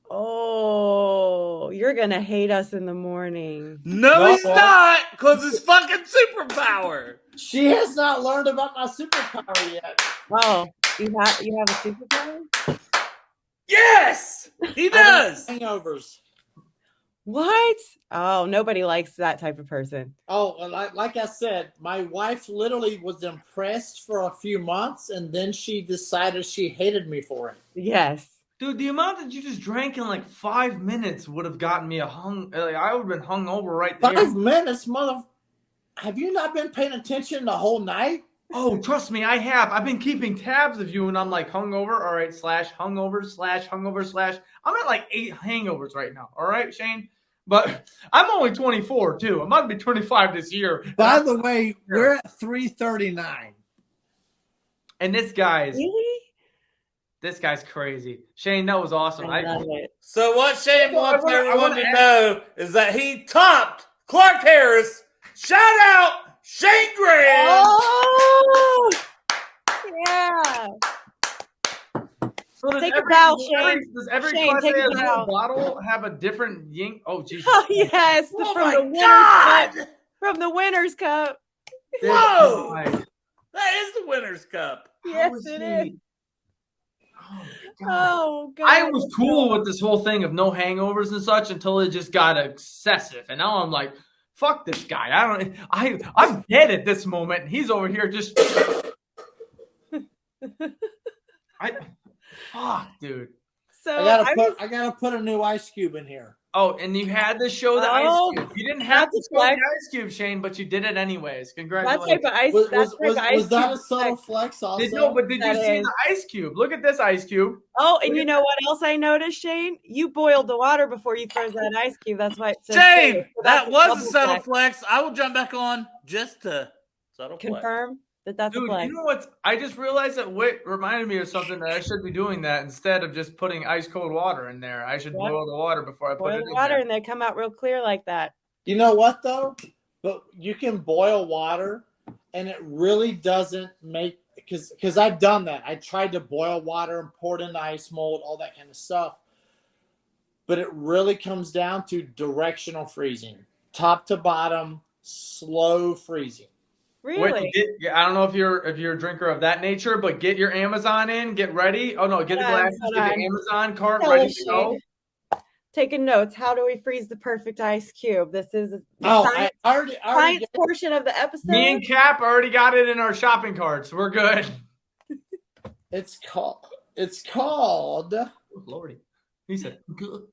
Oh, you're gonna hate us in the morning. No, he's not, because it's fucking superpower. She has not learned about my superpower yet. Oh, you have a superpower? Yes, he does. Hangovers. What? Oh, nobody likes that type of person. Oh, like I said, my wife literally was impressed for a few months, and then she decided she hated me for it. Yes. Dude, the amount that you just drank in like 5 minutes would have gotten me I would have been hung over right there. 5 minutes, mother. Have you not been paying attention the whole night? Oh, trust me, I have. I've been keeping tabs of you, and I'm like hungover. All right, /hungover/. I'm at like 8 hangovers right now. All right, Shayne. But I'm only 24 too. I'm about to be 25 this year. By the way, we're at 3:39. And this guy's Really? This guy's crazy. Shayne, that was awesome. I love it. So what Shayne wants everyone to know is that he topped Clark Harris. Shout out Shayne Graham. Oh, yeah. So Take a bow, Shayne. Does every Shayne, class take a A bow. bottle have a different yink? Oh, Jesus. Oh, yes. Oh from my the Winners God! Cup. From the Winners Cup. Whoa! My- That is the Winners Cup. Yes, is it he- is. Oh, God. Oh, God. I was cool with this whole thing of no hangovers and such until it just got excessive. And now I'm like, fuck this guy. I'm dead at this moment. And he's over here just fuck, dude. So I gotta put a new ice cube in here. Oh, and you had to show the Oh, ice cube. You didn't have to that's a show the flex. ice cube, Shayne, but you did it anyways. that Congratulations. type of ice. Was ice that a cube subtle flex. flex also? Did you That see is. the ice cube? Look at this ice cube. Oh, and you know what else I noticed, Shayne? You boiled the water before you froze that ice cube. That's why it's so Shayne, serious. So that that's was a double subtle flex. flex. I will jump back on just to subtle flex. Confirm that that's a Dude, flex. you know what? I just realized that Whit reminded me of something that I should be doing that instead of just putting ice cold water in there. I should Yep. boil the water before I put Boil it the in water there. and they come out real clear like that. You know what though? But you can boil water, and it really doesn't make because I've done that. I tried to boil water and pour it in the ice mold, all that kind of stuff. But it really comes down to directional freezing, top to bottom, slow freezing. Really? I don't know if you're a drinker of that nature, but get your Amazon in, get ready. Oh no, get the glasses, get the Amazon cart Tell ready us, to go. Shayne. Taking notes. How do we freeze the perfect ice cube? This is the I already science portion of the episode. Me and Cap already got it in our shopping carts. We're good. It's called. Oh, Lordy, he said good.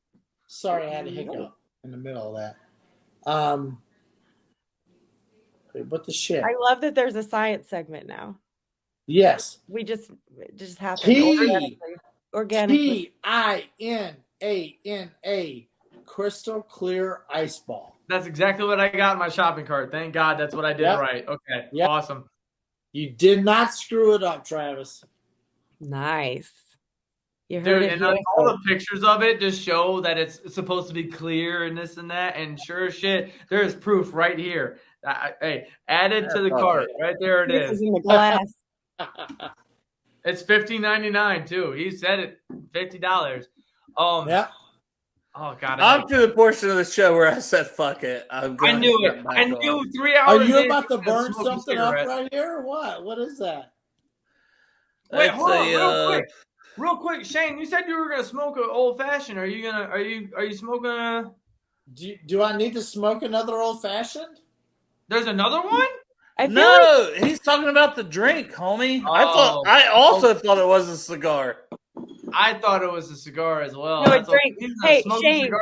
Sorry, I had a hiccup in the middle of that. What the shit? I love that there's a science segment now. Yes. We just happened T organically. TINANA crystal clear ice ball. That's exactly what I got in my shopping cart. Thank God that's what I did right. Okay, awesome. You did not screw it up, Travis. Nice. You heard Dude, it and here. all the pictures of it just show that it's supposed to be clear and this and that. And sure as shit, there is proof right here. Hey, add it to the cart. Right there it This is. is in the glass. It's $15.99 too. He said it, $50. Yeah. Oh God. I'm to the portion of the show where I said "fuck it." I knew it. I knew 3 hours. Are you in, about to burn smoke a something up cigarette. right here, or what? What is that? Wait, hold on, real quick, Shayne. You said you were gonna smoke an old fashioned. Are you smoking a? Do I need to smoke another old fashioned? There's another one. No, he's talking about the drink, homie. Oh. I also thought it was a cigar. I thought it was a cigar as well. No, That's a drink. okay. He's gonna Hey, smoke a Shayne. cigar.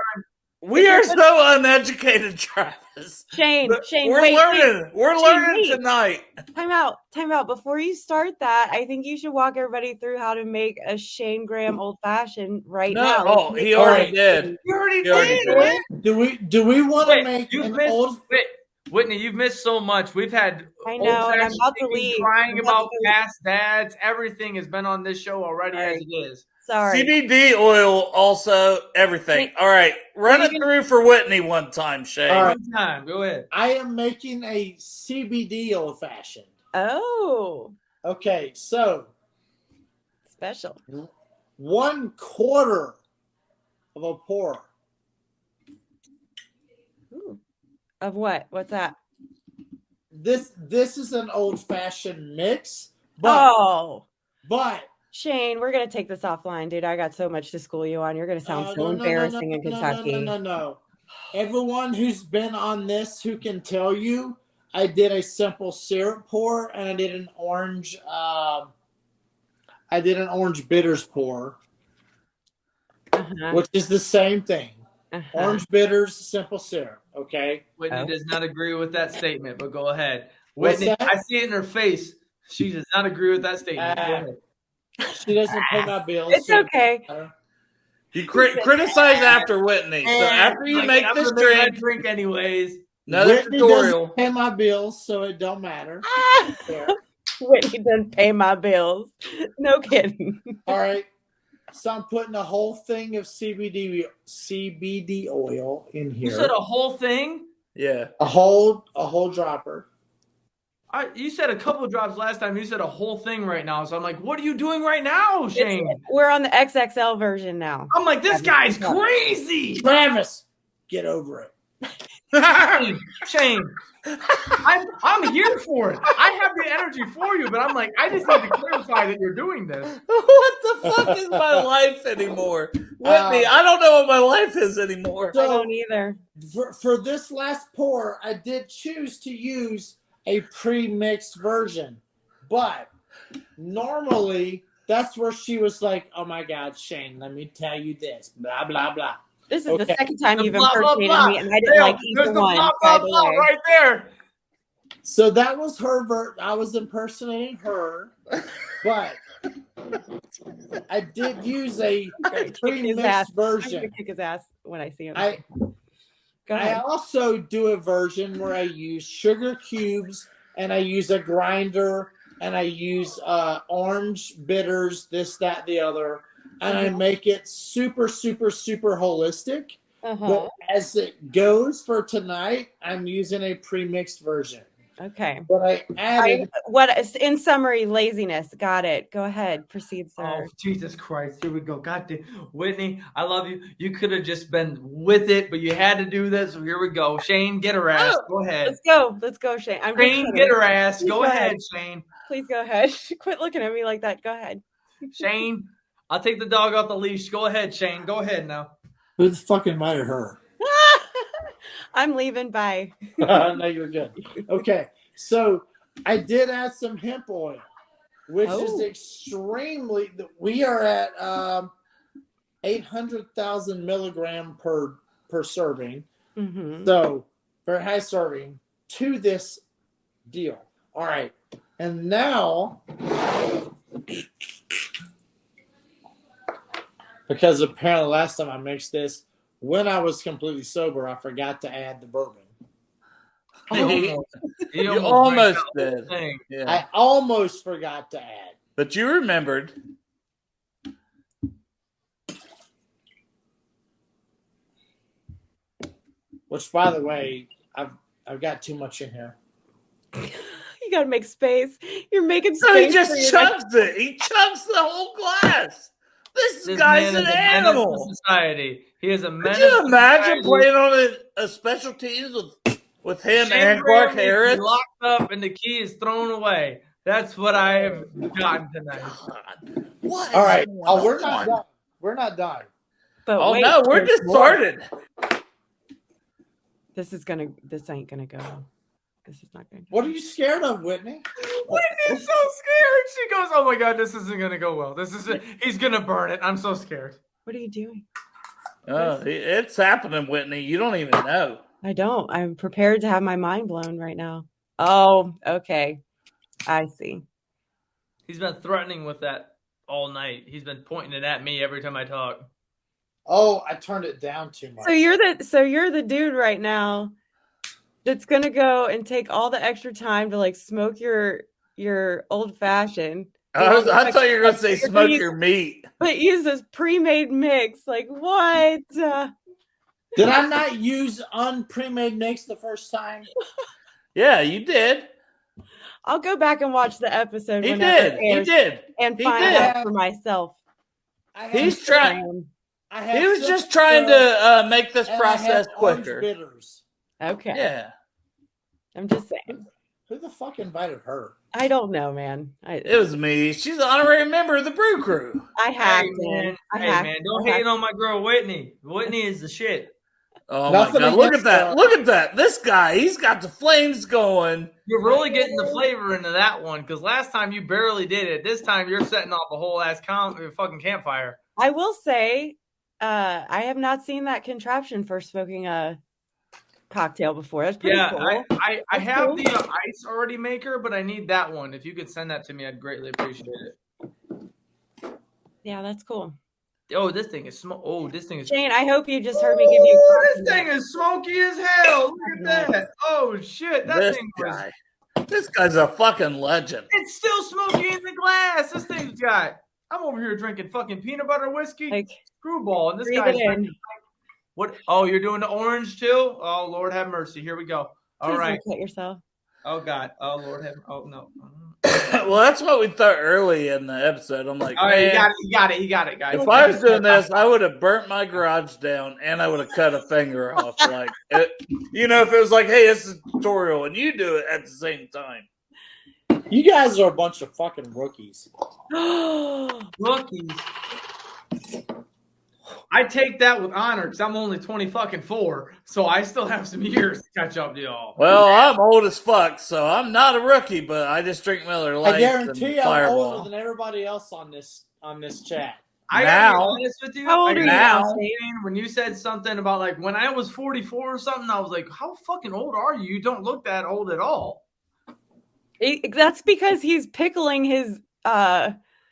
We are so uneducated, Travis. Shayne, We're wait, learning. wait. We're Shayne, learning wait. tonight. Time out. Before you start that, I think you should walk everybody through how to make a Shayne Graham old fashioned right now. Oh, he already did. You already did. did. Do we want to make an old? Whitney, you've missed so much. We've had I know, and I'm old-fashioned about to people leave. crying I'm about about to leave. past dads. Everything has been on this show already as it is. Sorry. CBD oil, also everything. All right, run it through for Whitney one time, Shayne. All right. One time, go ahead. I am making a CBD old-fashioned. Oh, Okay, so special. 1/4 of a pour. Ooh. Of what? What's that? This is an old-fashioned mix, but Shayne, we're gonna take this offline, dude. I got so much to school you on. You're gonna sound so embarrassing in Kentucky. No. Everyone who's been on this who can tell you, I did a simple syrup pour and I did an orange. I did an orange bitters pour, which is the same thing. Orange bitters, simple syrup. Okay. Whitney does not agree with that statement, but go ahead. Whitney, I see it in her face. She does not agree with that statement. Go ahead. She doesn't pay my bills. It's okay. You criticize after Whitney. So after you make this drink anyways. Another Whitney tutorial. doesn't pay my bills, so it don't matter. Whitney doesn't pay my bills. No kidding. All right. So I'm putting a whole thing of CBD oil in here. You said a whole thing? Yeah. A whole dropper. You said a couple of drops last time. You said a whole thing right now. So I'm like, what are you doing right now, Shayne? We're on the XXL version now. I'm like, this guy's crazy. Travis, get over it. Shayne, I'm here for it. I have the energy for you, but I'm like, I just need to clarify that you're doing this. What the fuck is my life anymore? Whitney, I don't know what my life is anymore. I don't either. For this last pour, I did choose to use a pre-mixed version, but normally that's where she was like, oh my God, Shayne, let me tell you this, blah, blah, blah. This is the second time you've impersonated me, and I didn't like either one. Right there. So that was her I was impersonating her, but I did use a pre-mixed version. I'm gonna kick his ass when I see him. I also do a version where I use sugar cubes and I use a grinder and I use orange bitters, this, that, the other, and I make it super, super, super holistic. But as it goes for tonight, I'm using a pre-mixed version. Okay. But I added in summary, laziness. Got it. Go ahead. Proceed, sir. Oh, Jesus Christ. Here we go. God damn. Whitney, I love you. You could have just been with it, but you had to do this. So here we go. Shayne, get her ass. Go ahead. Let's go, Shayne. Shayne, get her ass. Go ahead, Shayne. Please go ahead. Quit looking at me like that. Go ahead. Shayne, I'll take the dog off the leash. Go ahead, Shayne. Go ahead now. Who the fuck invited her? I'm leaving. Bye. No, you're good. Okay, so I did add some hemp oil, which is extremely. We are at 800,000 milligram per serving. So very high serving to this deal. All right, and now because apparently last time I mixed this. When I was completely sober, I forgot to add the bourbon. You almost did. Yeah. I almost forgot to add. But you remembered. Which, by the way, I've got too much in here. You got to make space. You're making space. So he just chugs it. He chugs the whole glass. This guy's an animal. Society. He is a menace. Could you imagine playing on a special teams with him Shayne and Clark Harris? Locked up and the key is thrown away. That's what I have gotten tonight. What? All right. Oh, we're not done. We're not done. But wait, no, we're just started. This ain't gonna go. This is not going to. What are you scared of, Whitney? Whitney's so scared. She goes, "Oh my God, this isn't gonna go well. He's gonna burn it. I'm so scared." What are you doing? It's happening, Whitney. You don't even know. I don't. I'm prepared to have my mind blown right now. Oh, okay. I see. He's been threatening with that all night. He's been pointing it at me every time I talk. Oh, I turned it down too much. So you're the dude right now that's gonna go and take all the extra time to like smoke your old-fashioned. I thought you were going to say smoke your meat. But use this pre-made mix. Like, what? Did I not use pre-made mix the first time? Yeah, you did. I'll go back and watch the episode. He did. And find out for myself. He's trying. He was just trying to make this process quicker. Bitters. Okay. Yeah. I'm just saying. Who the fuck invited her? I don't know, man. It was me. She's an honorary member of the Brew Crew. I hacked man. Don't hate on my girl Whitney. Whitney is the shit. Oh my God! Look at that! Look at that! This guy, he's got the flames going. You're really getting the flavor into that one because last time you barely did it. This time you're setting off a whole ass fucking campfire. I will say, I have not seen that contraption for smoking a cocktail before. That's pretty cool. I have the ice already maker, but I need that one. If you could send that to me, I'd greatly appreciate it. Yeah, that's cool. Oh, this thing is this thing is. Shayne, I hope you just heard me give you. This thing is smoky as hell. Look at that. Oh shit, This guy's a fucking legend. It's still smoky in the glass. This thing's got. I'm over here drinking fucking peanut butter whiskey, screwball, and this guy's drinking. What? Oh, you're doing the orange too? Oh Lord, have mercy. Here we go. All right. Don't cut yourself. Oh God. Oh Lord, have. Oh no. Well, that's what we thought early in the episode. I'm like, he got it, guys. If I was doing this, I would have burnt my garage down and I would have cut a finger off. Like, if it was like, hey, this is a tutorial, and you do it at the same time. You guys are a bunch of fucking rookies. Rookies. I take that with honor because I'm only 24, so I still have some years to catch up to y'all. Well, I'm old as fuck, so I'm not a rookie, but I just drink Miller Lite. I guarantee and I'm Fireball. older than everybody else on this chat. I gotta be honest with you. How old are you now? When you said something about like when I was 44 or something, I was like, "How fucking old are you? You don't look that old at all." That's because he's pickling his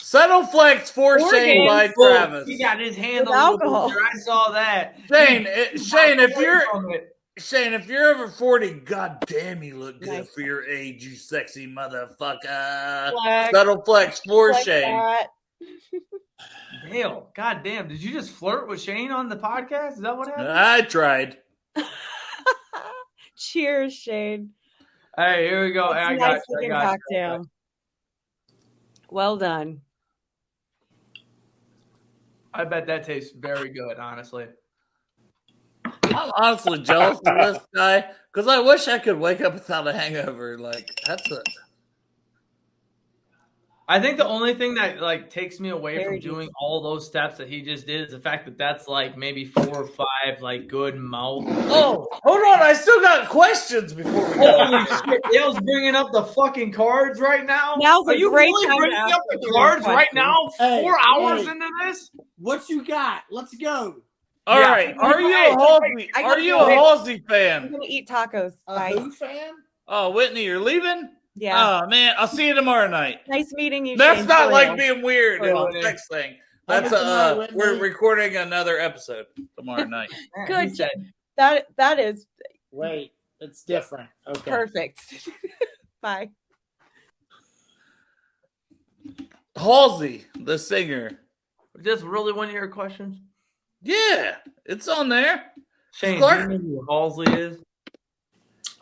Settle Flex for Shayne by Travis. He got his hand with on alcohol. I saw that. Shayne, if you're over 40, god damn, you look good for your age, you sexy motherfucker. Settle Flex for Shayne. Damn, god damn. Did you just flirt with Shayne on the podcast? Is that what happened? I tried. Cheers, Shayne. Hey, here we go. I got cocktail. Well done. I bet that tastes very good, honestly. I'm honestly jealous of this guy because I wish I could wake up without a hangover. Like, that's it. I think the only thing that like takes me away from doing all those steps that he just did is the fact that that's like maybe 4 or 5 like good mouth. Oh, hold on! I still got questions before we go. Holy shit! Dale's bringing up the fucking cards right now. Are you really bringing up the cards right now? 4 hours into this? What you got? Let's go. All right. Are you a Halsey? Are you a Halsey fan? I'm gonna eat tacos. A who fan? Oh, Whitney, you're leaving? Yeah. Oh man, I'll see you tomorrow night. Nice meeting you. That's Shayne. not like being weird. Next thing. That's we're recording another episode tomorrow night. Good. That is. Wait, it's different. Okay. Perfect. Bye. Halsey, the singer. Is this really one of your questions? Yeah, it's on there. Shayne, do you know who Halsey is?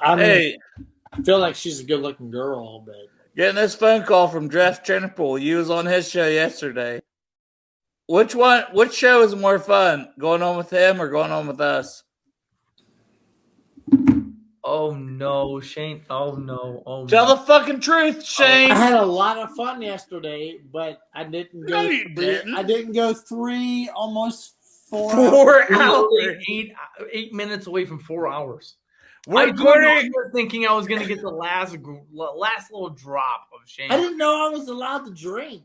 Hey. I feel like she's a good-looking girl, but getting this phone call from Jeff Chernobyl. You was on his show yesterday. Which show is more fun? Going on with him or going on with us? Oh no, Shayne. Oh no. Oh no. Tell the fucking truth, Shayne. I had a lot of fun yesterday, but I didn't go. No, you didn't. I didn't go 3, almost 4 hours. 8 minutes away from 4 hours. We're thinking I was going to get the last little drop of Shayne. I didn't know I was allowed to drink.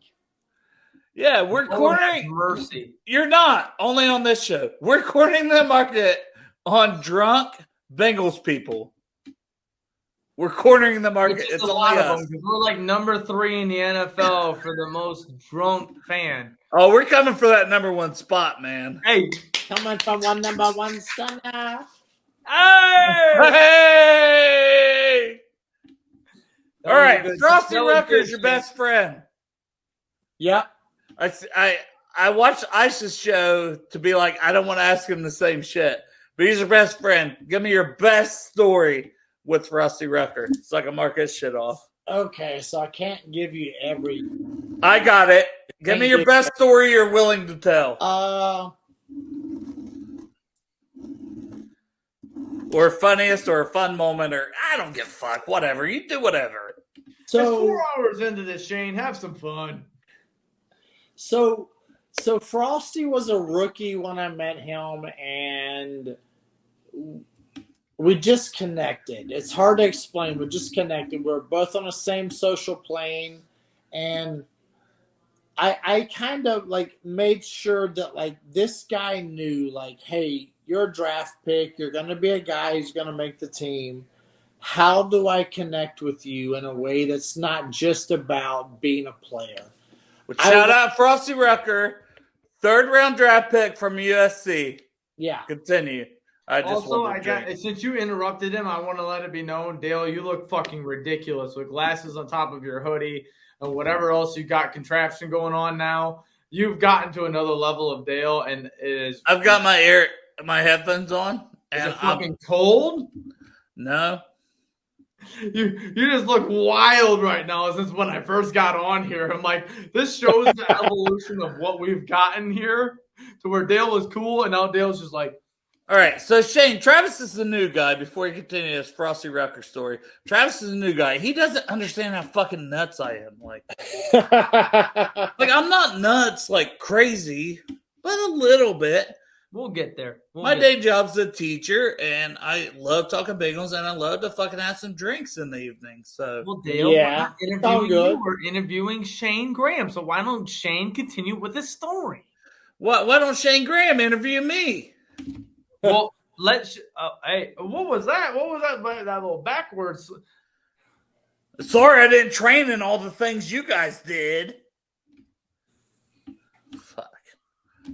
Yeah, we're cornering. Mercy. You're not. Only on this show. We're cornering the market on drunk Bengals people. We're cornering the market. It's a lot of them. We're like number 3 in the NFL for the most drunk fan. Oh, we're coming for that number 1 spot, man. Hey, coming for number 1 stunner. Hey! All right, Frosty Rucker's your best friend. Yep. I watched Ice's show to be like, I don't want to ask him the same shit, but he's your best friend. Give me your best story with Frosty Rucker so I can mark his shit off. Okay, so I can't give you every. I got it. Give me your best story you're willing to tell. Or funniest or a fun moment, or I don't give a fuck. Whatever. You do whatever. it's 4 hours into this, Shayne. Have some fun. So Frosty was a rookie when I met him, and we just connected. It's hard to explain. We just connected. We're both on the same social plane, and I kind of like made sure that like this guy knew like, hey, you're a draft pick. You're going to be a guy who's going to make the team. How do I connect with you in a way that's not just about being a player? Shout out Frosty Rucker, 3rd round draft pick from USC. Yeah. Continue. Since you interrupted him, I want to let it be known, Dale, you look fucking ridiculous with glasses on top of your hoodie and whatever else you got contraption going on now. You've gotten to another level of Dale, and it is. I've got my headphones on, and is it fucking cold? No. You just look wild right now since when I first got on here. I'm like, this shows the evolution of what we've gotten here to where Dale was cool, and now Dale's just like. All right, so Shayne, Travis is the new guy. Before you continue this Frosty Rucker story, Travis is the new guy. He doesn't understand how fucking nuts I am. Like I'm not nuts like crazy, but a little bit. We'll get there. My day job's a teacher, and I love talking Bengals, and I love to fucking have some drinks in the evening. So, well, Dale, yeah, we're interviewing Shayne Graham. So why don't Shayne continue with his story? Why don't Shayne Graham interview me? Well, hey, what was that? What was that? That little backwards. Sorry, I didn't train in all the things you guys did. Fuck.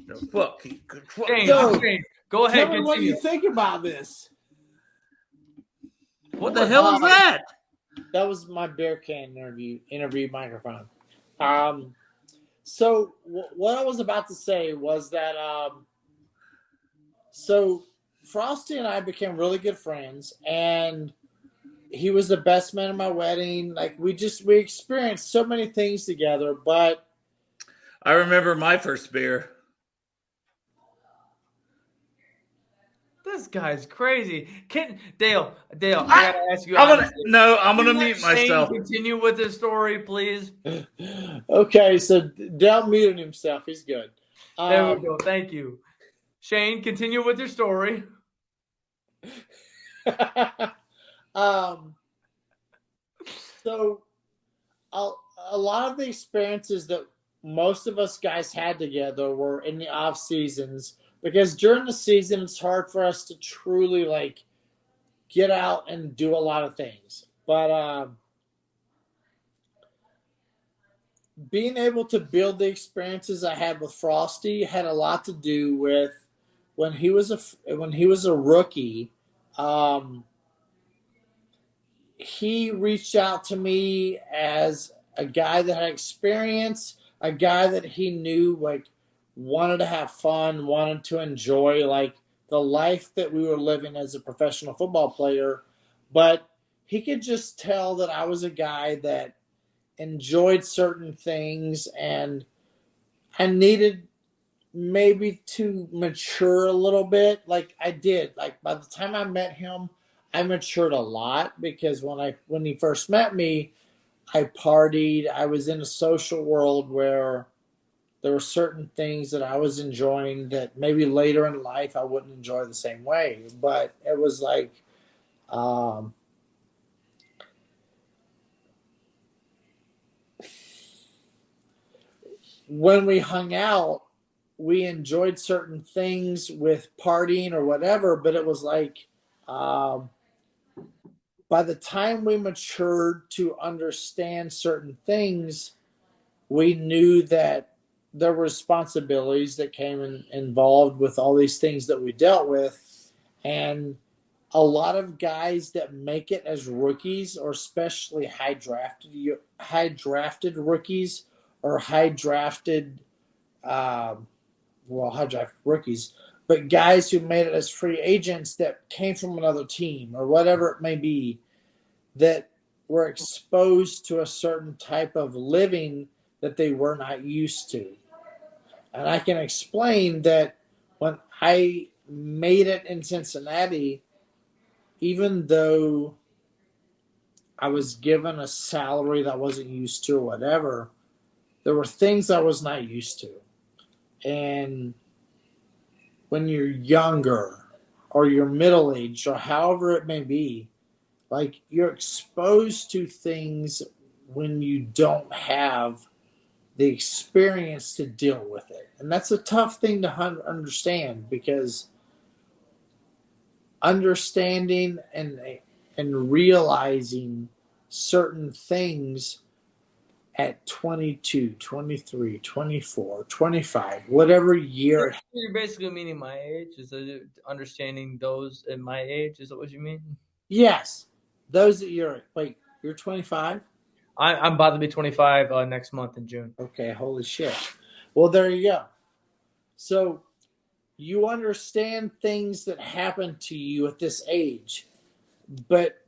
No, fuck. Shayne, go ahead. Tell me what you think about this. What the hell is that? That was my beer can interview microphone. So what I was about to say was that so Frosty and I became really good friends, and he was the best man at my wedding. Like we experienced so many things together, but I remember my first beer. This guy's crazy. Dale, I gotta ask you. I'm gonna mute myself. Continue with his story, please. Okay, so Dale muted himself. He's good. There we go. Thank you. Shayne, continue with your story. So a lot of the experiences that most of us guys had together were in the off seasons, because during the season it's hard for us to truly like get out and do a lot of things. But being able to build the experiences I had with Frosty had a lot to do with when he was a rookie. He reached out to me as a guy that had experience, a guy that he knew like wanted to have fun, wanted to enjoy like the life that we were living as a professional football player. But he could just tell that I was a guy that enjoyed certain things, and I needed maybe to mature a little bit. Like I did. Like by the time I met him, I matured a lot, because when he first met me, I partied. I was in a social world where there were certain things that I was enjoying that maybe later in life I wouldn't enjoy the same way. But it was like, when we hung out, we enjoyed certain things with partying or whatever, but it was like, by the time we matured to understand certain things, we knew that there were responsibilities that came involved with all these things that we dealt with. And a lot of guys that make it as rookies, or especially high drafted rookies or high drafted rookies, but guys who made it as free agents that came from another team or whatever it may be, that were exposed to a certain type of living that they were not used to. And I can explain that when I made it in Cincinnati, even though I was given a salary that I wasn't used to or whatever, there were things I was not used to. And when you're younger or you're middle-aged or however it may be, like you're exposed to things when you don't have the experience to deal with it. And that's a tough thing to understand, because understanding and realizing certain things at 22, 23, 24, 25, whatever year. You're basically meaning my age? Is it understanding those at my age? Is that what you mean? Yes. Those that you're 25? I'm about to be 25 next month in June. Okay, holy shit. Well, there you go. So you understand things that happen to you at this age, but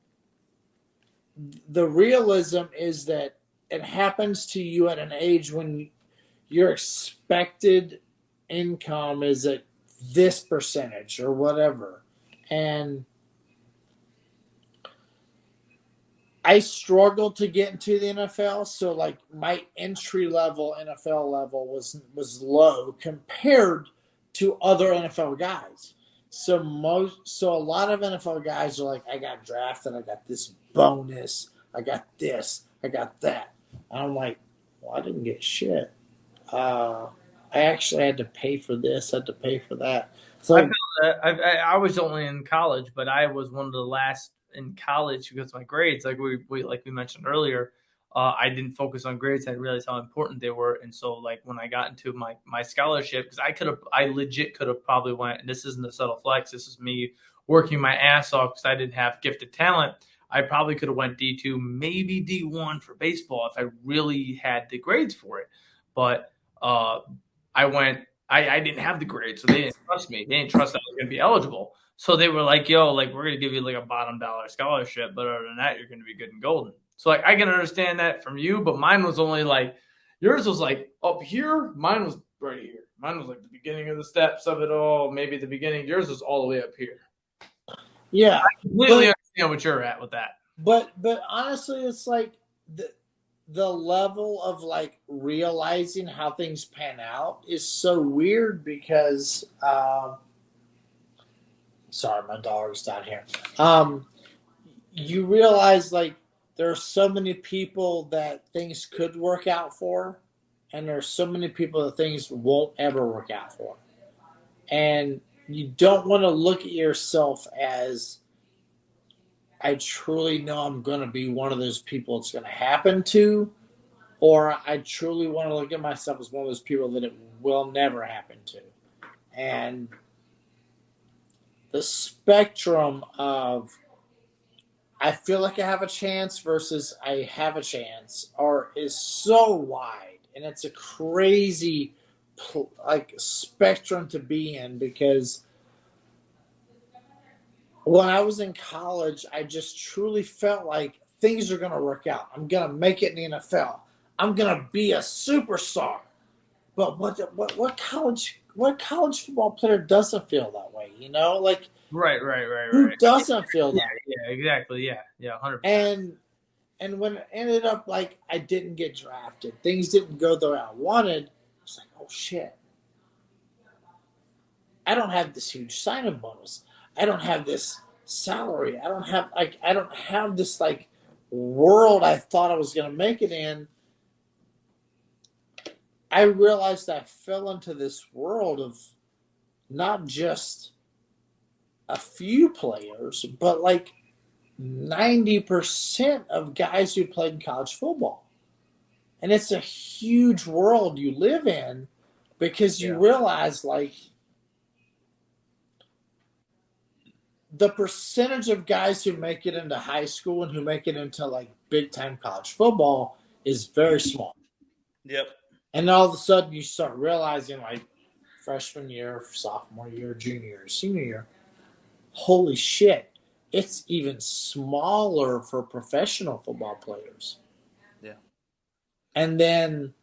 the realism is that it happens to you at an age when your expected income is at this percentage or whatever. And I struggled to get into the NFL, so like my entry level NFL level was low compared to other NFL guys. So a lot of NFL guys are like, I got drafted, I got this bonus, I got this, I got that. And I'm like, well, I didn't get shit. I actually had to pay for this, had to pay for that. So I feel that. I was only in college, but I was one of the last in college because of my grades. Like we mentioned earlier, I didn't focus on grades. I realized how important they were, and so like when I got into my scholarship, because I legit could have probably went. And this isn't a subtle flex. This is me working my ass off because I didn't have gifted talent. I probably could have went D2, maybe D1 for baseball if I really had the grades for it. But I went. I didn't have the grades, so they didn't trust me. They didn't trust that I was going to be eligible. So they were like, yo, like, we're going to give you like a bottom dollar scholarship, but other than that, you're going to be good and golden. So like, I can understand that from you, but mine was only like, yours was like up here. Mine was right here. Mine was like the beginning of the steps of it all, maybe the beginning. Yours was all the way up here. Yeah. I completely understand what you're at with that. But honestly, it's like the level of like realizing how things pan out is so weird because sorry, my dog's down here. You realize like there are so many people that things could work out for, and there are so many people that things won't ever work out for. And you don't want to look at yourself as, I truly know I'm going to be one of those people it's going to happen to, or I truly want to look at myself as one of those people that it will never happen to. And the spectrum of I feel like I have a chance versus I have a chance is so wide, and it's a crazy like spectrum to be in, because when I was in college, I just truly felt like things are going to work out. I'm going to make it in the NFL. I'm going to be a superstar. But what college football player doesn't feel that way, you know? Like right. Who doesn't feel that way? Yeah, exactly. Yeah, 100%. And when it ended up like I didn't get drafted, things didn't go the way I wanted, it's like, oh shit. I don't have this huge sign-in bonus. I don't have this salary. I don't have this like world I thought I was going to make it in. I realized I fell into this world of not just a few players, but like 90% of guys who played in college football. And it's a huge world you live in, because you realize like the percentage of guys who make it into high school and who make it into like big time college football is very small. Yep. And all of a sudden you start realizing like freshman year, sophomore year, junior year, senior year, holy shit, it's even smaller for professional football players. Yeah. And then,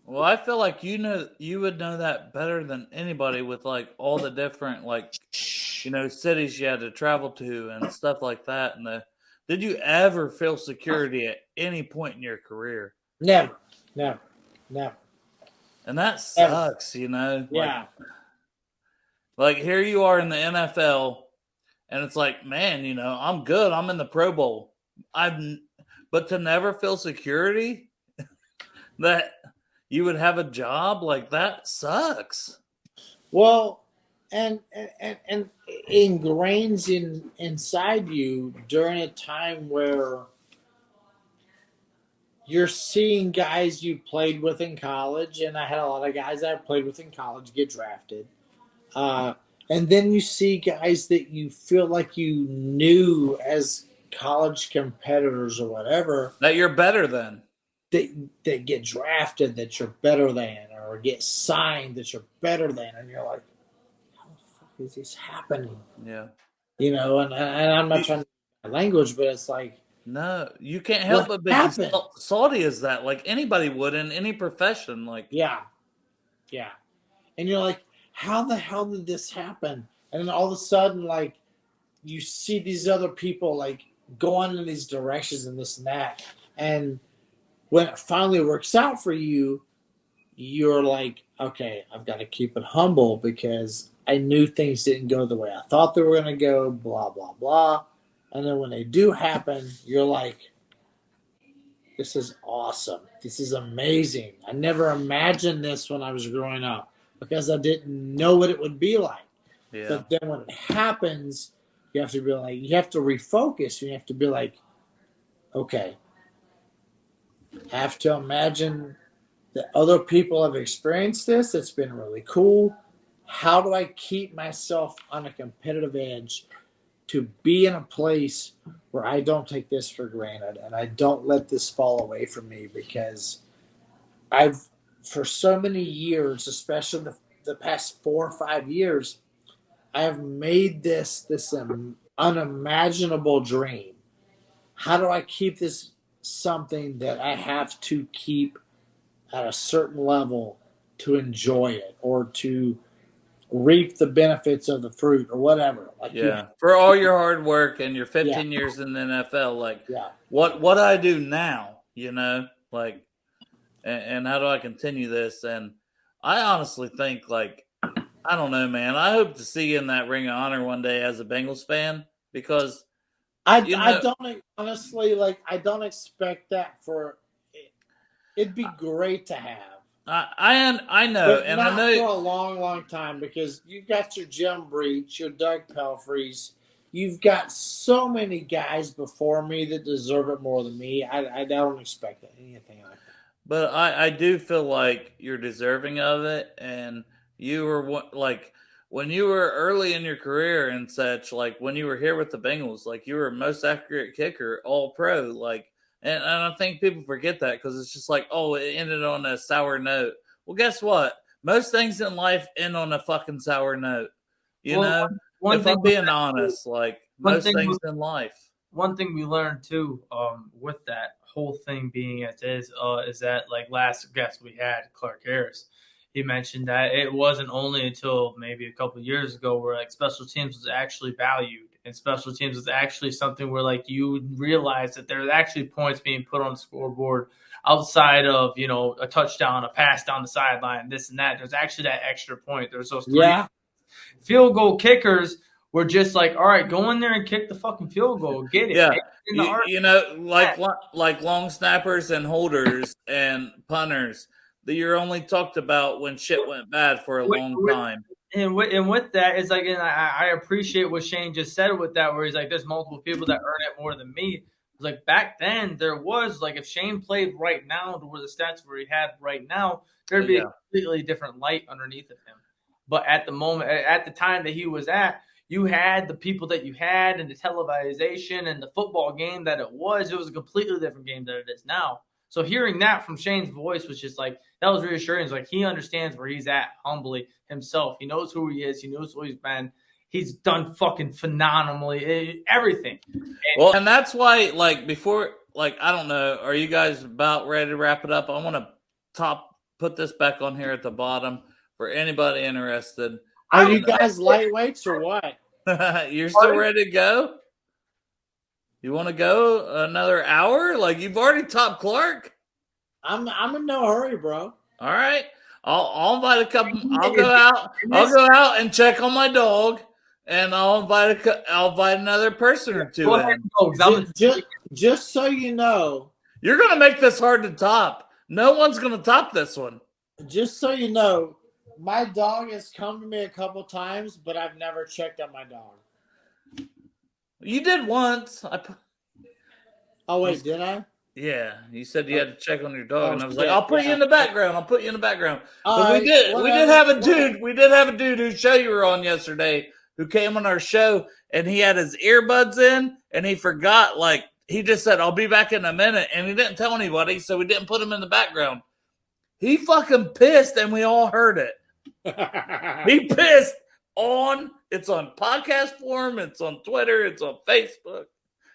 well, I feel like you would know that better than anybody with like all the different like, you know, cities you had to travel to and stuff like that, and Did you ever feel security at any point in your career? Never. And that sucks, you know? Yeah. Like here you are in the NFL, and it's like, man, you know, I'm good. I'm in the Pro Bowl. But to never feel security that you would have a job, like that sucks. Well, and ingrains inside you during a time where you're seeing guys you played with in college, and I had a lot of guys I played with in college get drafted. And then you see guys that you feel like you knew as college competitors or whatever. That you're better than. That get drafted that you're better than, or get signed that you're better than. And you're like, how the fuck is this happening? Yeah. You know, and I'm not trying to use language, but it's like, no, you can't help but be salty as that, like anybody would in any profession. Like, yeah. And you're like, how the hell did this happen? And then all of a sudden, like, you see these other people like going in these directions and this and that. And when it finally works out for you, you're like, okay, I've got to keep it humble because I knew things didn't go the way I thought they were going to go, blah, blah, blah. And then when they do happen, you're like, this is awesome. This is amazing. I never imagined this when I was growing up because I didn't know what it would be like. Yeah. But then when it happens, you have to be like, you have to refocus. You have to be like, okay, I have to imagine that other people have experienced this. It's been really cool. How do I keep myself on a competitive edge to be in a place where I don't take this for granted and I don't let this fall away from me? Because I've, for so many years, especially the past 4 or 5 years, I have made this unimaginable dream. How do I keep this something that I have to keep at a certain level to enjoy it or to reap the benefits of the fruit or whatever? Like, yeah, for all your hard work and your 15 years in the NFL, like, what do I do now? You know, like, and how do I continue this? And I honestly think, like, I don't know, man. I hope to see you in that Ring of Honor one day as a Bengals fan because I don't honestly, like, I don't expect that for it. It'd be great to have. I know, but and not I know for a long, long time because you've got your Jim Breach, your Doug Pelfreys. You've got so many guys before me that deserve it more than me. I don't expect anything like that. But I do feel like you're deserving of it, and you were like when you were early in your career and such, like when you were here with the Bengals, like you were most accurate kicker, all pro, like. And I think people forget that because it's just like, oh, it ended on a sour note. Well, guess what? Most things in life end on a fucking sour note. You know? If I'm being honest, like most things in life. One thing we learned too, with that whole thing being as is that like last guest we had, Clark Harris, he mentioned that it wasn't only until maybe a couple of years ago where like special teams was actually valued. And special teams is actually something where, like, you realize that there's actually points being put on the scoreboard outside of, you know, a touchdown, a pass down the sideline, this and that. There's actually that extra point. There's those 3 field goal kickers were just like, all right, go in there and kick the fucking field goal. Get it. Yeah. You know, like long snappers and holders and punters that you're only talked about when shit went bad for a long time. And with that, it's like, and I appreciate what Shayne just said with that, where he's like, there's multiple people that earn it more than me. It's like back then, there was like, if Shayne played right now to where the stats where he had right now, there'd be a completely different light underneath of him. But at the moment, at the time that he was at, you had the people that you had and the televisation and the football game that it was a completely different game than it is now. So hearing that from Shayne's voice was just like, that was reassuring. It's like he understands where he's at humbly himself. He knows who he is. He knows who he's been. He's done fucking phenomenally everything. And that's why, like, before, like, I don't know, are you guys about ready to wrap it up? I want to put this back on here at the bottom for anybody interested. Are you guys lightweights or what? You're still ready to go? You want to go another hour? Like, you've already topped Clark. I'm in no hurry, bro. All right. I'll invite a couple. I'll go out and check on my dog, and I'll invite another person or two in. Just so you know, you're gonna make this hard to top. No one's gonna top this one. Just so you know, my dog has come to me a couple times, but I've never checked on my dog. You did once. Oh wait, did I? Yeah, you said you had to check on your dog, and I was like, "I'll put you in the background. I'll put you in the background." But we did have a dude. We did have a dude whose show you were on yesterday who came on our show, and he had his earbuds in, and he forgot. Like, he just said, "I'll be back in a minute," and he didn't tell anybody, so we didn't put him in the background. He fucking pissed, and we all heard it. He pissed it's on podcast form, it's on Twitter, it's on Facebook.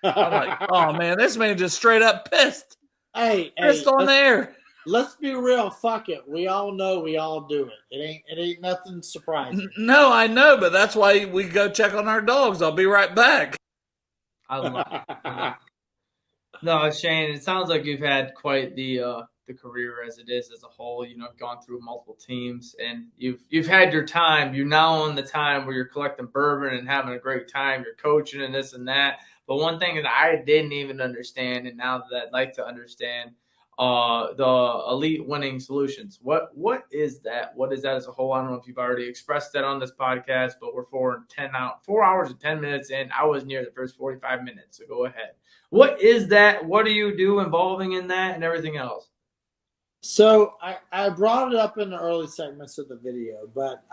I'm like, oh man, this man just straight up pissed. Pissed on there. Let's be real. Fuck it. We all know we all do it. It ain't nothing surprising. No, I know, but that's why we go check on our dogs. I'll be right back. I love it. No, Shayne, it sounds like you've had quite the career as it is as a whole. You know, gone through multiple teams, and you've had your time. You're now on the time where you're collecting bourbon and having a great time. You're coaching and this and that. But one thing that I didn't even understand, and now that I'd like to understand, the elite winning solutions. What is that? What is that as a whole? I don't know if you've already expressed that on this podcast, but we're 4 hours and 10 minutes in. I was near the first 45 minutes, so go ahead. What is that? What do you do involving in that and everything else? So I brought it up in the early segments of the video, but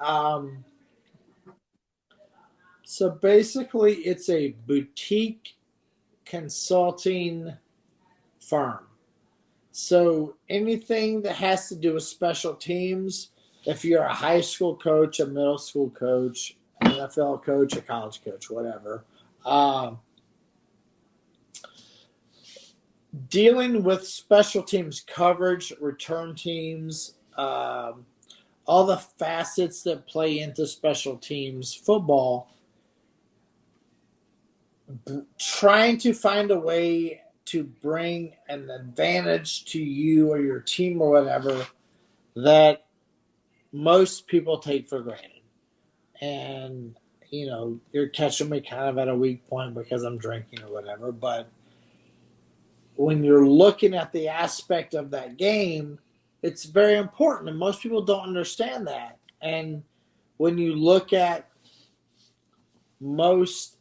so basically it's a boutique consulting firm. So anything that has to do with special teams, if you're a high school coach, a middle school coach, an NFL coach, a college coach, whatever, dealing with special teams coverage, return teams, all the facets that play into special teams football, trying to find a way to bring an advantage to you or your team or whatever that most people take for granted. And, you know, you're catching me kind of at a weak point because I'm drinking or whatever, but when you're looking at the aspect of that game, it's very important, and most people don't understand that. And when you look at most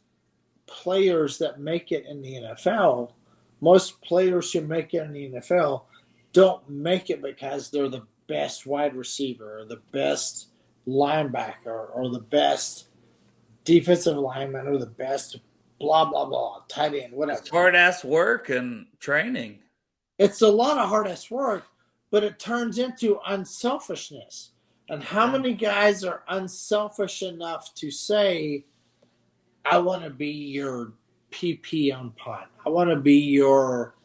players that make it in the NFL, most players who make it in the NFL don't make it because they're the best wide receiver or the best linebacker or the best defensive lineman or the best blah, blah, blah, tight end, whatever. It's hard-ass work and training. It's a lot of hard-ass work, but it turns into unselfishness. And how many guys are unselfish enough to say, I want to be your PP on punt. I want to be your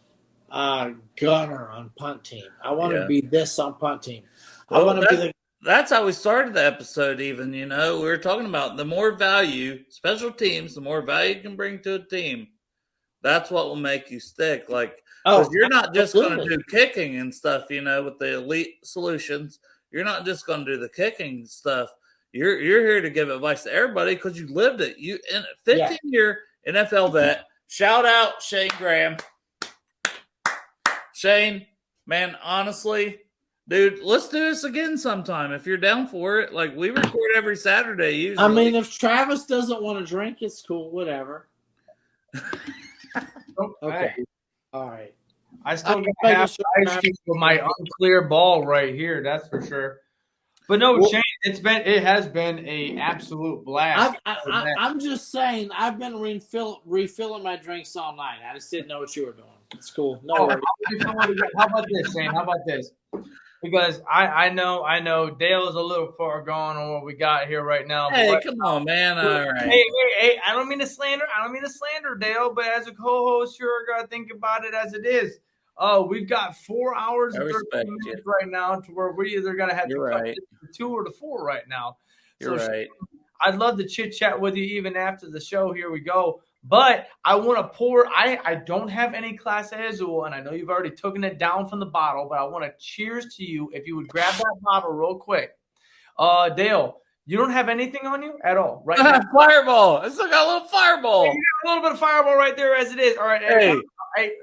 gunner on punt team. I want to be this on punt team. I want to be the... That's how we started the episode even, you know. We were talking about the more value, special teams, the more value you can bring to a team. That's what will make you stick. Like, because you're not just going to do kicking and stuff, you know, with the elite solutions. You're not just going to do the kicking stuff. You're here to give advice to everybody because you lived it. You in 15-year NFL vet. Shout out Shayne Graham. Shayne, man, honestly, dude, let's do this again sometime if you're down for it. Like, we record every Saturday usually. I mean, if Travis doesn't want to drink, it's cool. Whatever. Okay. All right. I still got half ice cube with my unclear ball right here. That's for sure. But no, Shayne, it has been a absolute blast. I'm just saying, I've been refilling my drinks all night. I just didn't know what you were doing. It's cool. No worries. How about this, Shayne? How about this? Because I know Dale is a little far gone on what we got here right now. Hey, come on, man. All right. Hey, I don't mean to slander Dale, but as a co-host, you're gonna think about it as it is. We've got 4 hours and 13 minutes right now to where we're either gonna have to cut this to 2 or to 4 right now. You're right. I'd love to chit chat with you even after the show. Here we go. But I want to pour. I don't have any Clase Azul, and I know you've already taken it down from the bottle, but I want to cheers to you. If you would grab that bottle real quick. Dale, you don't have anything on you at all, right now? Fireball. I still got a little fireball. You got a little bit of fireball right there as it is. All right. Hey,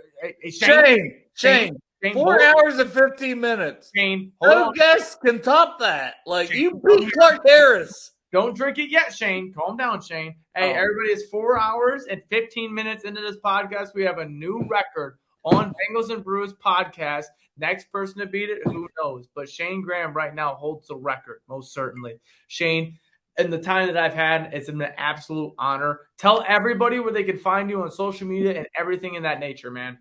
Shayne. 4 hours and 15 minutes. Shayne, no guest can top that. Like, Shayne, you beat Clark Harris. Don't drink it yet, Shayne. Calm down, Shayne. Hey, everybody, it's 4 hours and 15 minutes into this podcast. We have a new record on Bengals and Brews podcast. Next person to beat it, who knows? But Shayne Graham right now holds the record, most certainly. Shayne, in the time that I've had, it's an absolute honor. Tell everybody where they can find you on social media and everything in that nature, man.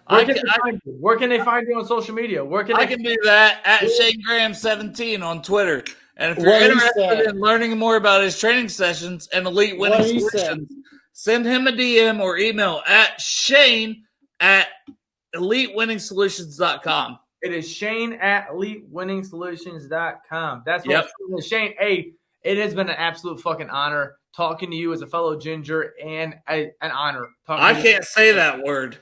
Where can they find you on social media? I can do that at Shayne Graham 17 on Twitter. And if you're interested in learning more about his training sessions and Elite Winning Solutions, send him a DM or email at Shayne@EliteWinningsolutions.com. It is Shayne@EliteWinningsolutions.com. That's what Shayne. Hey, it has been an absolute fucking honor talking to you as a fellow Ginger, and an honor. I can't say that word.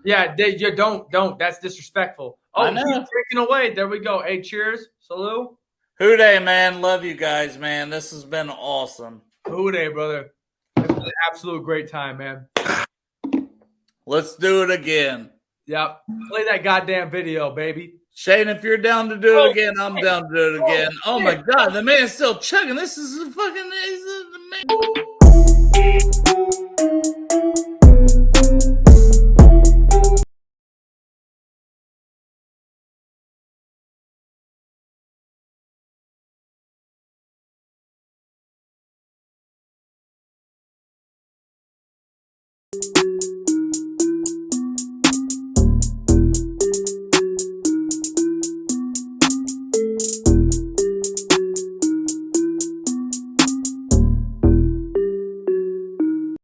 Yeah, you don't. That's disrespectful. Oh, he's drinking away. There we go. Hey, cheers. Salute. Hoot day, man. Love you guys, man. This has been awesome. Hoot day, brother. It's been an absolute great time, man. Let's do it again. Yep. Play that goddamn video, baby. Shayne, if you're down to do it again, I'm down to do it again. Oh, my God. The man's still chugging. This is fucking – the man.